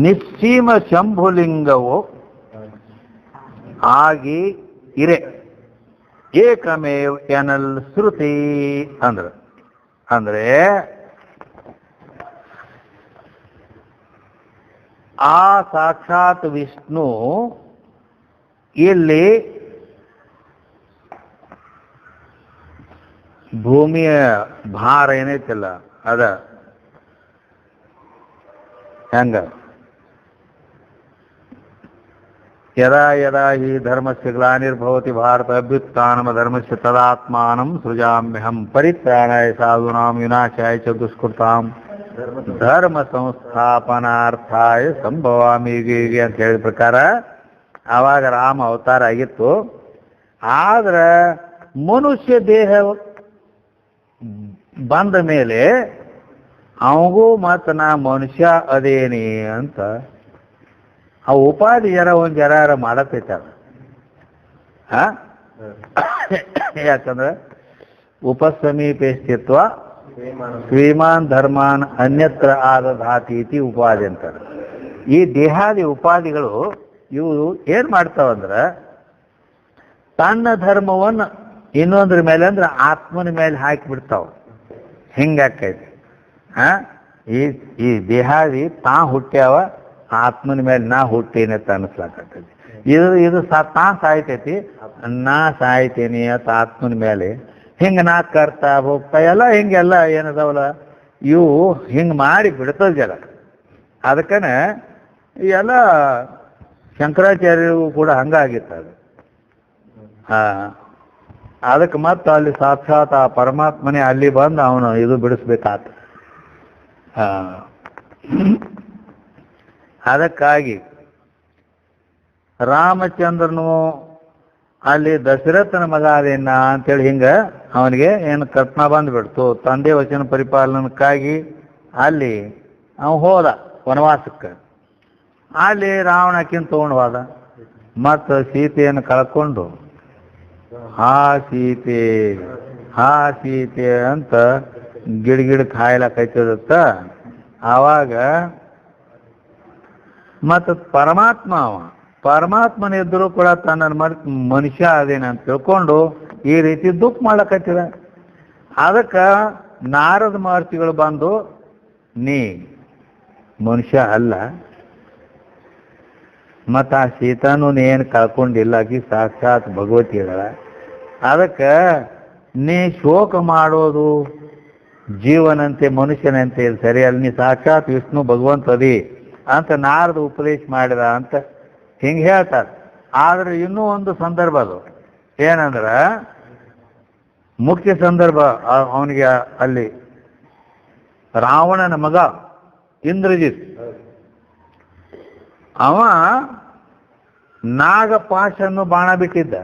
ನಿಸ್ಸೀಮ ಶಂಭುಲಿಂಗವು ಆಗಿ ಇರೆ ಏಕಮೇವ್ ಎನಲ್ ಶ್ರುತಿ ಅಂದ್ರೆ ಆ ಸಾಕ್ಷಾತ್ ವಿಷ್ಣು ಇಲ್ಲಿ ಭೂಮಿಯ ಭಾರ ಏನೈತಿಲ್ಲ ಅದ ಹೆಂಗ ಯದಾ ಯದಾ ಹಿ ಧರ್ಮಸ್ಯ ಗ್ಲಾನಿರ್ಭವತಿ ಭಾರತ ಅಭ್ಯುತ್ಥಾನಮ ಧರ್ಮಸ್ಯ ತದಾತ್ಮಾನಂ ಸೃಜಾಮ್ಯಹಂ ಪರಿತ್ರಾಣಾಯ ಸಾಧೂನಾಂ ವಿನಾಶಾಯ ಚ ದುಷ್ಕೃತಾಂ ಧರ್ಮ ಸಂಸ್ಥಾಪನಾರ್ಥಾಯ ಸಂಭವಾಮಿ ಯುಗೆ ಅಂತ ಹೇಳಿದ ಪ್ರಕಾರ ಆವಾಗ ರಾಮ ಅವತಾರ ಆಗಿತ್ತು. ಆದ್ರೆ ಮನುಷ್ಯ ದೇಹ ಬಂದ ಮೇಲೆ ಅವಗೂ ಮತ್ತು ನಾ ಮನುಷ್ಯ ಅದೇನಿ ಅಂತ ಆ ಉಪಾಧಿ ಒಂದು ಜರ ಮಾಡತೈತಾರ. ಯಾಕಂದ್ರೆ ಉಪಸಮೀಪೆ ಸ್ಥಿತ್ವ ಶ್ರೀಮಾನ್ ಧರ್ಮಾನ್ ಅನ್ಯತ್ರ ಆದಧಾತಿ ಇತಿ ಉಪಾಧಿ ಅಂತಾರೆ. ಈ ದೇಹಾದಿ ಉಪಾಧಿಗಳು ಇವು ಏನ್ ಮಾಡ್ತಾವಂದ್ರೆ ತನ್ನ ಧರ್ಮವನ್ನು ಇನ್ನೊಂದ್ರ ಮೇಲೆ ಅಂದ್ರೆ ಆತ್ಮನ ಮೇಲೆ ಹಾಕಿಬಿಡ್ತಾವ. ಹಿಂಗಾಕೈತಿ. ಈ ದೇಹಾದಿ ತಾ ಹುಟ್ಟ್ಯಾವ, ಆತ್ಮನ ಮೇಲೆ ನಾ ಹುಟ್ಟೇನೆ ಅಂತ ಅನಿಸ್ಲಾಕತ್ತೈತಿ. ಇದು ತಾ ಸಾಯ್ತೈತಿ, ನಾ ಸಾಯ್ತೇನಿ ಅಂತ ಆತ್ಮನ ಮೇಲೆ ಹಿಂಗ ನಾ ಕರ್ತಾ ಹೋಗ್ತಾ ಎಲ್ಲ ಹಿಂಗೆಲ್ಲ ಏನದಾವಲ್ಲ ಇವು ಹಿಂಗ್ ಮಾಡಿ ಬಿಡ್ತದ ಜನ. ಅದಕ್ಕನೆ ಎಲ್ಲ ಶಂಕರಾಚಾರ್ಯರಿಗೂ ಕೂಡ ಹಂಗಾಗಿತ್ತದು. ಅದಕ್ಕೆ ಮತ್ತೆ ಅಲ್ಲಿ ಸಾಕ್ಷಾತ್ ಆ ಪರಮಾತ್ಮನೇ ಅಲ್ಲಿ ಬಂದು ಅವನು ಇದು ಬಿಡಿಸ್ಬೇಕಾತ. ಅದಕ್ಕಾಗಿ ರಾಮಚಂದ್ರನು ಅಲ್ಲಿ ದಶರಥನ ಮಗ ಅದೇನ ಅಂತೇಳಿ ಹಿಂಗ ಅವನಿಗೆ ಏನು ಕಲ್ಪನಾ ಬಂದ್ಬಿಡ್ತು. ತಂದೆ ವಚನ ಪರಿಪಾಲನಕ್ಕಾಗಿ ಅಲ್ಲಿ ಹೋದ ವನವಾಸಕ್ಕೆ. ಅಲ್ಲಿ ರಾವಣಕ್ಕಿಂತ ತಗೊಂಡು ಹೋದ. ಮತ್ತು ಸೀತೆಯನ್ನು ಕಳ್ಕೊಂಡು ಸೀತೆ ಅಂತ ಗಿಡ ಕಾಯ್ಲಕೈತದತ್ತ. ಆವಾಗ ಮತ್ತು ಪರಮಾತ್ಮನಿದ್ದರೂ ಕೂಡ ತನ್ನ ಮನುಷ್ಯ ಅದೇನಂತ ತಿಳ್ಕೊಂಡು ಈ ರೀತಿ ದುಃಖ ಮಾಡ್ಲಕತ್ತಿದ. ಅದಕ್ಕೆ ನಾರದ ಮಹರ್ಷಿಗಳು ಬಂದು ನೀ ಮನುಷ್ಯ ಅಲ್ಲ, ಮತ್ತು ಆ ಸೀತಾನು ಏನು ಕಳ್ಕೊಂಡಿಲ್ಲ, ಆಕಿ ಸಾಕ್ಷಾತ್ ಭಗವತಿ ಹೇಳ. ಅದಕ್ಕೆ ನೀ ಶೋಕ ಮಾಡೋದು ಜೀವನಂತೆ ಮನುಷ್ಯನಂತೆ ಸರಿಯಲ್ಲ, ನೀ ಸಾಕ್ಷಾತ್ ವಿಷ್ಣು ಭಗವಂತದಿ ಅಂತ ನಾರದ ಉಪದೇಶ ಮಾಡಿದ ಅಂತ ಹಿಂಗೆ ಹೇಳ್ತಾರೆ. ಆದ್ರೆ ಇನ್ನೂ ಒಂದು ಸಂದರ್ಭ ಅದು ಏನಂದ್ರೆ ಮುಖ್ಯ ಸಂದರ್ಭ. ಅವನಿಗೆ ಅಲ್ಲಿ ರಾವಣನ ಮಗ ಇಂದ್ರಜಿತ್ ಅವ ನಾಗಪಾಶನ್ನು ಬಾಣ ಬಿಟ್ಟಿದ್ದ.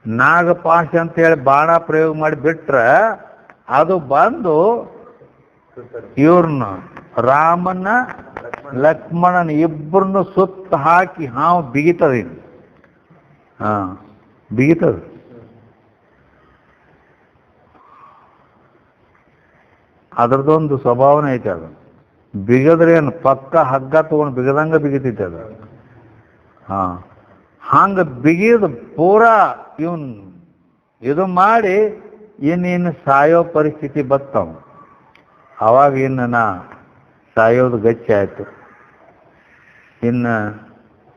ನಾಗಪಾಶ ಅಂತೇಳಿ ಬಾಣ ಪ್ರಯೋಗ ಮಾಡಿ ಬಿಟ್ರೆ ಅದು ಬಂದು ಇವ್ರನ್ನ ರಾಮನ ಲಕ್ಷ್ಮಣನ ಇಬ್ಬರನ್ನು ಸುತ್ತ ಹಾಕಿ ಹಾವು ಬಿಗಿತದ. ಬಿಗಿತದ. ಅದ್ರದ್ದೊಂದು ಸ್ವಭಾವನೆ ಐತೆ. ಅದು ಬಿಗದ್ರೆ ಏನು ಪಕ್ಕ ಹಗ್ಗ ತಗೊಂಡು ಬಿಗದಂಗ ಬಿಗಿತೈತೆ ಅದು. ಹಂಗ ಬಿಗಿದು ಪೂರಾ ಇವನ್ ಇದು ಮಾಡಿ ಇನ್ನು ಸಾಯೋ ಪರಿಸ್ಥಿತಿ ಬರ್ತಾವ. ಅವಾಗ ಇನ್ನು ನಾ ಸಾಯೋದು ಗಚ್ಚಿ ಆಯ್ತು, ಇನ್ನು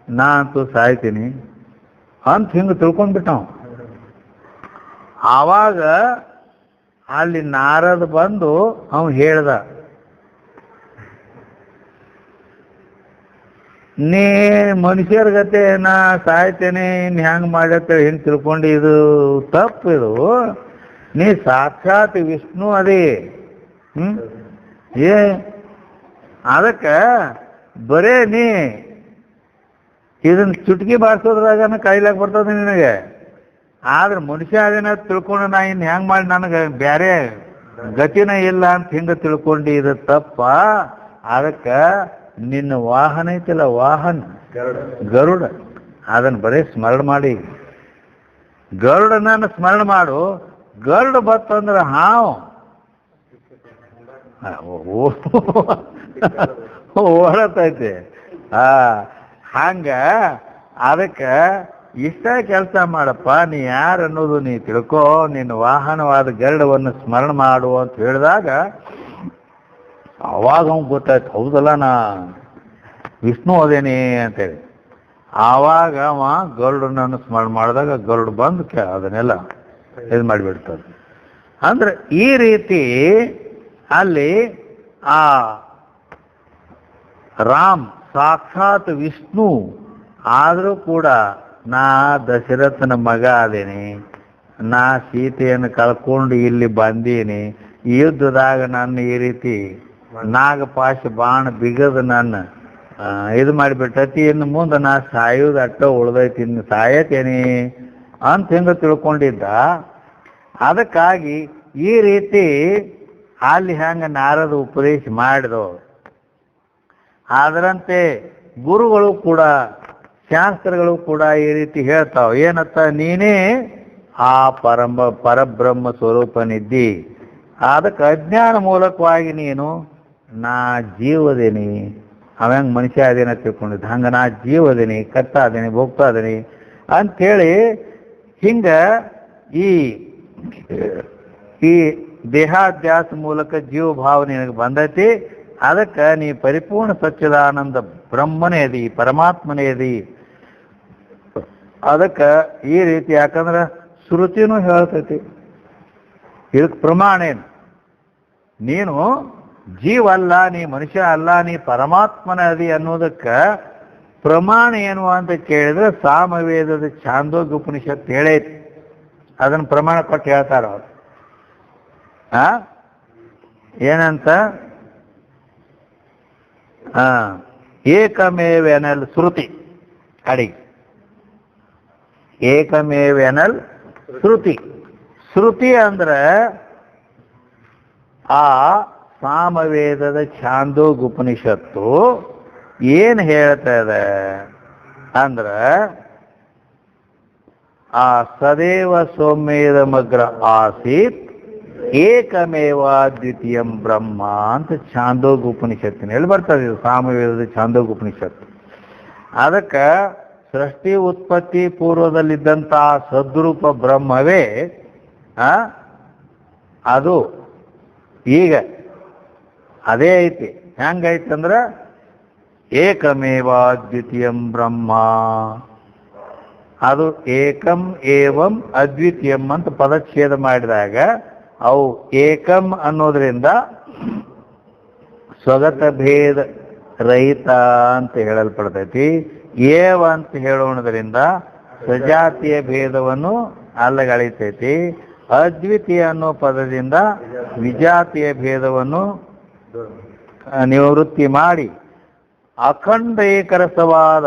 ನಾ ಅಂತೂ ಸಾಯ್ತೀನಿ ಅಂತ ಹಿಂಗೆ ತಿಳ್ಕೊಂಡ್ಬಿಟ್ಟವ. ಆವಾಗ ಅಲ್ಲಿ ನಾರದ ಬಂದು ಅವನು ಹೇಳ್ದ, ನೀ ಮನುಷ್ಯರ ಗತೆ ನಾ ಸಾಯ್ತೇನೆ ಇನ್ನು ಹೆಂಗೆ ಮಾಡತ್ತೇಳಿ ಹಿಂಗೆ ತಿಳ್ಕೊಂಡು ಇದು ತಪ್ಪಿದು. ನೀ ಸಾಕ್ಷಾತ್ ವಿಷ್ಣು ಅದೇ. ಏ ಅದಕ್ಕೆ ಬರೇ ನೀ ಇದನ್ನ ಚುಟ್ಕಿ ಬಾರಿಸೋದ್ರಾಗನ ಕಾಯಿಲಾಗ ಬರ್ತದೆ ನಿನಗೆ. ಆದ್ರೆ ಮನುಷ್ಯ ಅದೇನ ತಿಳ್ಕೊಂಡು ನಾ ಇನ್ನು ಹೆಂಗೆ ಮಾಡಿ ನನಗೆ ಬೇರೆ ಗತಿನ ಇಲ್ಲ ಅಂತ ಹಿಂಗೆ ತಿಳ್ಕೊಂಡು ಇದು ತಪ್ಪ. ಅದಕ್ಕೆ ನಿನ್ನ ವಾಹನ ಐತಿಲ್ಲ, ವಾಹನ ಗರುಡ, ಅದನ್ನು ಬರೀ ಸ್ಮರಣ ಮಾಡಿ. ಗರುಡನನ್ನು ಸ್ಮರಣ ಮಾಡು. ಗರುಡ ಬತ್ತಂದ್ರೆ ಹಾವು ಓಡತೈತೆ. ಹಂಗ ಅದಕ್ಕೆ ಇಷ್ಟ ಕೆಲಸ ಮಾಡಪ್ಪ, ನೀ ಯಾರು ಅನ್ನೋದು ನೀ ತಿಳ್ಕೋ, ನಿನ್ನ ವಾಹನವಾದ ಗರುಡವನ್ನು ಸ್ಮರಣ ಮಾಡು ಅಂತ ಹೇಳಿದಾಗ ಅವಾಗ ಅವ್ನು ಗೊತ್ತಾಯ್ತು, ಹೌದಲ್ಲ ನಾ ವಿಷ್ಣು ಅದೇನಿ ಅಂತೇಳಿ. ಆವಾಗ ಅವ ಗರುಡನನ್ನು ಸ್ಮರಣ ಮಾಡಿದಾಗ ಗರುಡ ಬಂದು ಅದನ್ನೆಲ್ಲ ಇದು ಮಾಡಿಬಿಡ್ತದೆ. ಅಂದ್ರೆ ಈ ರೀತಿ ಅಲ್ಲಿ ಆ ರಾಮ್ ಸಾಕ್ಷಾತ್ ವಿಷ್ಣು ಆದರೂ ಕೂಡ ನಾ ದಶರಥನ ಮಗ ಅದೇನಿ, ನಾ ಸೀತೆಯನ್ನು ಕಳ್ಕೊಂಡು ಇಲ್ಲಿ ಬಂದೀನಿ, ಯುದ್ಧದಾಗ ನನ್ನ ಈ ರೀತಿ ನಾಗಪಾಶ ಬಾಣ ಬಿಗದು ನನ್ನ ಇದು ಮಾಡಿಬಿಟ್ಟತಿ, ಇನ್ನು ಮುಂದೆ ನಾ ಸಾಯೋದು ಅಟ್ಟ ಉಳ್ದೈತಿ, ಇನ್ನು ಸಾಯತೇನಿ ಅಂತ ಹೆಂಗ ತಿಳ್ಕೊಂಡಿದ್ದ. ಅದಕ್ಕಾಗಿ ಈ ರೀತಿ ಅಲ್ಲಿ ಹೆಂಗ ನಾರದ ಉಪದೇಶ ಮಾಡಿದವು ಅದರಂತೆ ಗುರುಗಳು ಕೂಡ ಶಾಸ್ತ್ರಗಳು ಕೂಡ ಈ ರೀತಿ ಹೇಳ್ತಾವ. ಏನತ್ತ, ನೀನೇ ಆ ಪರಬ್ರಹ್ಮ ಸ್ವರೂಪನಿದ್ದಿ. ಅದಕ್ಕೆ ಅಜ್ಞಾನ ಮೂಲಕವಾಗಿ ನೀನು ನಾ ಜೀವದೇನಿ, ಅವಂಗೆ ಮನುಷ್ಯ ಅದೇನ ತಿಳ್ಕೊಂಡಿದ್ದ, ಹಂಗ ನಾ ಜೀವದೇನಿ, ಕರ್ತಾ ಅದೇನಿ, ಭೋಗ್ತಾ ಅದೇನಿ ಅಂಥೇಳಿ ಹಿಂಗ ಈ ದೇಹಾಧ್ಯಾಸ ಮೂಲಕ ಜೀವ ಭಾವ ನಿನಗೆ ಬಂದೈತಿ. ಅದಕ್ಕೆ ನೀ ಪರಿಪೂರ್ಣ ಸಚ್ಚಿದಾನಂದ ಬ್ರಹ್ಮನೇ ಅದಿ, ಪರಮಾತ್ಮನೇ ಅದಿ. ಅದಕ್ಕೆ ಈ ರೀತಿ, ಯಾಕಂದ್ರೆ ಶ್ರುತಿನೂ ಹೇಳ್ತೈತಿ. ಇದಕ್ಕೆ ಪ್ರಮಾಣ ಏನು? ನೀನು ಜೀವ ಅಲ್ಲ, ನೀ ಮನುಷ್ಯ ಅಲ್ಲ, ನೀ ಪರಮಾತ್ಮನ ಅದಿ ಅನ್ನೋದಕ್ಕೆ ಪ್ರಮಾಣ ಏನು ಅಂತ ಕೇಳಿದ್ರೆ ಸಾಮವೇದದ ಛಾಂದೋಗ್ಯ ಉಪನಿಷತ್ತು ಹೇಳೈತಿ. ಅದನ್ನು ಪ್ರಮಾಣ ಕೊಟ್ಟು ಹೇಳ್ತಾರ ಅವ್ರು. ಏನಂತ? ಏಕಮೇವೆನಲ್ ಶ್ರುತಿ ಅಡಿಗೆ, ಏಕಮೇವೆನಲ್ ಶ್ರುತಿ. ಶ್ರುತಿ ಅಂದ್ರೆ ಆ ಸಾಮವೇದದ ಛಾಂದೋಗ್ಯ ಉಪನಿಷತ್ತು ಏನು ಹೇಳ್ತಾ ಇದೆ ಅಂದ್ರೆ, ಆ ಸದೇವ ಸೌಮ್ಯದ ಮಗ್ರ ಆಸೀತ್ ಏಕಮೇವ ದ್ವಿತೀಯಂ ಬ್ರಹ್ಮ ಅಂತ ಛಾಂದೋಗ್ಯ ಉಪನಿಷತ್ತಿನಲ್ಲಿ ಬರ್ತದೆ. ಇದು ಸಾಮವೇದದ ಛಾಂದೋಗ್ಯ ಉಪನಿಷತ್ತು. ಅದಕ್ಕೆ ಸೃಷ್ಟಿ ಉತ್ಪತ್ತಿ ಪೂರ್ವದಲ್ಲಿದ್ದಂಥ ಸದ್ರೂಪ ಬ್ರಹ್ಮವೇ ಅದು ಈಗ ಅದೇ ಐತಿ. ಹೆಂಗೈತಂದ್ರೆ ಏಕಮೇವ ದ್ವಿತೀಯಂ ಬ್ರಹ್ಮ, ಅದು ಏಕಂ ಏವಂ ಅದ್ವಿತೀಯಂ ಅಂತ ಪದಚ್ಛೇದ ಮಾಡಿದಾಗ ಅವು ಏಕಂ ಅನ್ನೋದ್ರಿಂದ ಸ್ವಗತ ಭೇದ ರಹಿತ ಅಂತ ಹೇಳಲ್ಪಡ್ತೈತಿ. ಏವ ಅಂತ ಹೇಳೋಣದ್ರಿಂದ ಸಜಾತಿಯ ಭೇದವನ್ನು ಅಲ್ಲಗಳಿತೈತಿ. ಅದ್ವಿತೀಯ ಅನ್ನೋ ಪದದಿಂದ ವಿಜಾತಿಯ ಭೇದವನ್ನು ನಿವೃತ್ತಿ ಮಾಡಿ ಅಖಂಡ ಏಕರಸವಾದ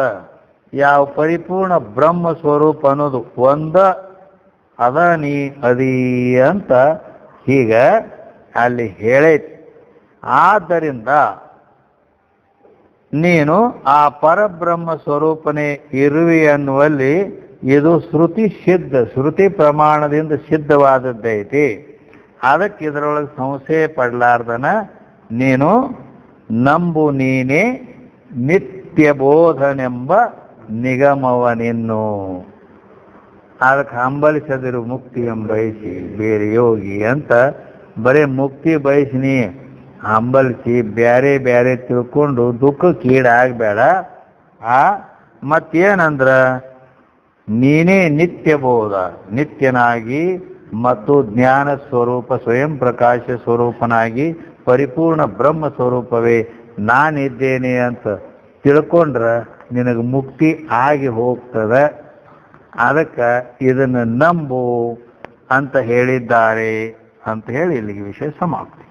ಯಾವ ಪರಿಪೂರ್ಣ ಬ್ರಹ್ಮ ಸ್ವರೂಪ ಅನ್ನೋದು ಒಂದ ಅದ ನೀ ಅದಿ ಅಂತ ಹೀಗ ಅಲ್ಲಿ ಹೇಳೈತಿ. ಆದ್ದರಿಂದ ನೀನು ಆ ಪರಬ್ರಹ್ಮ ಸ್ವರೂಪನೇ ಇರುವಿ ಅನ್ನುವಲ್ಲಿ ಇದು ಶ್ರುತಿ ಸಿದ್ಧ, ಶ್ರುತಿ ಪ್ರಮಾಣದಿಂದ ಸಿದ್ಧವಾದದ್ದೈತಿ. ಅದಕ್ಕೆ ಇದರೊಳಗೆ ಸಂಶಯ ಪಡಲಾರ್ದನ ನೀನು ನಂಬು ನೀನೇ ನಿತ್ಯ ಬೋಧನೆಂಬ ನಿಗಮವನಿನ್ನು. ಅದಕ್ಕೆ ಹಂಬಲಿಸದಿರು ಮುಕ್ತಿ ಬಯಸಿ ಬೇರೆ ಯೋಗಿ ಅಂತ ಬರೀ ಮುಕ್ತಿ ಬಯಸಿನಿ ಹಂಬಲಿಸಿ ಬ್ಯಾರೆ ಬ್ಯಾರೆ ತಿಳ್ಕೊಂಡು ದುಃಖಕ್ಕೀಡಾಗಬೇಡ. ಮತ್ತೇನಂದ್ರ ನೀನೇ ನಿತ್ಯ ಬೋಧ, ನಿತ್ಯನಾಗಿ ಮತ್ತು ಜ್ಞಾನ ಸ್ವರೂಪ ಸ್ವಯಂ ಪ್ರಕಾಶ ಸ್ವರೂಪನಾಗಿ ಪರಿಪೂರ್ಣ ಬ್ರಹ್ಮ ಸ್ವರೂಪವೇ ನಾನಿದ್ದೇನೆ ಅಂತ ತಿಳ್ಕೊಂಡ್ರೆ ನಿನಗೆ ಮುಕ್ತಿ ಆಗಿ ಹೋಗ್ತದೆ. ಅದಕ್ಕೆ ಇದನ್ನು ನಂಬು ಅಂತ ಹೇಳಿದ್ದಾರೆ ಅಂತ ಹೇಳಿ ಇಲ್ಲಿಗೆ ವಿಷಯ ಸಮಾಪ್ತಿ.